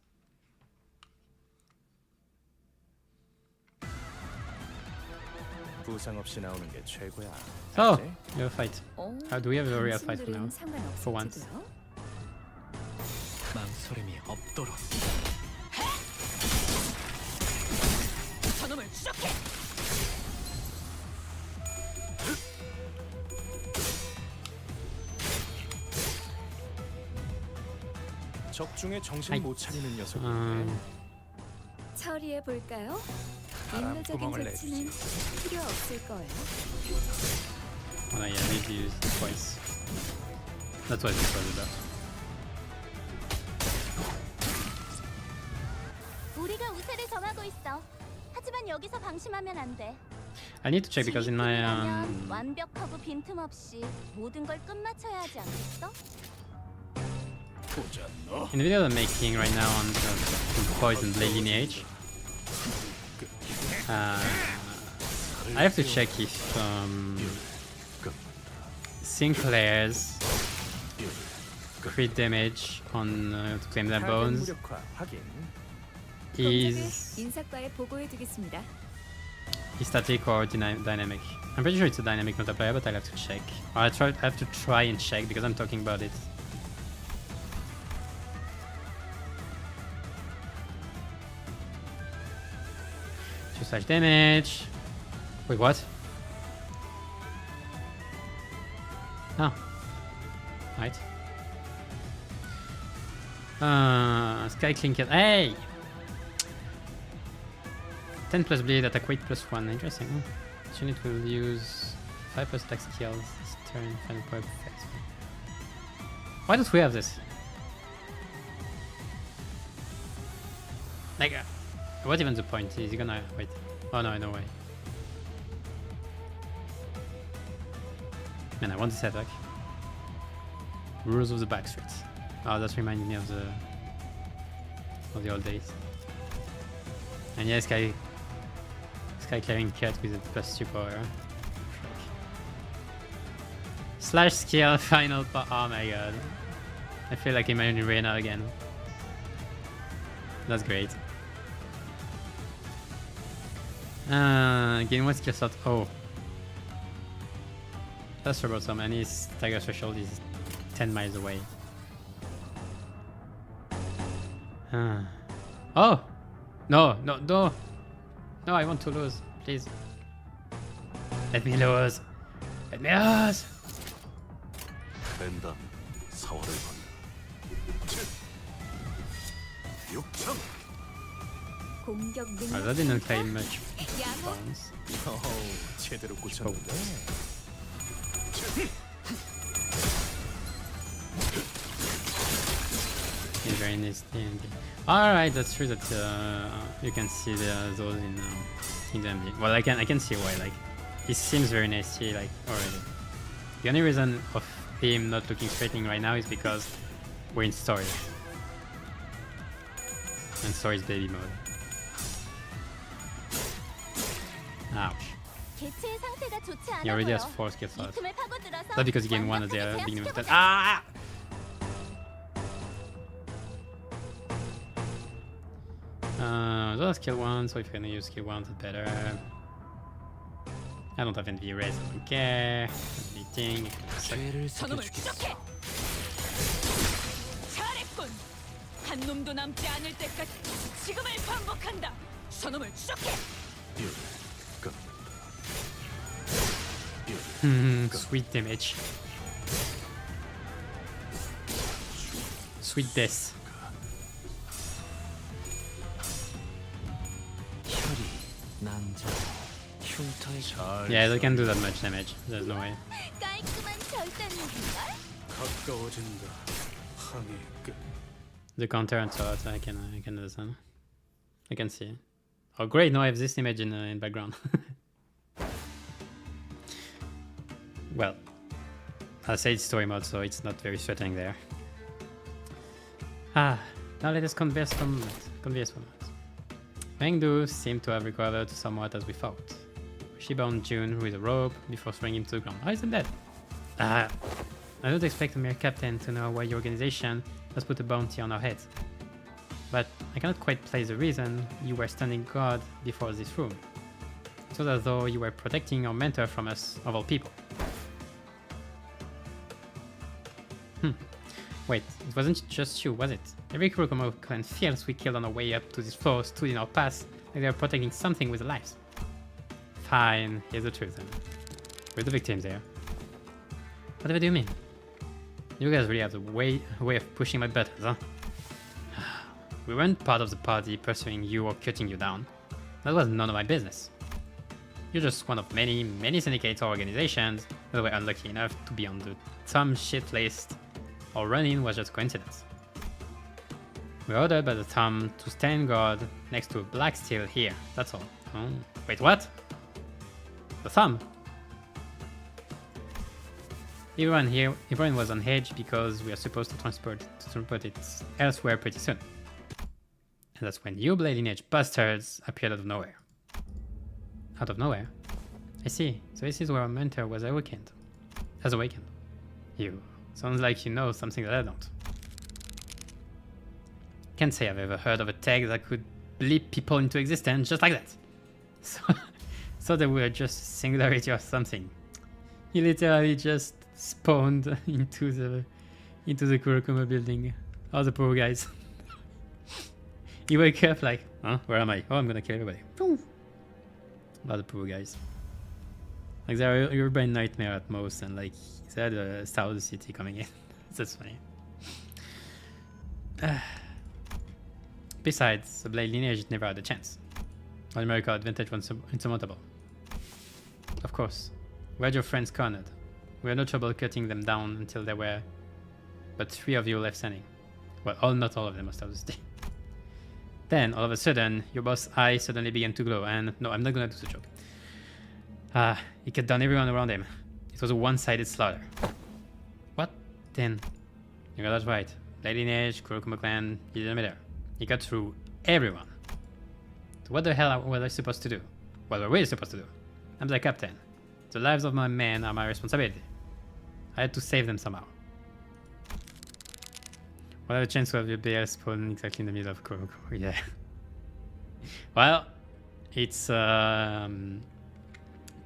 부상 없이 나오는 게 최고야. So, 알지? you have a fight. Do we have a real fight for now? For once. 망설임이 없도록. 저놈을 추적해. 적중에 정신 못 차리는 녀석인데. 처리해 볼까요? 바람 인도적인 구멍을 조치는 내주지. 필요 없을 거예요. Oh no, yeah, I need to use it twice. That's what this was about. 우리가 우세를 정하고 있어. 하지만 여기서 방심하면 안 돼. I need to check because in my 지휘팀이라면 완벽하고 빈틈없이 모든 걸 끝마쳐야 하지 않겠어? 보자 너. in the video I'm making right now on the Poison Blade lineage, I have to check if Sinclair's crit damage on to claim their bones 무력화 확인. is 인사과에 보고해 두겠습니다. static or dynamic. I'm pretty sure it's a dynamic multiplier, but I'll have to check. I have to try and check because I'm talking about it. 2 damage. Wait, what? Oh. Right. Sky Clinker. Hey! 10 plus bleed, attack weight plus 1. Interesting. This unit will use 5 plus attack skills this turn, final power effects. Why don't we have this? Like, what even the point? Is he gonna wait? Oh no, no way. Man, I want this attack. Rules of the Backstreets. Oh, that reminds me of the old days. And yeah, Sky clearing cut with a plus 2 power. Slash skill final power. Oh my god. I feel like I'm in Reyna again. That's great. Gain 1 skill slot. Oh. That's troublesome, and his Tiger Threshold is 10 miles away. Oh! No, no, no! No, I want to lose. Please. Let me lose. Let me lose! 랜담 사활을 건네. 6천. 공격 능력. I didn't claim much bounce. 어우, 제대로 꽂혔는데. He's very nice. Alright, that's true that you can see those in the MD. Well, I can see why. Like, he seems very nasty. Like already. The only reason of him not looking threatening right now is because we're in story, and story's baby mode. Ouch. 개체의 상태가 좋지 않아 He already has 보여. 4 skill 이 slots. 틈을 파고들어서 Not because he gained 1 at the 완벽하게 beginning of the 제압시켜보자. Ah! Those are skill 1, so if you're gonna use skill 1, that's better. I don't have NV raise, I don't care. Beating. 죄를 저놈을 새겨주겠어. 추적해. 잘했군. 한 놈도 남지 않을 때까지 지금을 반복한다. 저놈을 추적해. Sweet damage. Sweet death. 혈이 난자 흉터의 Yeah, they can do that much damage. There's no way. 깔끔한 절단력인걸? 가까워진다. 항해 끝. The counter and so on, I can understand. I can see. Oh great, now I have this image in background. Well, I'll say it's story mode, so it's not very threatening there. Now let us converse for a moment. Mengdu seemed to have recovered somewhat as we thought. She bound June with a rope before throwing him to the ground. Oh, isn't that? I don't expect a mere captain to know why your organization has put a bounty on our heads. But I cannot quite place the reason you were standing guard before this room. It was as though you were protecting our mentor from us, of all people. Wait, it wasn't just you, was it? Every Kurokomo clan fierce we killed on our way up to this floor stood in our path like they were protecting something with their lives. Fine, here's the truth then. We're the victims here. Whatever do you mean? You guys really have a way of pushing my buttons, huh? We weren't part of the party pursuing you or cutting you down. That was none of my business. You're just one of many, many syndicates or organizations that were unlucky enough to be on the some shit list, or run-in was just coincidence. We were ordered by the Thumb to stand guard next to a black steel here, that's all. Oh, wait, what? The Thumb? Everyone was on edge because we are supposed to transport it elsewhere pretty soon. And that's when you Blade Lineage bastards appeared out of nowhere. Out of nowhere? I see, so this is where our mentor was awakened. You. Sounds like you know something that I don't. Can't say I've ever heard of a tag that could bleep people into existence just like that. So they were just singularity or something. He literally just spawned into the Kurokuma building. Oh, the poor guys. You wake up like, huh? Where am I? Oh, I'm gonna kill everybody. Oh, the poor guys. Like they're a urban nightmare at most, and like they're the South of the city coming in. That's funny. Besides, the Blade Lineage never had a chance. Our numerical advantage was insurmountable. Of course, we had your friends cornered. We had no trouble cutting them down until there were but 3 of you left standing. Well, not all of them, most obviously. Then, all of a sudden, your boss' eye suddenly began to glow, and no, I'm not gonna do the joke. He cut down everyone around him. It was a one-sided slaughter. What? Then? You got that right. Blade Lineage, Kurokuma clan, he didn't matter. He got through everyone. So what the hell was I supposed to do? What were we supposed to do? I'm the captain. The lives of my men are my responsibility. I had to save them somehow. What are the chances of your BL spawn exactly in the middle of Kuroko? Yeah. Well, it's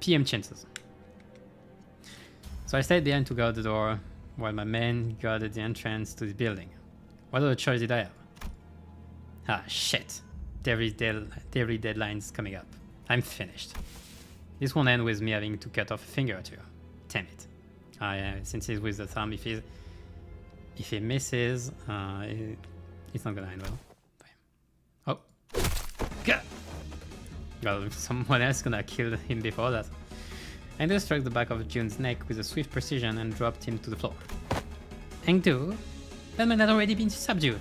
PM chances. So I stayed behind to guard the door while my men guarded the entrance to the building. What other choice did I have? Ah, shit. Every deadline's coming up. I'm finished. This won't end with me having to cut off a finger or two. Damn it. Yeah, since he's with the Thumb, if he misses, it's not gonna end well. Oh. God. Well, someone else gonna kill him before that. Endo struck the back of June's neck with a swift precision and dropped him to the floor. Engdu? That man had already been subdued.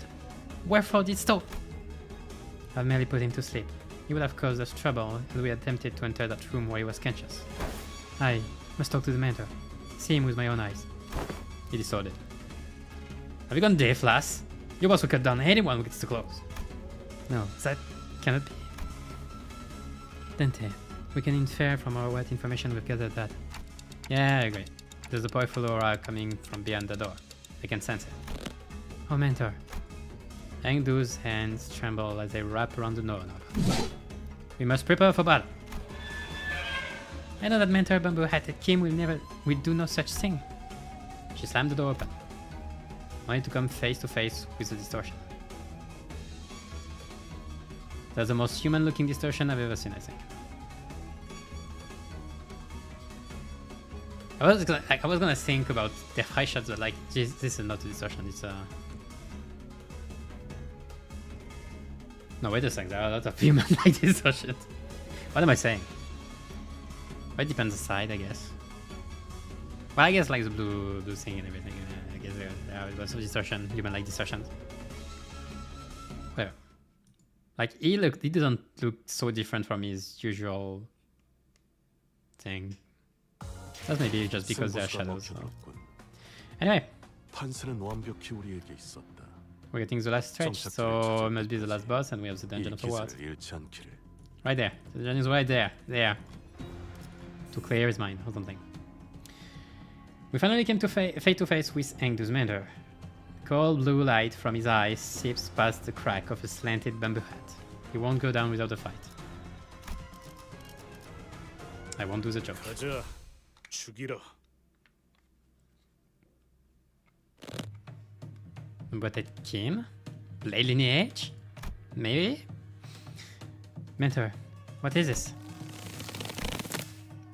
Wherefore did stop? I merely put him to sleep. He would have caused us trouble if we attempted to enter that room where he was conscious. I must talk to the mentor. See him with my own eyes. He disordered. Have you gone deaf, lass? Your boss will cut down anyone who gets too close. No, that cannot be. Dente, We can infer from our what information we've gathered that. Yeah, I agree. There's a powerful aura coming from behind the door. I can sense it. Oh, mentor. Engdu's hands tremble as they wrap around the doorknob. We must prepare for battle. I know that Mentor Bamboo-Hatted Kim will do no such thing. She slammed the door open, only to come face to face with the distortion. That's the most human-looking distortion I've ever seen, I think. I was gonna think about the high shots, but like, geez, this is not a distortion. It's a. No, wait a second. There are a lot of human-like distortions. What am I saying? Well, it depends on the side, I guess. Well, I guess like the blue thing and everything. I guess there are lots of distortion, human-like distortions. Where? Like he doesn't look so different from his usual thing. That's maybe just because there are shadows. So. Anyway, 판세는 완벽히 우리에게 있었다. we're getting the last stretch, so it must be the last boss, and we have the Dungeon of the World. Right there. The dungeon is right there. There. To clear his mind or something. We finally came to face to face with Engdu's mentor. Cold blue light from his eyes seeps past the crack of a slanted bamboo hat. He won't go down without a fight. I won't do the job. 가자. 죽이러. But it came? Blade lineage? Maybe? Mentor, what is this?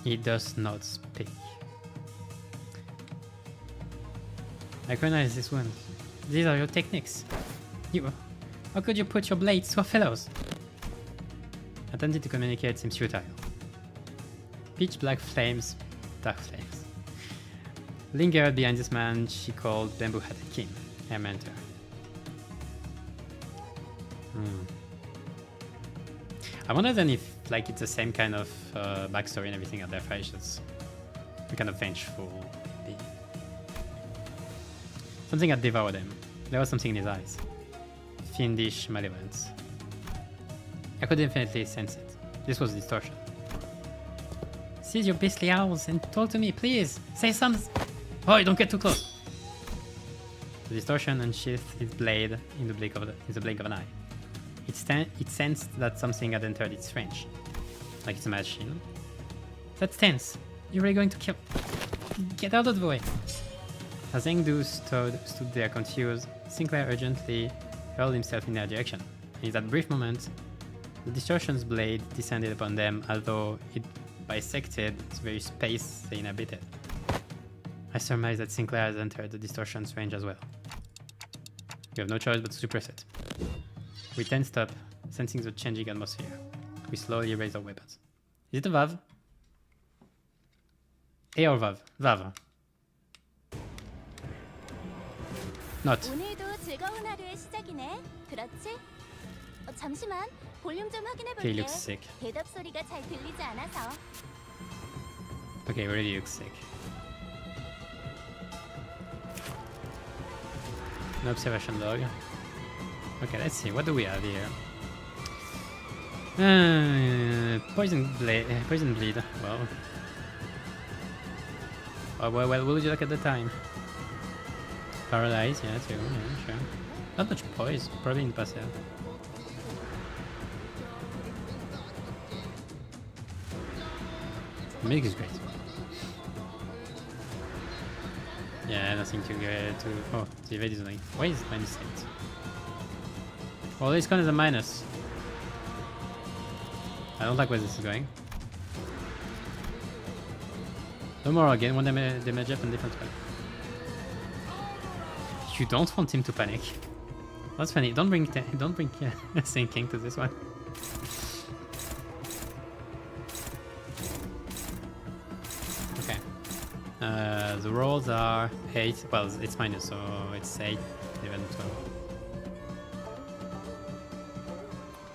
He does not speak. I recognize this one. These are your techniques. How could you put your blades to our fellows? Attempting to communicate seems futile. Pitch black flames, dark flames, lingered behind this man she called Bamboo-Hatted Kim, her mentor. I wonder then if like it's the same kind of backstory and everything at their faces. Kind of vengeful, maybe. Something had devoured him. There was something in his eyes. Fiendish malevolence. I could definitely sense it. This was distortion. Cease your beastly owls and talk to me, please! Say something! Oh, don't get too close! The distortion unsheathed its blade in the blink of an eye. It sensed that something had entered its range. Like it's a machine. That's tense. You're really going to kill. Get out of the way. As Engdu stood there confused, Sinclair urgently hurled himself in their direction. In that brief moment, the distortion's blade descended upon them as though it bisected the very space they inhabited. I surmise that Sinclair has entered the distortion's range as well. We have no choice but to suppress it. We tensed up, sensing the changing atmosphere. We slowly raised our weapons. Is it a Vav? A or Vav? Vav. Not. 오늘도 즐거운 하루의 시작이네. 그렇지? 잠시만 볼륨 좀 확인해 Okay, he 볼게. looks sick. 대답 소리가 잘 들리지 않아서. Okay, really looks sick. No observation log. Okay, let's see. What do we have here? Poison bleed. Well. Oh, well, what would you like at the time? Paralyze, yeah, too. Yeah, sure. Not much poise. Probably in the past, yeah. The music is great. Yeah, nothing to get to. Oh, the evade is like. Why is it -8? Well, this con is a minus. I don't like where this is going. No more again, one damage up and different spell. You don't want him to panic. That's funny. Don't bring sinking to this one. Okay. The rolls are 8. Well, it's minus, so it's 8, even 12.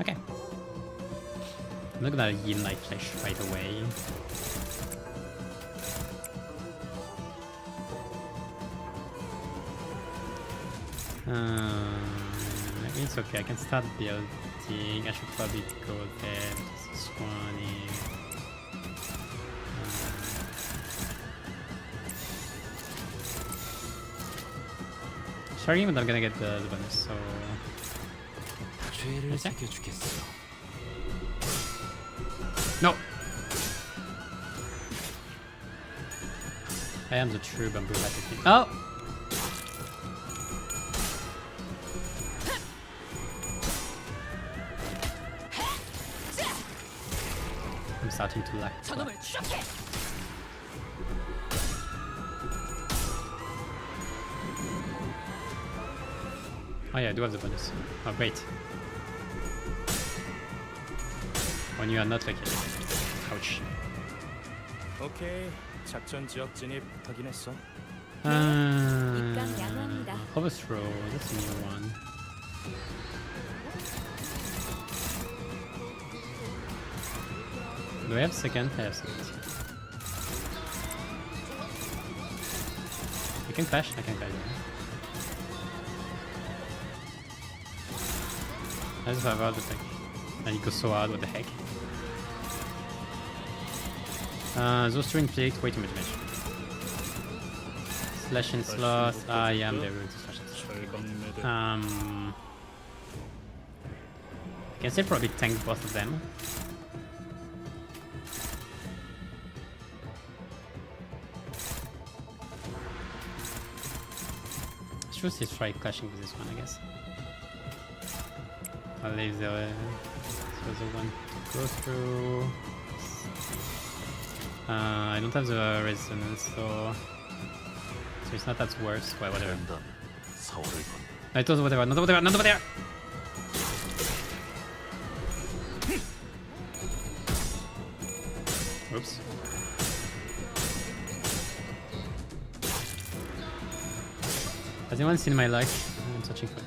Okay. I'm not gonna yield my flesh right away. It's okay, I can start building. I should probably go there. This is 20. Starting, but I'm gonna get the bonus, so... 죄를 What's that? 새겨주겠어. No! I am the true bamboo hat. Oh! I'm starting to lack. 저놈을 추적해. Oh yeah, I do have the bonus. Oh great. When you are not lucky. Ouch. 오케이. 작전 지역 진입 확인했어. 입각 양호합니다. Overthrow, that's a new one. Do I have second? I have second. I can clash? I can clash. I just have out the thing. And it goes so hard, what the heck? Those two inflict way too much damage. Slash and sloth. Ah, yeah, I'm very good to slash and sloth. I can still probably tank both of them. I should still try clashing with this one, I guess. I'll leave the other one to go through. I don't have the resonance, so it's not that worse. Well, whatever. 벤단 사월을 건 I thought whatever, not whatever, not over there! Oops. Has anyone seen my like? I'm searching for it.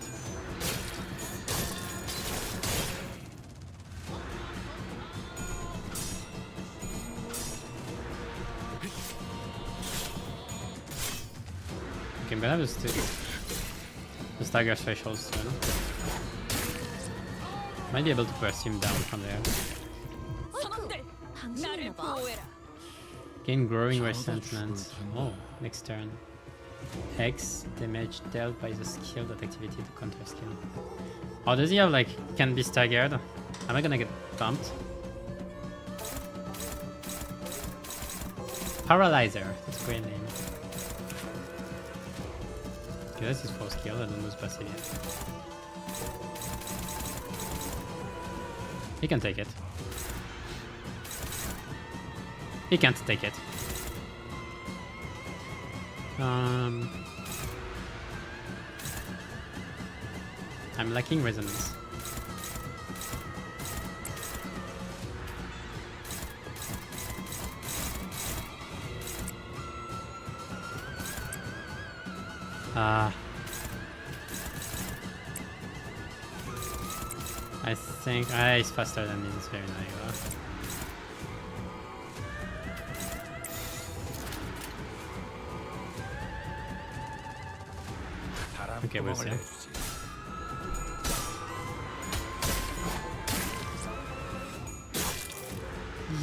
Okay, I'm gonna have the stagger threshold soon. Might be able to press him down from there. 선원들, 나를 보호해라. Gain growing resentment. Oh, next turn. X damage dealt by the skill that activity to counter skill. Oh, does he have like can be staggered? Am I gonna get bumped? Paralyzer. That's a great name. Okay, that's his full skill. I don't know his passive yet. He can take it. He can't take it. I'm lacking resonance. I think he's faster than me. It's very naive. Okay, we'll see.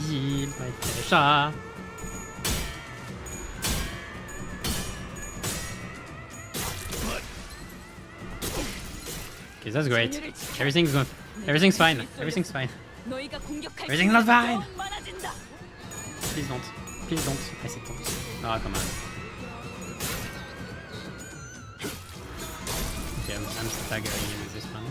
Yield my pleasure. Okay, that's great. Everything's fine. Everything's fine. 너희가 공격할 Everything's not fine. 더 많아진다. Please don't. Please don't. I said don't. Oh, come on. Okay, I'm staggering you with this one.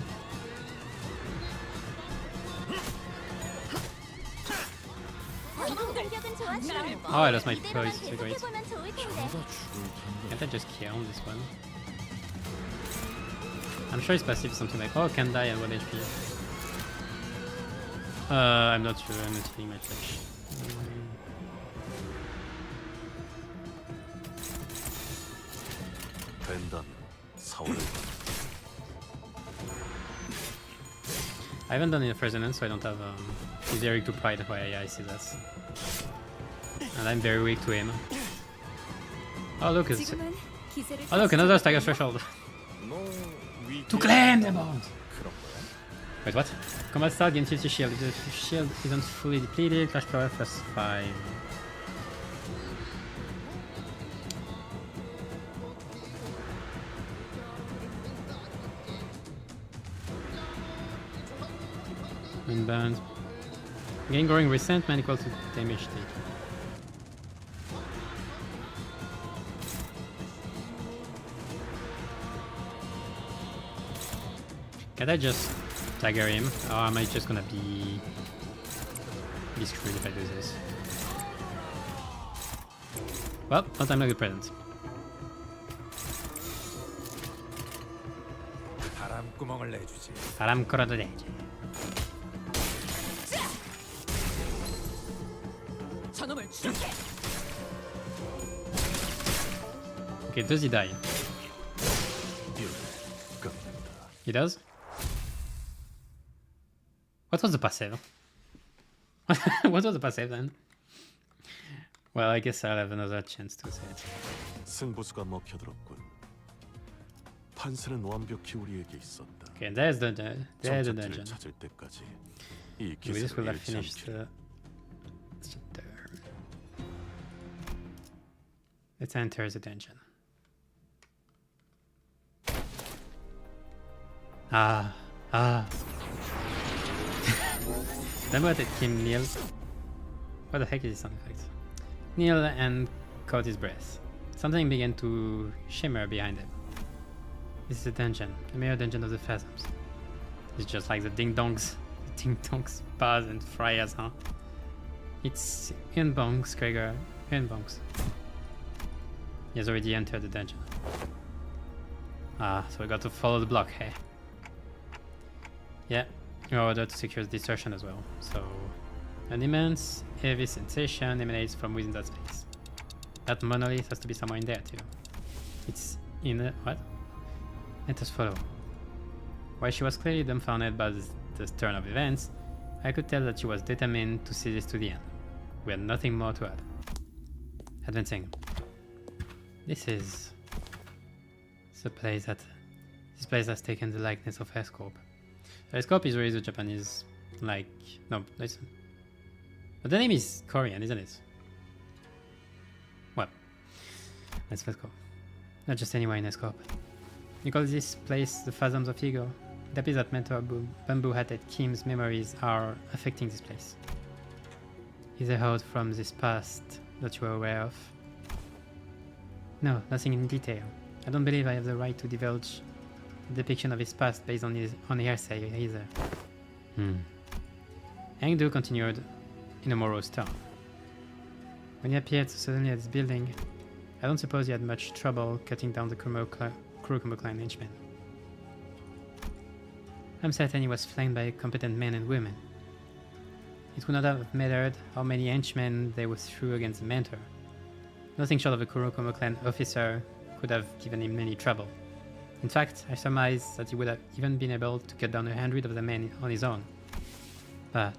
공격은 좋았어. Oh, I lost my 이대로만 choice. So great. 계속해보면 좋을 텐데. Can't I just kill this one? I'm sure his passive is something like, oh, can die at 1 HP. I'm not sure. I'm not feeling my flesh. 벤단 사월을 건 I haven't done enough resonance, so I don't have. He's very weak to pride. Oh, yeah, I see that. And I'm very weak to him. Oh, look, it's. 지금은 기세를 Oh, look, another stagger threshold. To claim the bond! Wait, what? Combat start, gain 50 shield. If the shield isn't fully depleted, clash power plus 5. Inbound. Gain growing resentment equal to damage taken. Can I just stagger him? Or am I just gonna be screwed if I do this? Well, one time like a present. 바람구멍을 내주지. 바람 걸어도 되지. 저놈을 추적해. Okay, does he die? He does? What was the passive? What was the passive then? Well, I guess I'll have another chance to say it. 승부수가 먹혀들었군. 판세는 완벽히 우리에게 있었다. Okay, there's the dungeon. 정착지를 찾을 때까지 이 We just will 기세를 have 잃지 finished 않기를. the chapter. Let's enter the dungeon. Ah. Remember that Kim Neil? What the heck is this sound effect? Kneel and caught his breath. Something began to shimmer behind him. This is a dungeon, a mere dungeon of the phantoms. It's just like the ding-dongs. The ding-dongs, bars and friars, huh? It's Ian Bonks, Gregor. Ian Bonks. He has already entered the dungeon. Ah, so we got to follow the block, hey? Yeah, in order to secure the distortion as well. So, an immense, heavy sensation emanates from within that space. That monolith has to be somewhere in there too. It's in a... what? Let us follow. While she was clearly dumbfounded by the turn of events, I could tell that she was determined to see this to the end. We had nothing more to add. Advancing. This place has taken the likeness of Escorp. Escorp is really the Japanese, like, no, listen. But the name is Korean, isn't it? Well, let's go. Not just anywhere in Escorp. You call this place the Phantoms of Ego? It appears that Mentor Bamboo-Hatted Kim's memories are affecting this place. Is there out from this past that you are aware of? No, nothing in detail. I don't believe I have the right to divulge a depiction of his past based on hearsay either. Hangdu continued in a morose tone. When he appeared suddenly at this building, I don't suppose he had much trouble cutting down the Kuroko clan henchmen. I'm certain he was flanked by competent men and women. It would not have mattered how many henchmen they were threw against the mentor. Nothing short of a Kuroko clan officer could have given him any trouble. In fact, I surmise that he would have even been able to cut down 100 of the men on his own. But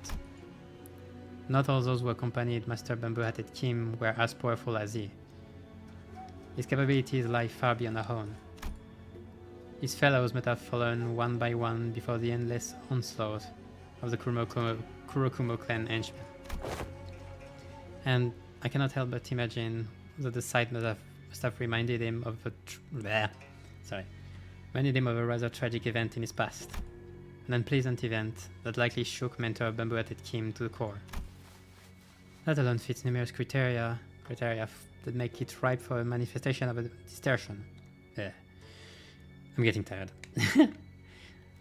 not all those who accompanied Master Bamboo-Hatted Kim were as powerful as he. His capabilities lie far beyond our own. His fellows might have fallen one by one before the endless onslaught of the Kurokumo clan henchmen. And I cannot help but imagine that the sight must have reminded him of a rather tragic event in his past. An unpleasant event that likely shook Mentor Bamboo-Hatted Kim to the core. That alone fits numerous criteria that make it ripe for a manifestation of a distortion. I'm getting tired.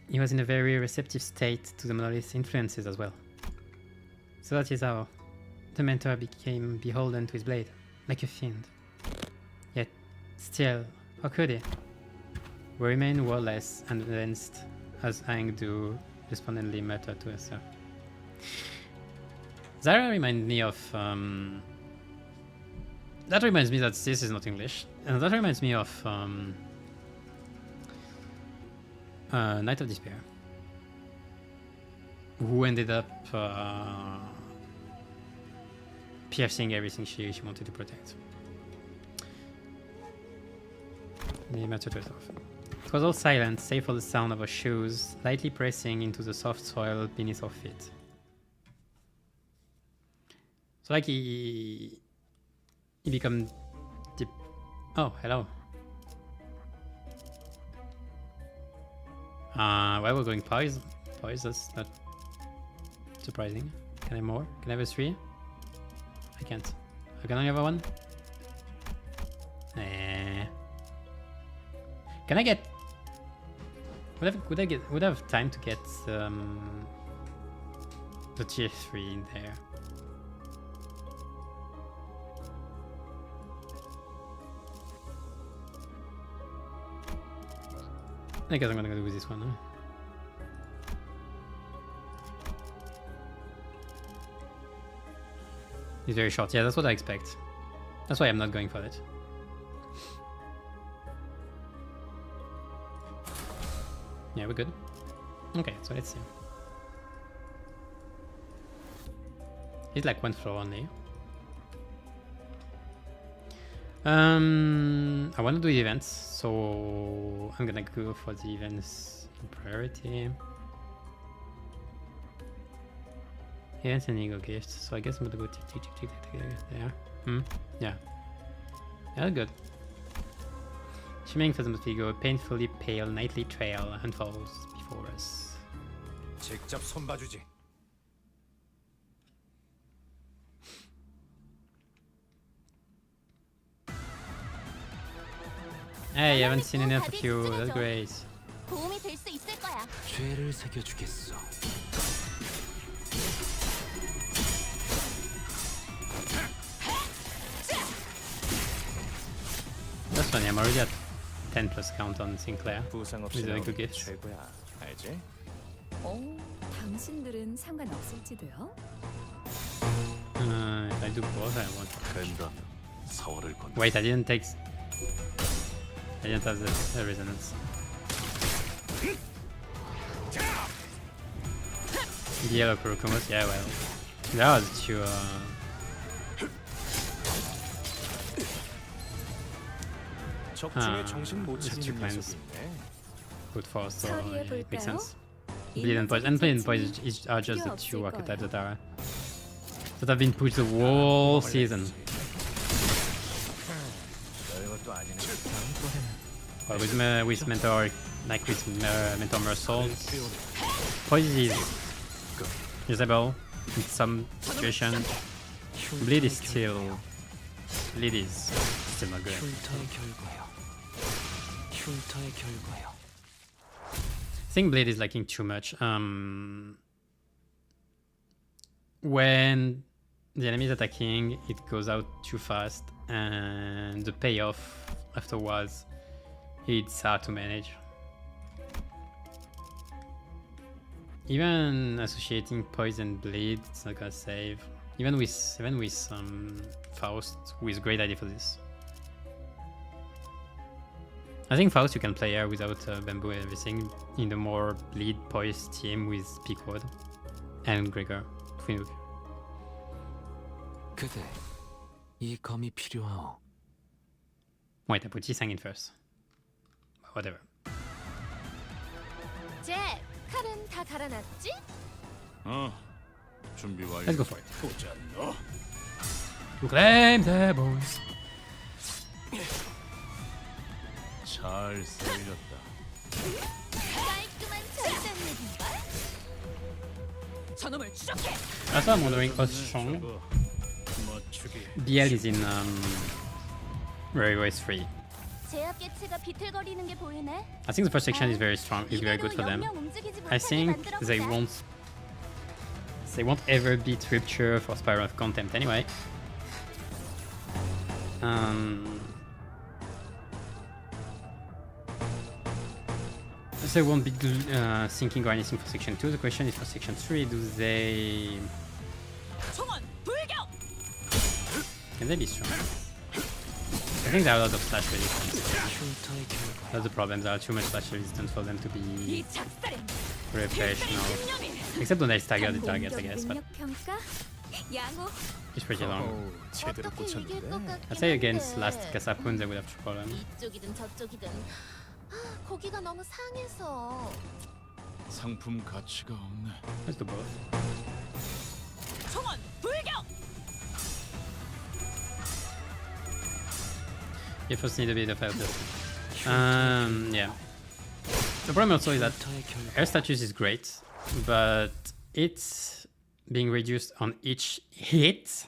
He was in a very receptive state to the monolith's influences as well. So that is how the mentor became beholden to his blade, like a fiend. Yet, still, how could he? We remain wordless and advanced as Hangdu despondently muttered to herself. That reminds me of... that reminds me that this is not English. And that reminds me of... Night of Despair. Who ended up... piercing everything she wanted to protect. He muttered to herself. It was all silent, save for the sound of her shoes lightly pressing into the soft soil beneath her feet. So like he become deep. Oh, hello. Why we're going poise? That's not. Surprising. Can I have more? Can I have a 3? I can't. I can only have a 1? Eh. Can I get... Would I have time to get the tier 3 in there? I guess I'm gonna go with this one, huh? It's very short. Yeah, that's what I expect. That's why I'm not going for it. Yeah, we're good. Okay, so let's see. It's like one floor only. I want to do events, so I'm gonna go for the events in priority. Events and ego gifts, so I guess I'm gonna go tick there. Yeah. Yeah, good. Shimmering phantoms we go, painfully pale nightly trail unfolds before us. 직접 손봐주지. Hey, I haven't seen enough of you. That's great. 도움이 될 수 있을 거야. 죄를 새겨주겠어. That's funny. I'm already at 10 plus count on Sinclair. 부상 With a 없이는 good gift. 최고야. 알지? 당신들은 상관없을지도요? If I do both, I want. 된다면 사활을 건너. Wait, I didn't take. I didn't have the resonance. The yellow Kurokumos? Yeah, well. That was too. 적중에 정신 못 it's 차리는 too cleanse. 녀석이 있네. Good for us, so 처리해 yeah, it makes 볼까요? sense. Bleed and Poison. And Bleed and Poison are just the two archetypes that have been pushed the whole season. 별것도 아니네. Well, with Mentor, like with Mentor Mersault, Poison is usable in some situations. Bleed is still not good. 흉터의 결과요. 흉터의 결과요. I think Blade is lacking too much. When the enemy is attacking, it goes out too fast, and the payoff afterwards, it's hard to manage. Even associating Poison Blade, it's not gonna save. Even with Faust, who is a great idea for this. I think Faust you can play here without Bamboo and everything in the more bleed poised team with Peakwood and Gregor. Twinhook. 그대, 이 검이 필요하오. Wait, I put Jisang in first. Whatever. 잭, 칼은 다 갈아놨지? 준비 완료. Let's go for it. 보자 너. To claim the boys. 잘 쓰였다. 깔끔한 절단력인걸? 저놈을 추적해. That's why I'm wondering how strong 저거 맞추기. BL is in Rare Race 3. 제압 개체가 비틀거리는 게 보이네. I think the first section is very strong, is very good for them. I think they won't ever beat Rupture for Spiral of Contempt anyway. So they won't be sinking or anything for section 2. The question is for section 3, do they... 총원 불격. Can they be strong? I think there are a lot of slash resistance. 흉터의 결과요. That's the problem, there are too much slash resistance for them to be 이 작살엔 very 필살의 operational. 신념이. Except when they stagger the targets, I guess, but 능력 평가? 양호. it's pretty long. 제대로 어떻게 이길 것 꽂혔는데. 같긴 I'd say against 한데. last Kasapun they would have problem. 이쪽이든 저쪽이든 고기가 너무 상해서. 상품 가치가 없네. Let's do both. 총원 불격. You first need a bit of help. Yeah. The problem also is that 흉터의 결과. Air Status is great, but it's being reduced on each hit.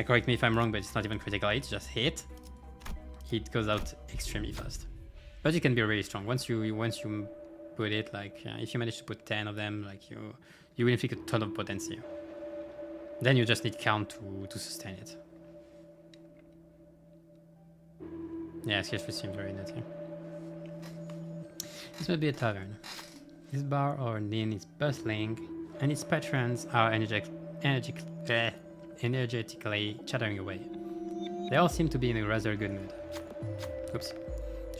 Correct me if I'm wrong, but it's not even critical hit, just hit. It goes out extremely fast. But it can be really strong once you put it, like if you manage to put 10 of them, like you will inflict a ton of potency. Then you just need count to sustain it. Yeah, Sketchful seems very nutty. This might be a tavern. This bar or inn is bustling, and its patrons are energetically chattering away. They all seem to be in a rather good mood. Oops.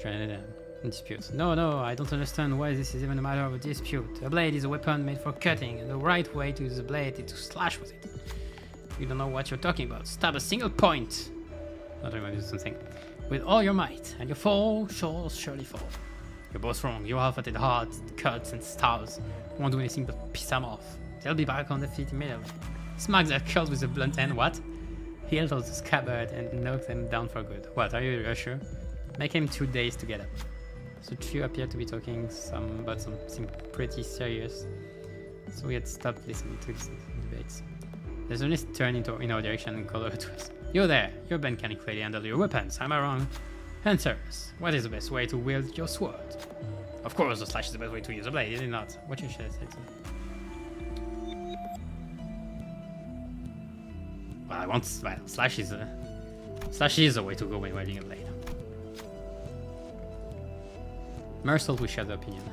Trying to dispute. No, I don't understand why this is even a matter of a dispute. A blade is a weapon made for cutting, and the right way to use a blade is to slash with it. You don't know what you're talking about. Stab a single point. Not remember something. With all your might, and your fall shall surely fall. You're both wrong. Your half-hearted hearts, cuts, and stars won't do anything but piss them off. They'll be back on their feet immediately. Smack their curls with a blunt end. What? Heal the scabbard and knock them down for good. What? Are you sure? Make him 2 days to get up. So few appear to be talking about something pretty serious. So we had stopped listening to these debates. There's a list turned in our direction and called over to us. You there! You've been mechanically handle your weapons, am I wrong? Answers. What is the best way to wield your sword? Of course, the slash is the best way to use a blade, is it not? What you should have said. Well, slash is a way to go when wielding a blade. Mercel will share the opinion.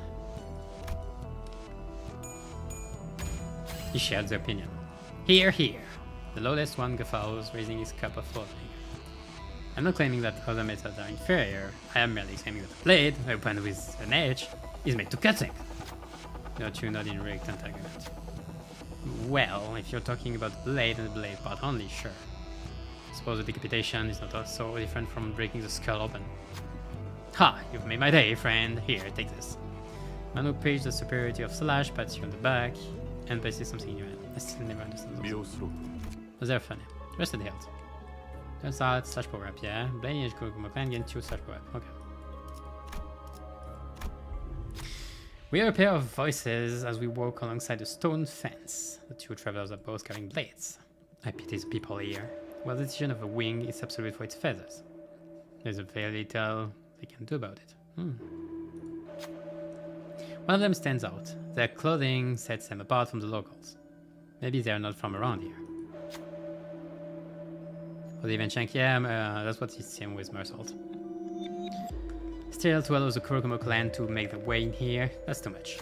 He shared the opinion. Here. The lowest one guffaws, raising his cup of floating. I'm not claiming that other methods are inferior. I am merely claiming that a blade, opened with an edge, is made to cut things. Not you not in reluctant argument. Well, if you're talking about blade and the blade part only, sure. Suppose the decapitation is not so different from breaking the skull open. Ha! You've made my day, friend. Here, take this. Man who preached the superiority of slash pats you on the back and places something in your hand. I still never understand those. Those are funny. Rest of the health. Turns out, slash power up, yeah. Blade is good, my plan gain 2 slash power up. Okay. We hear a pair of voices as we walk alongside a stone fence. The 2 travelers are both carrying blades. I pity the people here. Well, the decision of a wing is absolute for its feathers. There's a very little they can do about it. One of them stands out. Their clothing sets them apart from the locals. Maybe they're not from around here. Or they even shank, yeah, that's what it seems with Mersault. Still, to allow the Kurokomo clan to make their way in here, that's too much.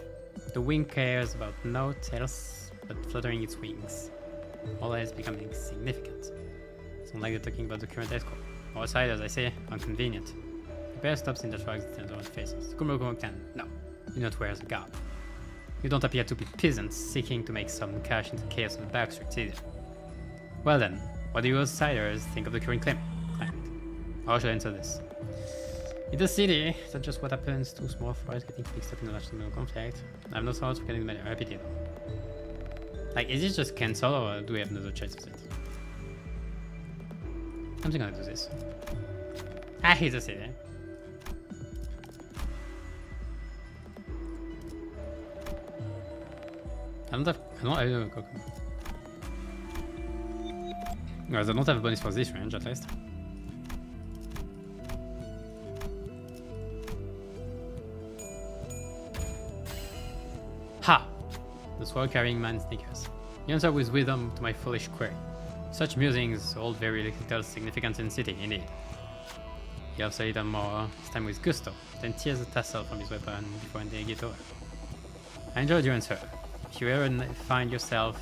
The wing cares about no else but fluttering its wings. All else becoming significant. Sound like they're talking about the current escort. Outsiders, I say, inconvenient. The pair stops in the tracks and turns around faces. The Kurokomo clan, no, you not wear the garb. You don't appear to be peasants seeking to make some cash in the chaos of the back streets either. Well then, what do you outsiders think of the current climate? How should I answer this? In the city, that's just what happens to small fires getting fixed up in a national conflict. I have no thoughts of getting the matter repeated. Like, is it just cancel or do we have another choice of it? I'm just gonna do this. I hate the city. I don't have a bonus for this range at least. Ha! The sword carrying man sneakers. He answered with wisdom to my foolish query. Such musings hold very little significance in the city, indeed. He also a little more, this time with gusto, then tears the tassel from his weapon before handing it over. I enjoyed your answer. If you ever find yourself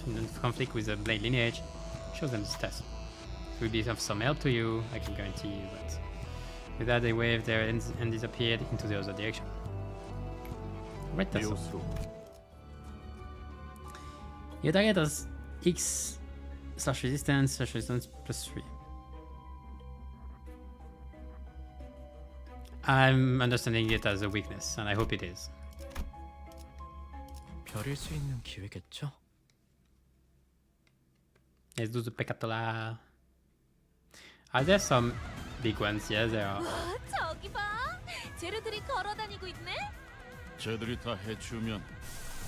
in a conflict with a blade lineage, show them this tassel. It will be of some help to you, I can guarantee you that. With that, they waved their hands and disappeared into the other direction. Red tassel. Your target has X /resistance +3. I'm understanding it as a weakness, and I hope it is. 별일 수 있는 기회겠죠? Let's do the Pecatola. Are there some big ones? Yes, there are. 와, 저기 봐. 재료들이 걸어 다니고 있네. 쟤들이 다 해치우면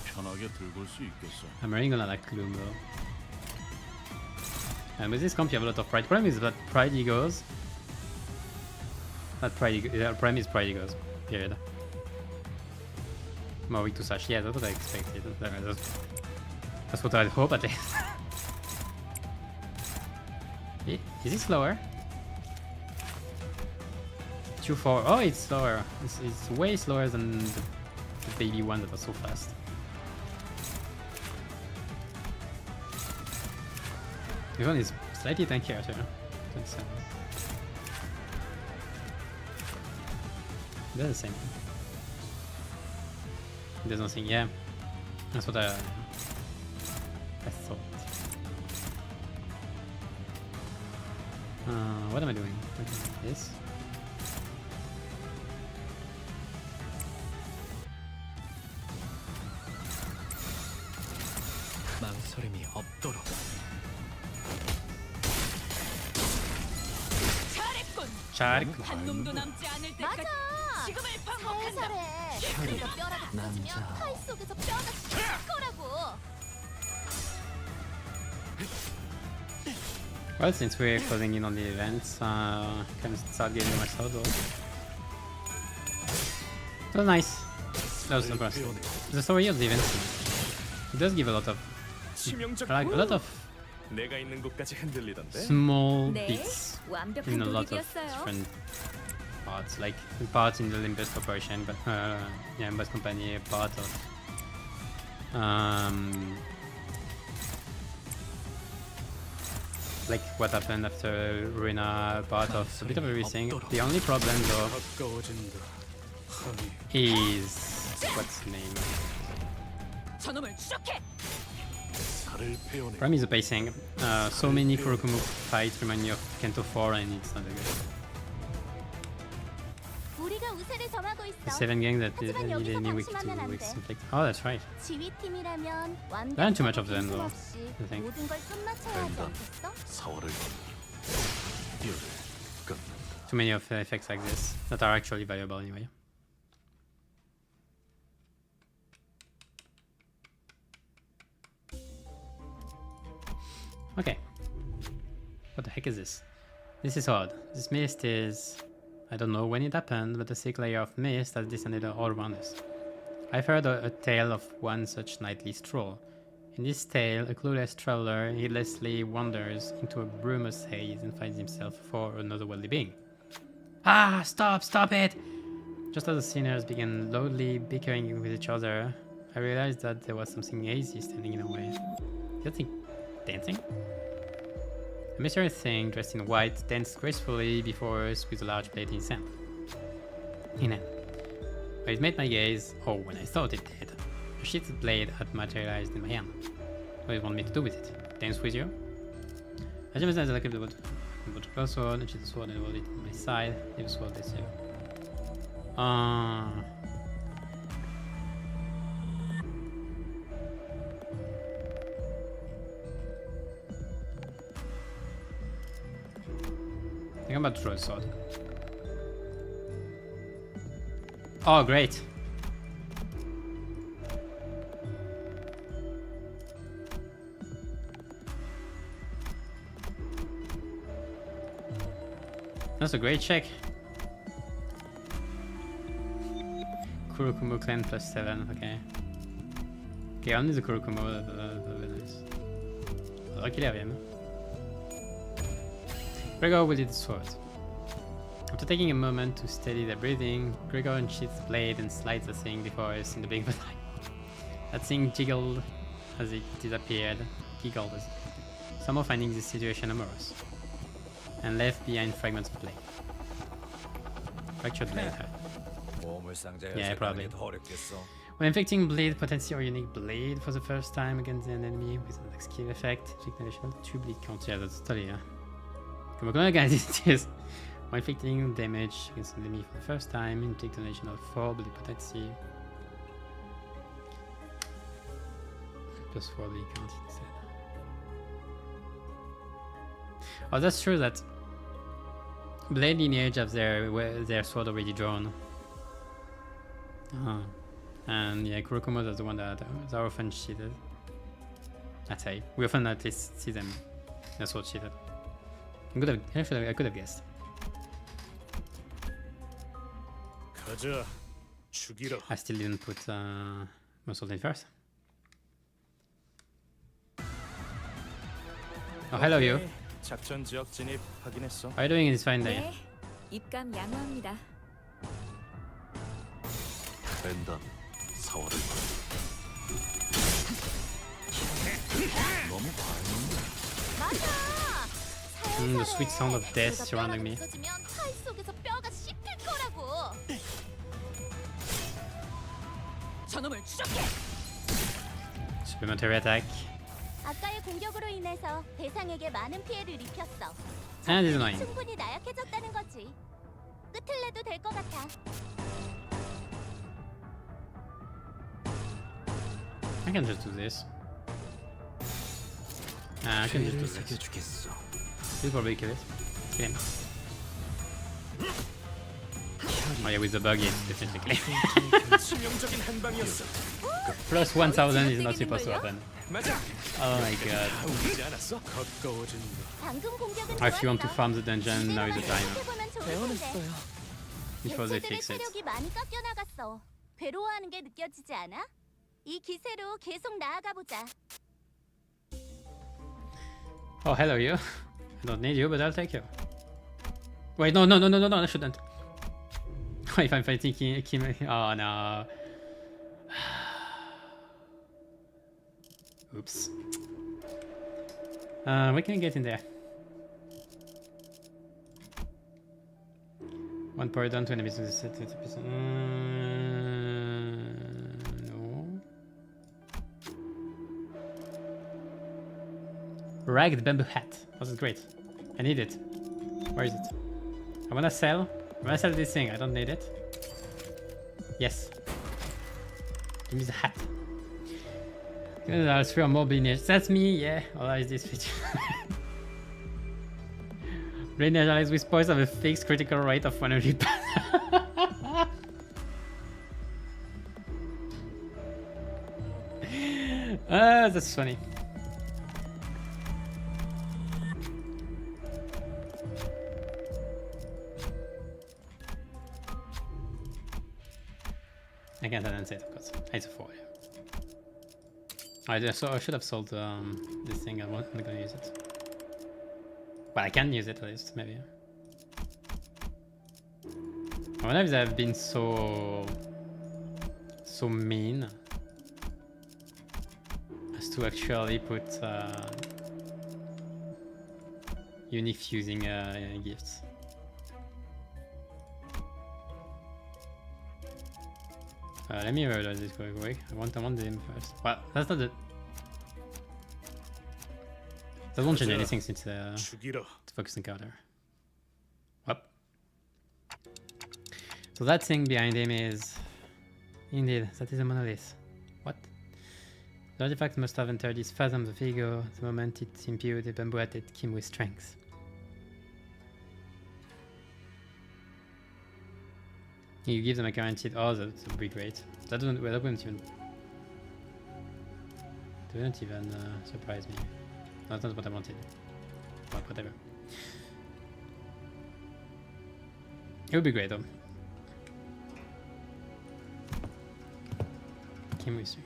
편하게 들고 올 수 있겠어. I'm running gonna like Gloom though. And with this comp you have a lot of pride. Problem is that pride egos. Not pride ego, yeah, problem is pride egos. Period. More weak to Sash. Yeah, that's what I expected. That's what I'd hope at least. Is it slower? 2-4. Oh, it's slower. It's way slower than the baby one that was so fast. This one is slightly tankier too. 27. They're the same. There's nothing, yeah. That's what I thought. What am I doing? Okay, this. 망설임이 없도록. 잘했군. Shark. 한 놈도 남지 않을 때까지 맞아. 지금을 반복한다. 살살해. 그래서 뼈라도 부러지면 팔 속에서 뼈가 칠 거라고. Well, since we're closing in on the events, can start getting my sword though. That was nice. That was the best. The story of the events it does give a lot of 치명적. like a lot of 내가 있는 곳까지 흔들리던데. small 네, bits 완벽한 in a lot of 독립이었어요. different parts, like parts in the Limbus corporation, but yeah, Limbus company, part of like what happened after Ruina, part of a bit of everything. The only problem though 가까워진다. is what's the name? 저놈을 추적해. 살을 베어내. Problem is the pacing. So many Kurokumu fights remind me of Canto 4 and it's not that good. 우리가 우세를 점하고 있어. The 7 gangs that 하지만 lead 여기서 me weak to 방심하면 안 weak 돼. conflict. Oh, that's right. 지휘팀이라면 완벽하고 There aren't too much of them, though, 빈틈없이 I think. 모든 걸 끝마쳐야 하지 않겠어? 사활을 뛰어내 끝낸다. Too many of effects like this that are actually valuable anyway. Okay. What the heck is this? This is odd. This mist is... I don't know when it happened, but a thick layer of mist has descended all around us. I've heard a tale of one such nightly stroll. In this tale, a clueless traveler heedlessly wanders into a brumous haze and finds himself for another worldly being. Ah! Stop it! Just as the sinners began loudly bickering with each other, I realized that there was something hazy standing in the way. Is that thing dancing? A mysterious thing dressed in white danced gracefully before us with a large blade in his hand. When it met my gaze, or when I thought it did, a sheathed blade had materialized in my hand. What do you want me to do with it? Dance with you? I just as I kept the bottle sword, and sheathed the sword and hold it on my side. Leave the sword this year. I think I'm about to throw a sword. Oh, great. That's a great check. Kurokumo clan +7, okay. Okay, only the Kurokumo, that's very nice. Luckily I am. Gregor wielded the sword. After taking a moment to steady their breathing, Gregor unsheathed the blade and slides the thing before us in the blink of an eye. That thing jiggled as it disappeared, giggled as it, somehow finding this situation humorous, and left behind fragments of blade. Fractured blade head. Yeah, probably. When inflicting blade potency or unique blade for the first time against an enemy with an skill effect, inflict an additional 2 bleed count. Yeah, that's totally, yeah. Come on, guys, it is. When inflicting damage against an enemy for the first time, inflict an additional 4 bleed potency. Plus 4 bleed count instead. Oh, that's true that blade lineage have their sword already drawn. And yeah, Kurokomo is the one that is often cheated. I'd say. We often at least see them. That's what cheated. Actually, I could have guessed. 가자. 죽이라. I still didn't put Muscle in first. Oh, hello you. 작전 지역 진입 확인했어. How are you doing in this fine day? 네, 입감 양호합니다. 벤담 4월을 너무 과했는데. 맞아. The sweet sound of death surrounding me. 없어지면 타이 속에서 뼈가 씹힐 거라고. 저놈을 추적해. Supplementary attack. 아까의 공격으로 인해서 대상에게 많은 피해를 입혔어. And it's annoying. 충분히 나약해졌다는 거지. 끝을 내도 될 것 같아. I can just do this. I can just do this. 새겨주겠어. He'll probably kill it. Kill him. Oh yeah, with the bug, it's definitely kill. 치명적인 한 방이었어. Plus 1000 is not supposed to happen. 맞아. Oh my god. 울지 않았어? 가까워진다. 방금 공격은 If you want to 좋았어. farm the dungeon, now is the time. 생각해보면 좋을 텐데. 배워냈어요. Before they 개체들의 fix it. 체력이 많이 깎여 나갔어. 괴로워하는 게 느껴지지 않아? 이 기세로 계속 나아가 보자. Oh, hello you. I don't need you, but I'll take you. Wait, no, I shouldn't. If I'm fighting Kim, oh no. Oops. We can get in there. One power down to enemies. No. Ragged bamboo hat. This is great. I need it. Where is it? I wanna sell. This thing. I don't need it. Yes. Give me the hat. I'll throw more lineage. That's me, yeah. Or is this feature? Lineage allies with points have a fixed critical rate of 100. That's funny. I can't unsay it, of course. It's a 4, yeah. I should have sold this thing. I'm not gonna use it. Well, I can use it at least, maybe. I wonder if they've been so mean as to actually put unique fusing gifts. Let me realize this quick. I want them first. Well, that's not the. That won't change anything since 죽이라. it's focused encounter. Up. So that thing behind him is. Indeed, that is a monolith. What? The artifact must have entered his phantom of ego the moment it imbued the bamboo-headed Kim with strength. You give them a guaranteed. Oh, that would be great. That wouldn't even surprise me. That's not what I wanted. But whatever. It would be great though. Chemistry.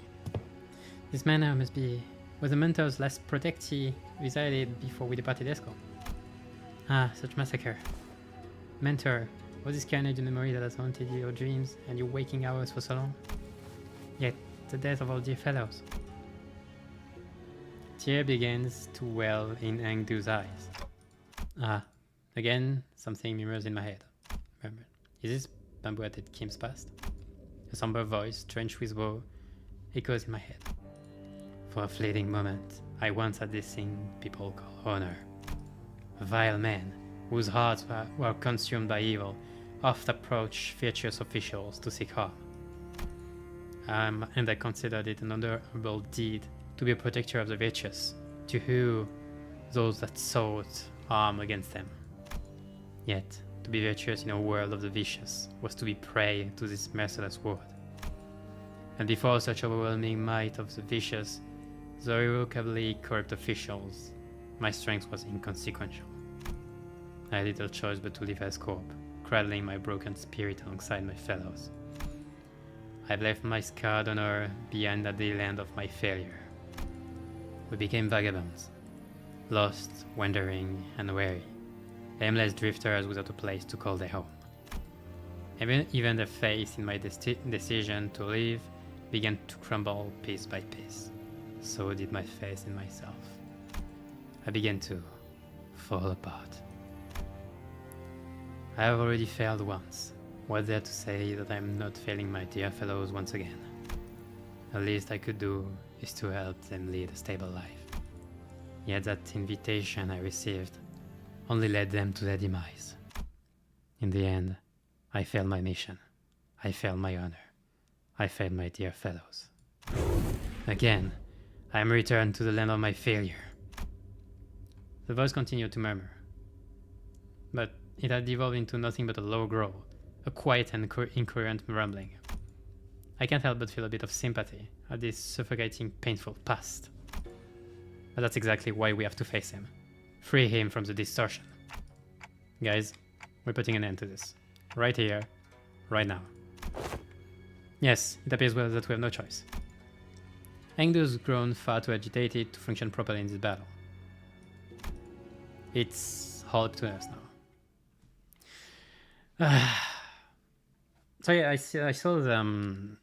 This manor must be where the mentor's last protectee resided before we departed Esco. Ah, such massacre. Mentor, was this carnage a memory that has haunted your dreams and your waking hours for so long? Yet, the death of our dear fellows. Tear begins to well in Engdu's eyes. Ah, again, something mirrors in my head. Remember, is this bamboo-headed Kim's past? A somber voice, drenched with woe, echoes in my head. For a fleeting moment, I once had this thing people call honor. A vile man, whose hearts were consumed by evil, oft approach virtuous officials to seek harm. And I considered it an honorable deed to be a protector of the virtuous, to who those that sought harm against them. Yet, to be virtuous in a world of the vicious was to be prey to this merciless world. and before such overwhelming might of the vicious, the irrevocably corrupt officials, my strength was inconsequential. I had little choice but to live as corp, cradling my broken spirit alongside my fellows. I've left my scarred honor behind at the land of my failure. We became vagabonds, lost, wandering, and weary, aimless drifters without a place to call their home. Even the faith in my decision to live began to crumble piece by piece. So did my faith in myself. I began to fall apart. I have already failed once. What's there to say that I'm not failing my dear fellows once again? The least I could do is to help them lead a stable life. Yet that invitation I received only led them to their demise. In the end, I failed my mission. I failed my honor. I failed my dear fellows. Again, I am returned to the land of my failure. The voice continued to murmur, but it had devolved into nothing but a low growl, a quiet and incoherent rumbling. I can't help but feel a bit of sympathy at this suffocating, painful past. But that's exactly why we have to face him. Free him from the distortion. Guys, we're putting an end to this. Right here, right now. Yes, it appears well that we have no choice. Engdu's grown far too agitated to function properly in this battle. It's all up to us now. So yeah, I saw the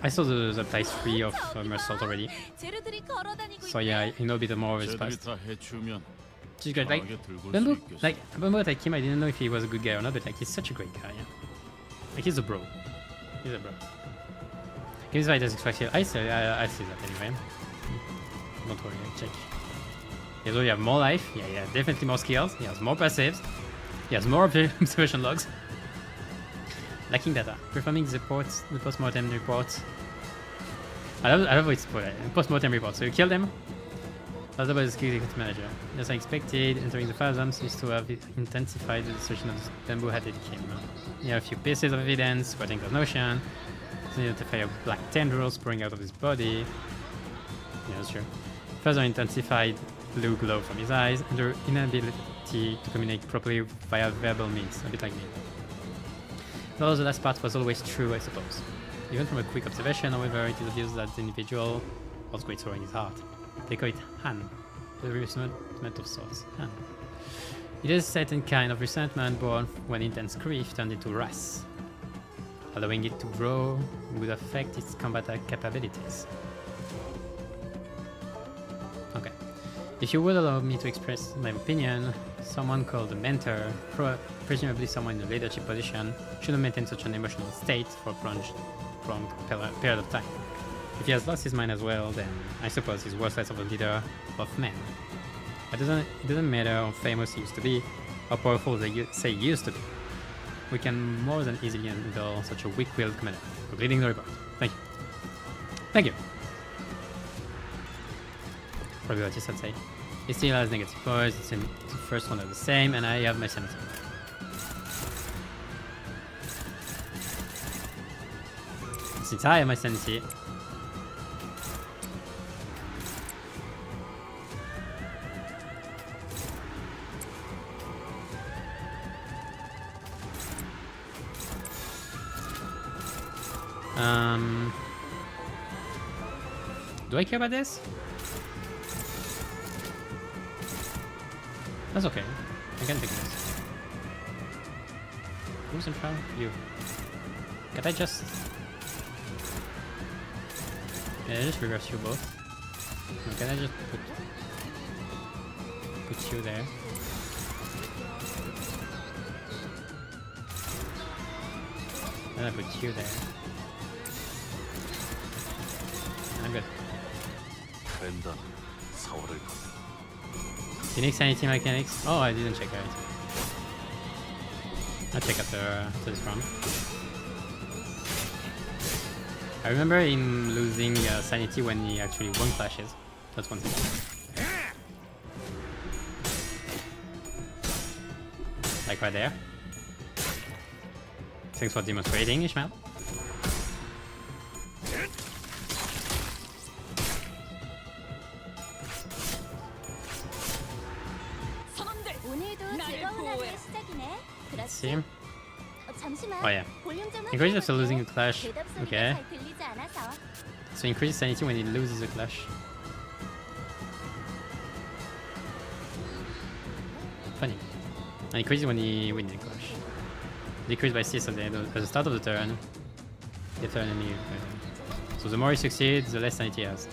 playthrough of Mersault already. 재료들이 걸어다니고 So yeah, I know a bit more of his 쟤들이 past. 다 해치우면 She's great. Like 편하게 들고 올 수 Bumbo, 있겠어. like him, I didn't know if he was a good guy or not, but like he's such a great guy. Yeah. Like he's a bro. He's a bro. His fight does expect I see that anyway. Don't worry, I'll check. He already have more life. Yeah, yeah, definitely more skills. He has more passives. He has more observation logs. Lacking data. Performing the post-mortem reports. I love its post-mortem reports. So you kill them. That's about the skill manager. As I expected, entering the phasm seems to have intensified the destruction of the bamboo-headed king. Here are a few pieces of evidence supporting the notion. Identify a black tendrils pouring out of his body. Yeah, that's true. Further intensified blue glow from his eyes and their inability to communicate properly via verbal means, a bit like me. Though the last part was always true, I suppose. Even from a quick observation, however, it is obvious that the individual was great sorrow in his heart. They call it Han, the resentment of sorts. Han. It is a certain kind of resentment born when intense grief turned into wrath. Allowing it to grow would affect its combat capabilities. Okay. If you would allow me to express my opinion, someone called a mentor, presumably someone in a leadership position, shouldn't maintain such an emotional state for a prolonged period of time. If he has lost his mind as well, then I suppose he's worthless of a leader of men. It doesn't matter how famous he used to be, how powerful they say he used to be. We can more than easily handle such a weak-willed commander. Completing the report. Thank you. Thank you. Probability sensei. It still has negative points, the first one are the same, and I have my sanity. Since I have my sanity, do I care about this? That's okay. I can take this. Who's in front? You. Can I just... Can I just reverse you both? No, can I just put you there? And I put you there. I'm good. 랜다 4월을 건너 Unique sanity mechanics. Oh, I didn't check it. I'll check after this run. I remember him losing sanity when he actually won clashes. That's one thing. Like right there. Thanks for demonstrating, Ishmael. 잠시만. Oh yeah. 볼륨 좀 Increase after 할게요. losing a clash. 대답 소리가 Okay. 잘 들리지 않아서. So increase sanity when it loses a clash. Funny. And increase when he wins a clash. Decrease by 6 at the start of the turn. If an enemy. So the more he succeeds, the less sanity he has.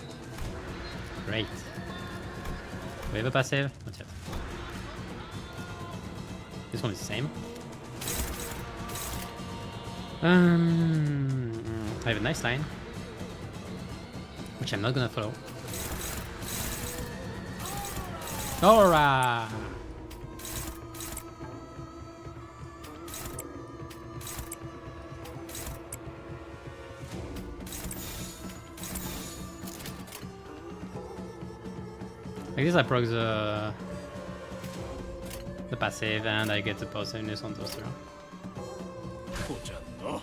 Great. Do we have a passive? Not yet. This one is the same. I have a nice line, which I'm not gonna follow. Alright! Like this I proc the passive and I get the positiveness on those two. 보자 너.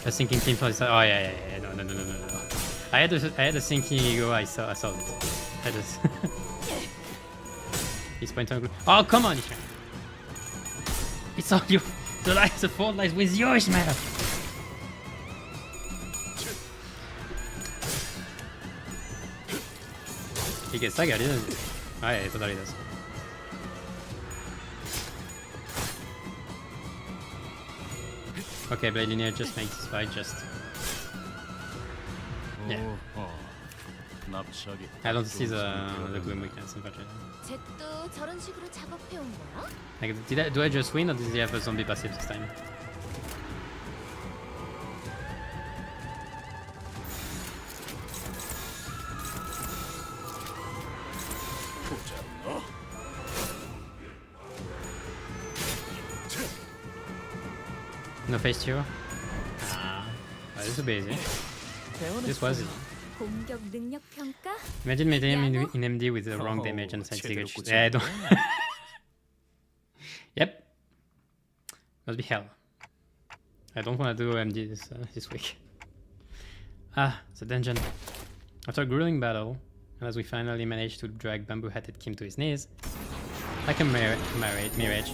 A sinking team for this. Oh yeah. No. I had a sinking ego. I saw it. I had this. He's point on. Oh come on, Ishmael. It's all you. The fault lies with you, Ishmael. He gets staggered, doesn't he? Oh yeah, he totally does. Okay, Blade Linear just makes this fight just. Yeah. 납작이. I don't see the gloom weakness unfortunately. 쟤도 저런 식으로 작업해 온 거야? Like, do I just win or does he have a zombie passive this time? 보자 너. No face two? Ah, this will be easy. This was easy. 공격 능력 평가? Imagine meeting him in MD with the wrong damage and side 제대로 signature. 꽂힌 Yeah, I don't. Yep. Must be hell. I don't want to do MD this week. Ah, the dungeon. After a grueling battle, and as we finally managed to drag bamboo-hatted Kim to his knees, like a mirage,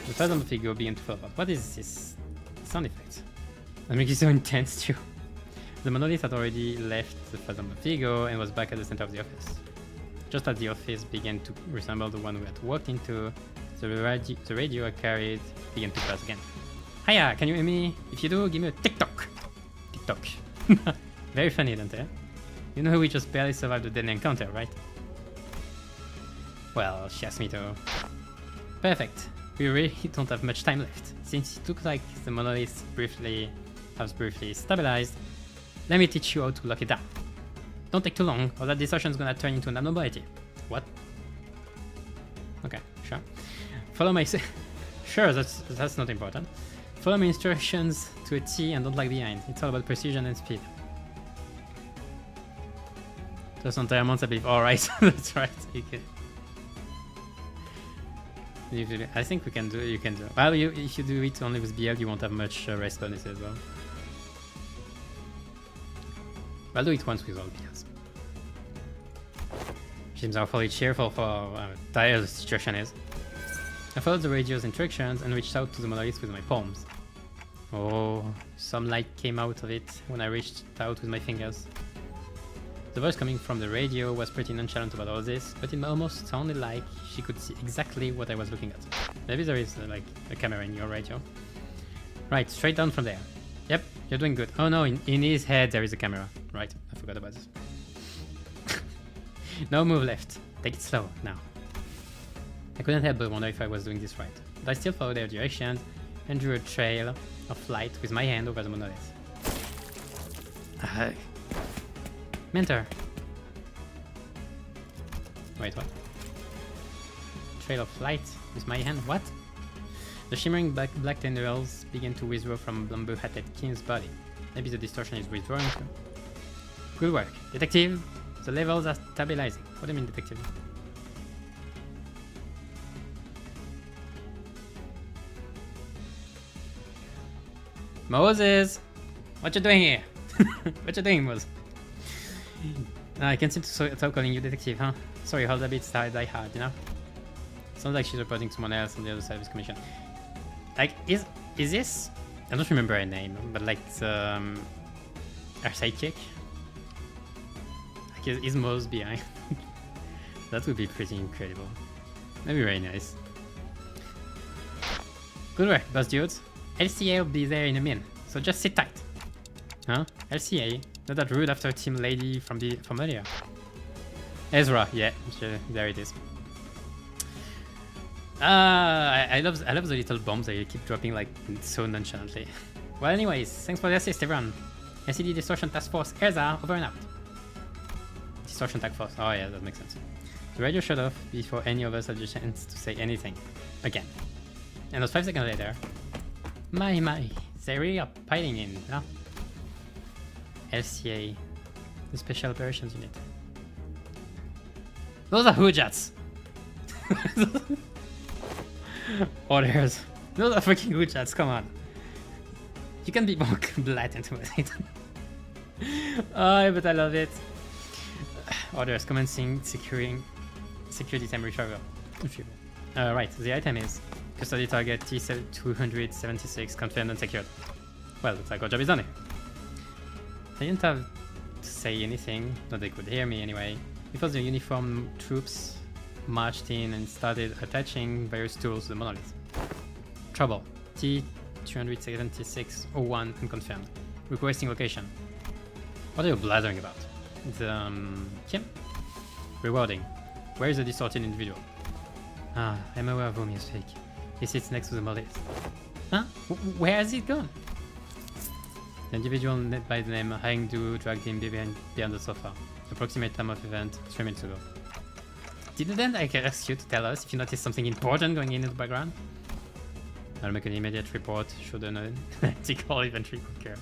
the Phantom figure began to fall apart. What is this sound effect? That makes it so intense too. The monolith had already left the Phantom figure and was back at the center of the office. Just as the office began to resemble the one we had walked into, the radio I carried began to buzz again. Heya, can you hear me? If you do, give me a TikTok. TikTok. Very funny, Dante. You know we just barely survived the deadly encounter, right? Well, she asked me to. Perfect. We really don't have much time left. Since it looked like the monolith has briefly stabilized, let me teach you how to lock it down. Don't take too long, or that distortion's gonna turn into an abnormality. What? Okay, sure. Follow my sure, that's not important. Follow my instructions to a T and don't lag behind. It's all about precision and speed. Just entire months, I believe. Alright, that's right. Okay. I think we can do. You can do. Well, if you do it only with BL, you won't have much rest bonus as well. I'll do it once with all BLs. Seems awfully cheerful for how tired the situation is. I followed the radio's instructions and reached out to the monolith with my palms. Oh, some light came out of it when I reached out with my fingers. The voice coming from the radio was pretty nonchalant about all this, but it almost sounded like she could see exactly what I was looking at. Maybe there is like a camera in your radio. Right, straight down from there. Yep, you're doing good. Oh no, in his head there is a camera. Right, I forgot about this. No move left. Take it slow, now. I couldn't help but wonder if I was doing this right. But I still followed their directions and drew a trail of light with my hand over the monolith. Mentor. Wait, what? Trail of light with my hand, what? The shimmering black tendrils begin to withdraw from bamboo-hatted Kim's body. Maybe the distortion is withdrawing too. Good work. Detective, the levels are stabilizing. What do you mean, detective? Moses! What you doing here? What you doing, Moses? I can't seem to stop calling you detective, huh? Sorry, hold a bit, die hard, you know? Sounds like she's reporting someone else on the other side of this commission. Like, is this? I don't remember her name, but like her sidekick. Like is Mo's behind? That would be pretty incredible. That'd be very nice. Good work, boss dudes. LCA will be there in a minute, so just sit tight. Huh? LCA? Not that rude after team lady from earlier. Ezra, yeah, sure, there it is. I love the little bombs that you keep dropping like so nonchalantly. Well, anyways, thanks for the assist, everyone. SCD Distortion Task Force Ezra, over and out. Distortion Task Force. Oh yeah, that makes sense. The radio shut off before any of us had the chance to say anything. Again. And those 5 seconds later. My, they really are piling in, huh? LCA, the Special Operations Unit. Those are Hujats! Orders. Those are fucking Hujats, come on. You can be more blatant with it. Oh, but I love it. Orders commencing security time retrieval. Right, the item is custody target T276 confirmed and secured. Well, looks like our job is done here. I didn't have to say anything, but they could hear me anyway, because the uniformed troops marched in and started attaching various tools to the monolith. Trouble. T276-01 unconfirmed. Requesting location. What are you blathering about? Kim? Rewarding. Where is the distorted individual? Ah, I'm aware of whom you speak. He sits next to the monolith. Huh? Where has it gone? The individual by the name Hangdu dragged him behind the sofa. Approximate time of event 3 minutes ago. Didn't I ask you to tell us if you noticed something important going in the background? I'll make an immediate report should an analytical inventory occur.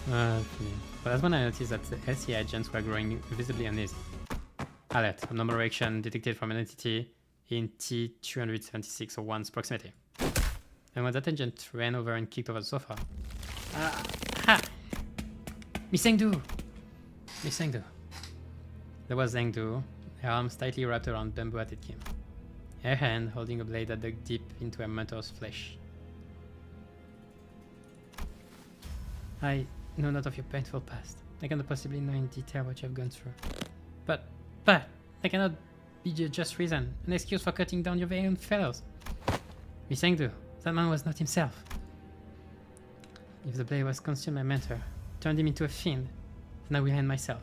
Well, that's when I noticed that the LCA agents were growing visibly uneasy. Alert, abnormal reaction detected from an entity in T276-01's proximity. And when that agent ran over and kicked over the sofa. Ha! Miss Hengdu! Miss Hengdu. There was Hengdu, her arms tightly wrapped around bamboo-hatted Kim. Her hand holding a blade that dug deep into her mentor's flesh. I know not of your painful past. I cannot possibly know in detail what you have gone through. But, that cannot be the just reason, an excuse for cutting down your very own fellows. Miss Hengdu, that man was not himself. If the blade was consumed my mentor, turned him into a fiend, then I will end myself.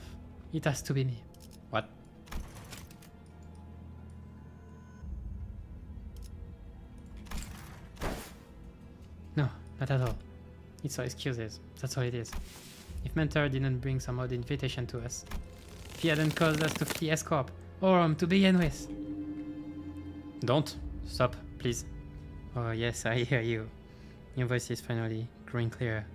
It has to be me. What? No, not at all. It's all excuses. That's all it is. If Mentor didn't bring some odd invitation to us, if he hadn't caused us to flee Escorp, or to begin with. Don't. Stop, please. Oh yes, I hear you. Your voice is finally growing clearer.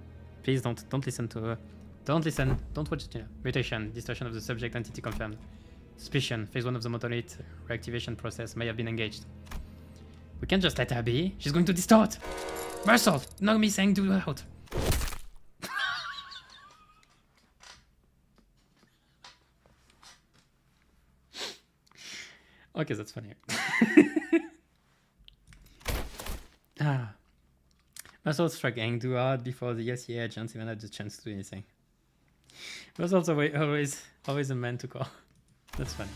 Please don't listen to her. Don't listen. Don't watch it. Mutation. Distortion of the subject entity confirmed. Suspicion. Phase 1 of the monolith reactivation process may have been engaged. We can't just let her be. She's going to distort. Mersault! No me saying do out. Okay, that's funny. Mersault struck Hengdu hard before the LCA agents even had the chance to do anything. Was also always a man to call. That's funny.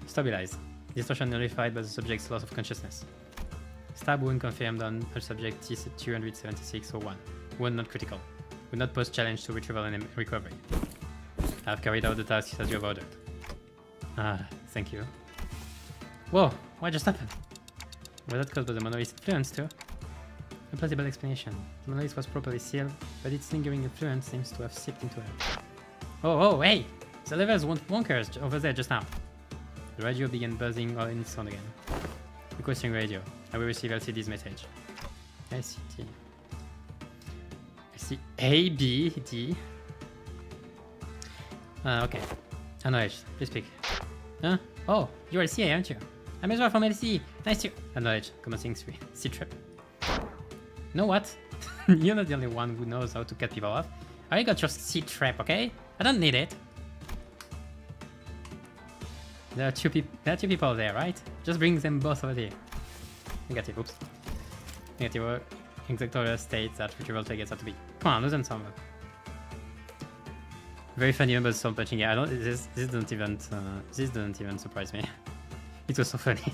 Stabilize. Distortion nullified by the subject's loss of consciousness. Stab wound confirmed on a subject T276-01. Wound not critical. Would not pose challenge to retrieval and recovery. I have carried out the task as you have ordered. Thank you. Whoa, what just happened? Was that caused by the monolith's influence too? A plausible explanation. The monolith was properly sealed, but its lingering influence seems to have seeped into it. Oh, hey! The levels went wonkers over there just now. The radio began buzzing on its own again. Requesting radio. I will receive LCD's message. LCD. I see A, B, D. Okay. Acknowledged. Please speak. Huh? Oh, you're LCA, aren't you? I'm Ezra from LCE. Nice to... Acknowledged. Commencing 3. C-trip. You know what? You're not the only one who knows how to cut people off. I got your C-trap, okay? I don't need it. There are two people there, right? Just bring them both over here. Negative, oops. Negative, Executor states that retrieval targets have to be. Come on, listen some. Very funny about soul punching. Yeah, I don't. This doesn't even surprise me. It was so funny.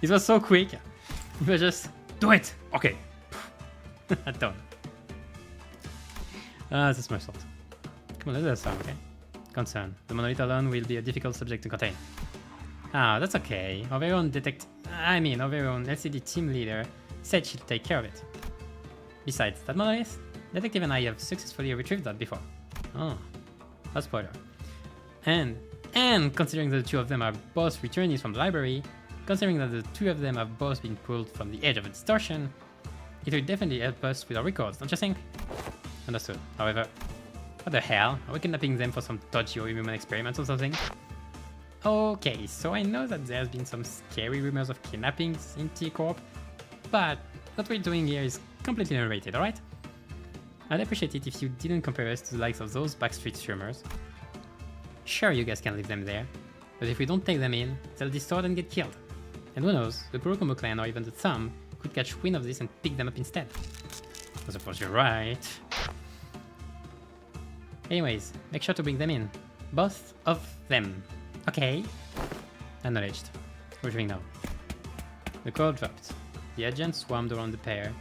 It was so quick. It was just do it. Okay. Done. This is my fault. Come on, let's do some. Okay. Concern. The monolith alone will be a difficult subject to contain. Ah, that's okay. Our very own our very own LCD team leader said she'll take care of it. Besides, that monolith, Detective and I have successfully retrieved that before. Oh, a spoiler. And considering that the two of them are both returnees from the library, considering that the two of them have both been pulled from the edge of a distortion, it will definitely help us with our records, don't you think? Understood. However, what the hell? Are we kidnapping them for some dodgy or human experiments or something? Okay, so I know that there's been some scary rumors of kidnappings in T-Corp, but what we're doing here is completely unrated, alright? I'd appreciate it if you didn't compare us to the likes of those backstreet rumors. Sure, you guys can leave them there, but if we don't take them in, they'll distort and get killed. And who knows, the Kurokomo clan or even the Thumb could catch wind of this and pick them up instead. I suppose you're right. Anyways, make sure to bring them in. Both of them. Okay. Acknowledged. Retrieving now. The cord dropped. The agent swarmed around the pair,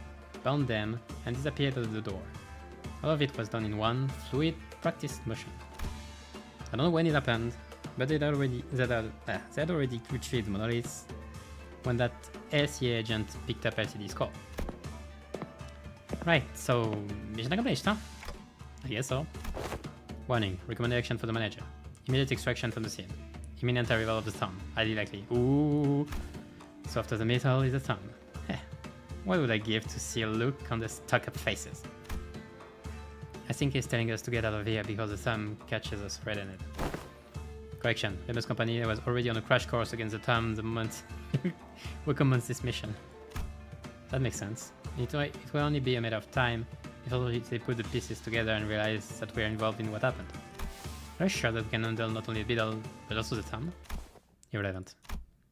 bound them, and disappeared out of the door. All of it was done in one fluid, practiced motion. I don't know when it happened, but they had already retrieved the monoliths when that LCA agent picked up LCD's call. Right, so mission accomplished, huh? I guess so. Warning, recommended action for the manager. Immediate extraction from the scene. Imminent arrival of the Thumb, highly likely. Ooh, so after the metal is the Thumb. What would I give to see a look on the stuck-up faces? I think he's telling us to get out of here because the Thumb catches us red-handed. Correction, Limbus Company was already on a crash course against the Thumb the moment we commenced this mission. That makes sense. It will only be a matter of time if they put the pieces together and realize that we're involved in what happened. Are you sure that we can handle not only the Beetle, but also the Thumb? Irrelevant.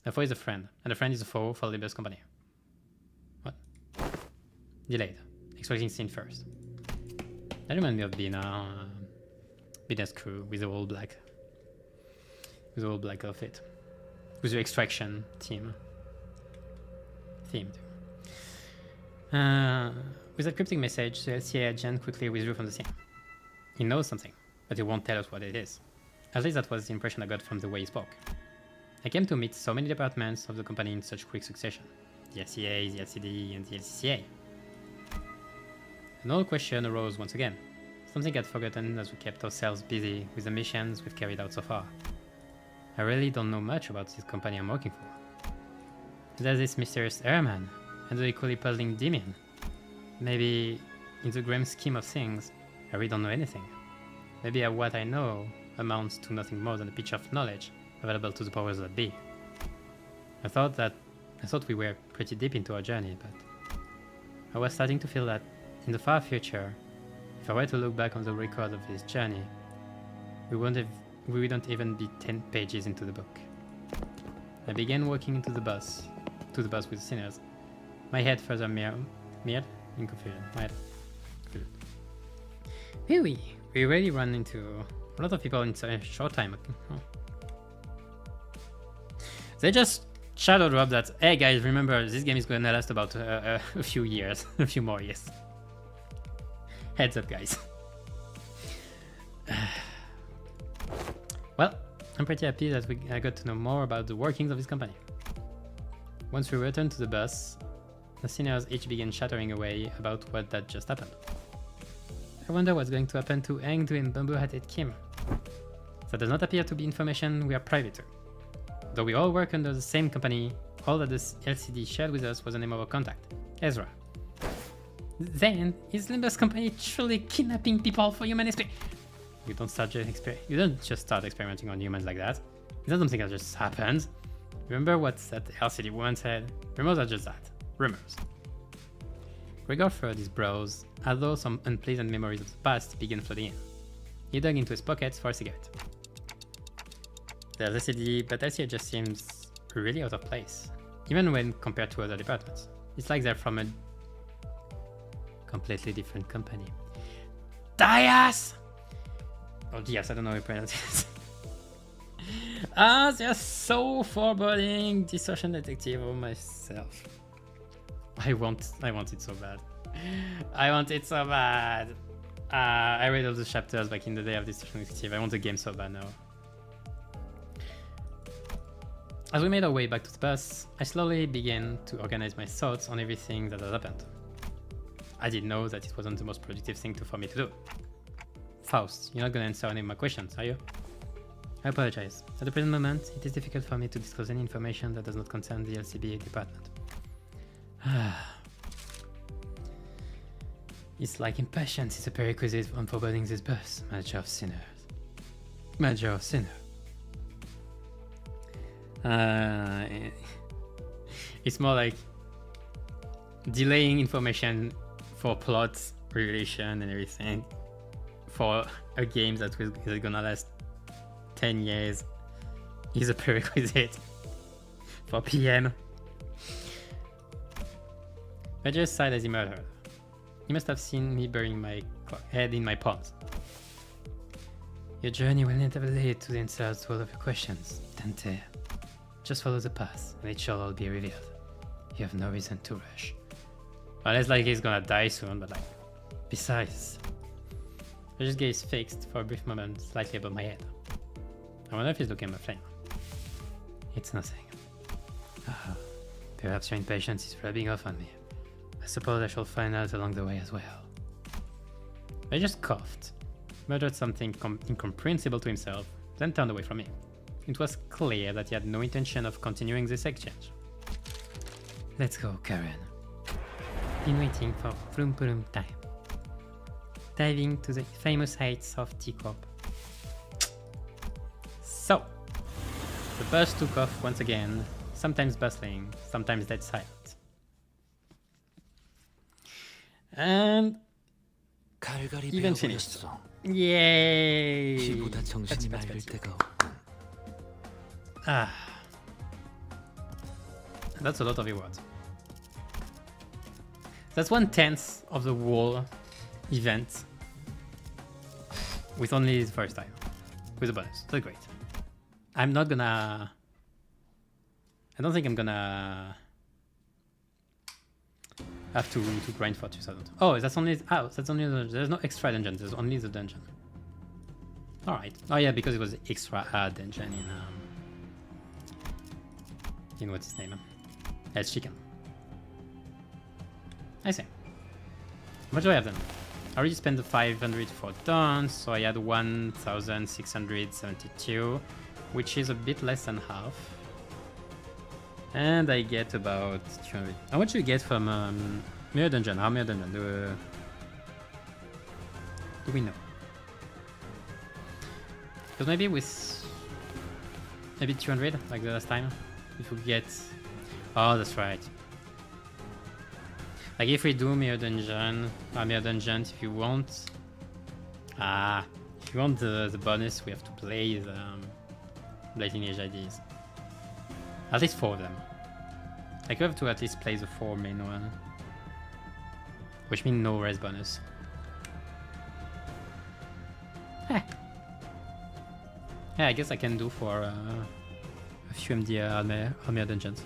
A foe is a friend, and a friend is a foe for the Limbus Company. What? Delayed. Expecting scene first. That reminds me of Bina's crew with the all black. With the all black outfit. With the extraction team. Themed. With that cryptic message, the LCA agent quickly withdrew from the scene. He knows something, but he won't tell us what it is. At least that was the impression I got from the way he spoke. I came to meet so many departments of the company in such quick succession. The LCA, the LCD, and the LCCA. An old question arose once again. Something I'd forgotten as we kept ourselves busy with the missions we've carried out so far. I really don't know much about this company I'm working for. There's this mysterious airman, and the equally puzzling Demian. Maybe, in the grand scheme of things, I really don't know anything. Maybe what I know amounts to nothing more than a pitch of knowledge available to the powers that be. I thought we were pretty deep into our journey, but I was starting to feel that in the far future, if I were to look back on the record of this journey, we wouldn't even be 10 pages into the book. I began walking to the bus with the sinners, my head further mirrored in confusion. We really run into a lot of people in a short time. Oh. They just shadow drop that, hey guys, remember this game is gonna last about a few years, a few more years. Heads up, guys. Well, I'm pretty happy that I got to know more about the workings of this company. Once we returned to the bus, the seniors each began chattering away about what that just happened. I wonder what's going to happen to Engdu and Bamboo-Hatted Kim. That does not appear to be information we are privy to. Though we all work under the same company, all that the LCD shared with us was the name of our contact, Ezra. Then, is Limbus Company truly kidnapping people for human experiment? You don't just start experimenting on humans like that. It's not something that just happens. Remember what that LCD woman said? Rumors are just that. Rumors. Gregor furrowed his brows, as though some unpleasant memories of the past began flooding in. He dug into his pockets for a cigarette. There's LCD, but LCD just seems really out of place, even when compared to other departments. It's like they're from a completely different company. Dias! Oh, Dias, I don't know how you pronounce it. Ah, they're so foreboding. Distortion detective. Oh, myself. I want it so bad. I want it so bad. I read all the chapters back in the day of Distortion detective. I want the game so bad now. As we made our way back to the bus, I slowly began to organize my thoughts on everything that had happened. I didn't know that it wasn't the most productive thing for me to do. Faust, you're not gonna answer any of my questions, are you? I apologize. At the present moment, it is difficult for me to disclose any information that does not concern the LCBA department. It's like impatience is a prerequisite on foreboding this bus, Manager of Sinners. Manager of Sinners. It's more like delaying information for plot, relation, and everything for a game that is gonna last 10 years is a prerequisite for PM. Roger sighed as he murdered. He must have seen me burying my head in my palms. Your journey will never lead to the answers to all of your questions, Dante. Just follow the path, and it shall all be revealed. You have no reason to rush. Well, it's like he's gonna die soon, but like... Besides... Roger's gaze fixed for a brief moment slightly above my head. I wonder if he's looking at my flame. It's nothing. Perhaps your impatience is rubbing off on me. I suppose I shall find out along the way as well. I just coughed, muttered something incomprehensible to himself, then turned away from me. It was clear that he had no intention of continuing this exchange. Let's go, Karen. Been waiting for Vroom time. Diving to the famous heights of Teacorp. So, the bus took off once again, sometimes bustling, sometimes dead silent. And even finished. Yay! Ah, that's a lot of rewards. That's 1/10 of the whole event with only the first time, with a bonus. That's great. I'm not gonna. I don't think I'm gonna have to grind for 2000. Oh, that's only. Oh, that's only. There's no extra dungeon. There's only the dungeon. All right. Oh yeah, because it was extra dungeon in what's his name? It's chicken. I see. How much do I have then? I already spent the 500 for done, so I had 1,672, which is a bit less than half. And I get about 200. How much do you get from Mirror Dungeon? How Mirror Dungeon do we know? Because maybe with 200 like the last time, if we get. Oh, that's right. Like if we do Mirror Dungeon, if you want, the bonus, we have to play the Blazing Age IDs. At least 4 of them. Like we have to at least play the 4 main one, which means no res bonus. Yeah, I guess I can do for a few MDR Mirror Dungeons.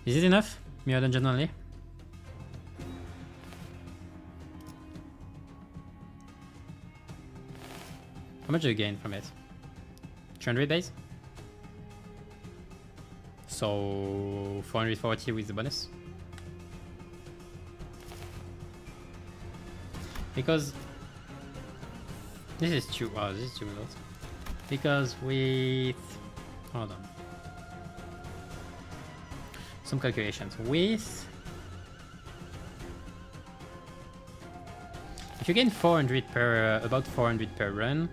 Is it enough? Mirror Dungeon only? How much do you gain from it? 200 base? So 440 with the bonus? Because this is too this is too lot. Because with hold on. Some calculations with if you gain 400 per about 400 per run,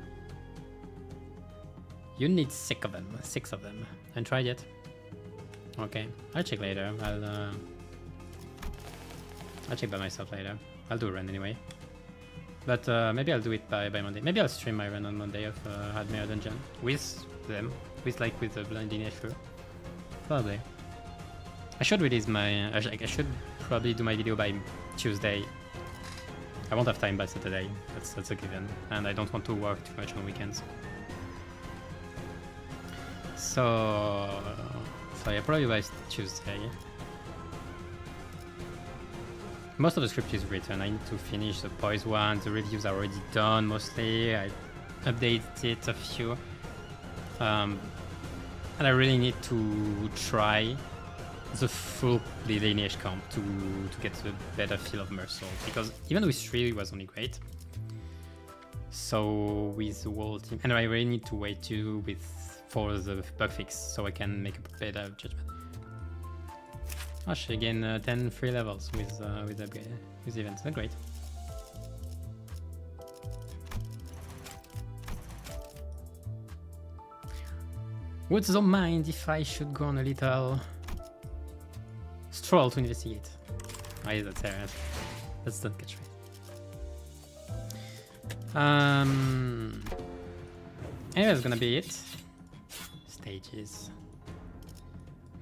you need 6 of them. And try it. Okay, I'll check later. I'll check by myself later. I'll do a run anyway. But maybe I'll do it by Monday. Maybe I'll stream my run on Monday of Admire Dungeon with them, with the Blinding Ashfur. Probably. I should release my... I should probably do my video by Tuesday. I won't have time by Saturday, that's a given. And I don't want to work too much on weekends. So yeah, probably by Tuesday. Most of the script is written. I need to finish the Poise one. The reviews are already done mostly. I updated it a few. And I really need to try the full lineage comp to get a better feel of Merciful, because even with 3 it was only great. So with the whole team, and I really need to wait too for the bug fix so I can make a better judgment. Oh, she gained 10 free levels with events. That's great. Would you mind if I should go on a little stroll to investigate? Why is that serious? Let's don't catch me. Anyway, that's gonna be it. Stages.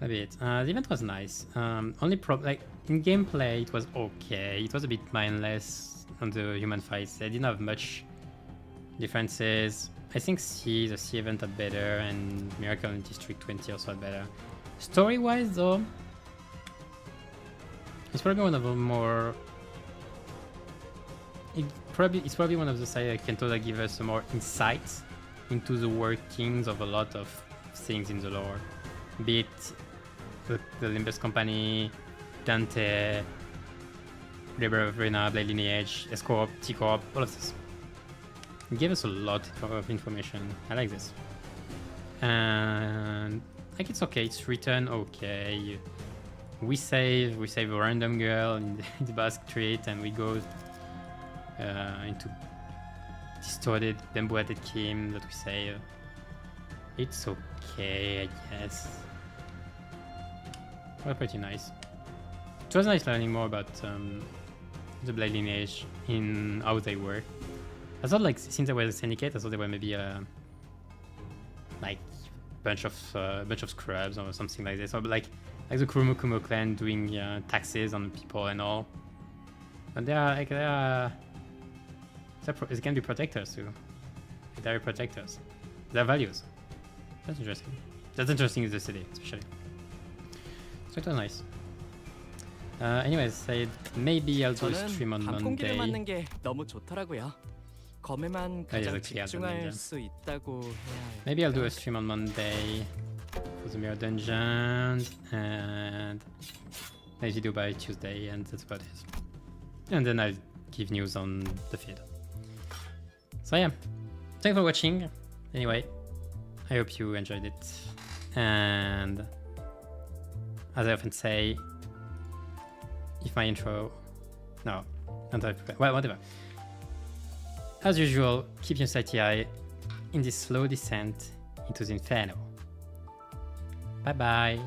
Gonna be it. The event was nice. Only like in gameplay, it was okay. It was a bit mindless on the human fights. They didn't have much differences. I think the C event had better, and Miracle in District 20 also had better. Story-wise, though, it's probably one of the more. It's probably one of the sides like Canto that give us more insights into the workings of a lot of things in the lore, be it the Limbus Company, Dante, Labor of Rena, Blade Lineage, S-Corp, T-Corp, all of this. It gave us a lot of information. I like this. And like it's okay, it's written okay. We save a random girl in the Basque Street, and we go into distorted bamboo-headed Kim that we save. It's okay, I guess. Well, pretty nice. It was nice learning more about the Blade Lineage in how they work. I thought, like, since I was a syndicate, I thought they were maybe like bunch of scrubs or something like this, or like the Kurumu Kumo clan doing taxes on people and all. But they can be protectors too. They're protectors. They're values. That's interesting. That's interesting in the city, especially. So it was nice. Anyways, maybe I'll do a stream on 단풍기를 Monday. 맞는 게 너무 좋더라고요. 검에만 가장 이렇게 집중할 하던데. 수 있다고 해야 할까요? Maybe I'll do a stream on Monday for the Mirror Dungeons, and a video by Tuesday, and that's about it. And then I'll give news on the feed. So yeah, thanks for watching. Anyway, I hope you enjoyed it. And as I often say, if my intro... No, well, whatever. As usual, keep your sighty eye in this slow descent into the inferno. Bye bye.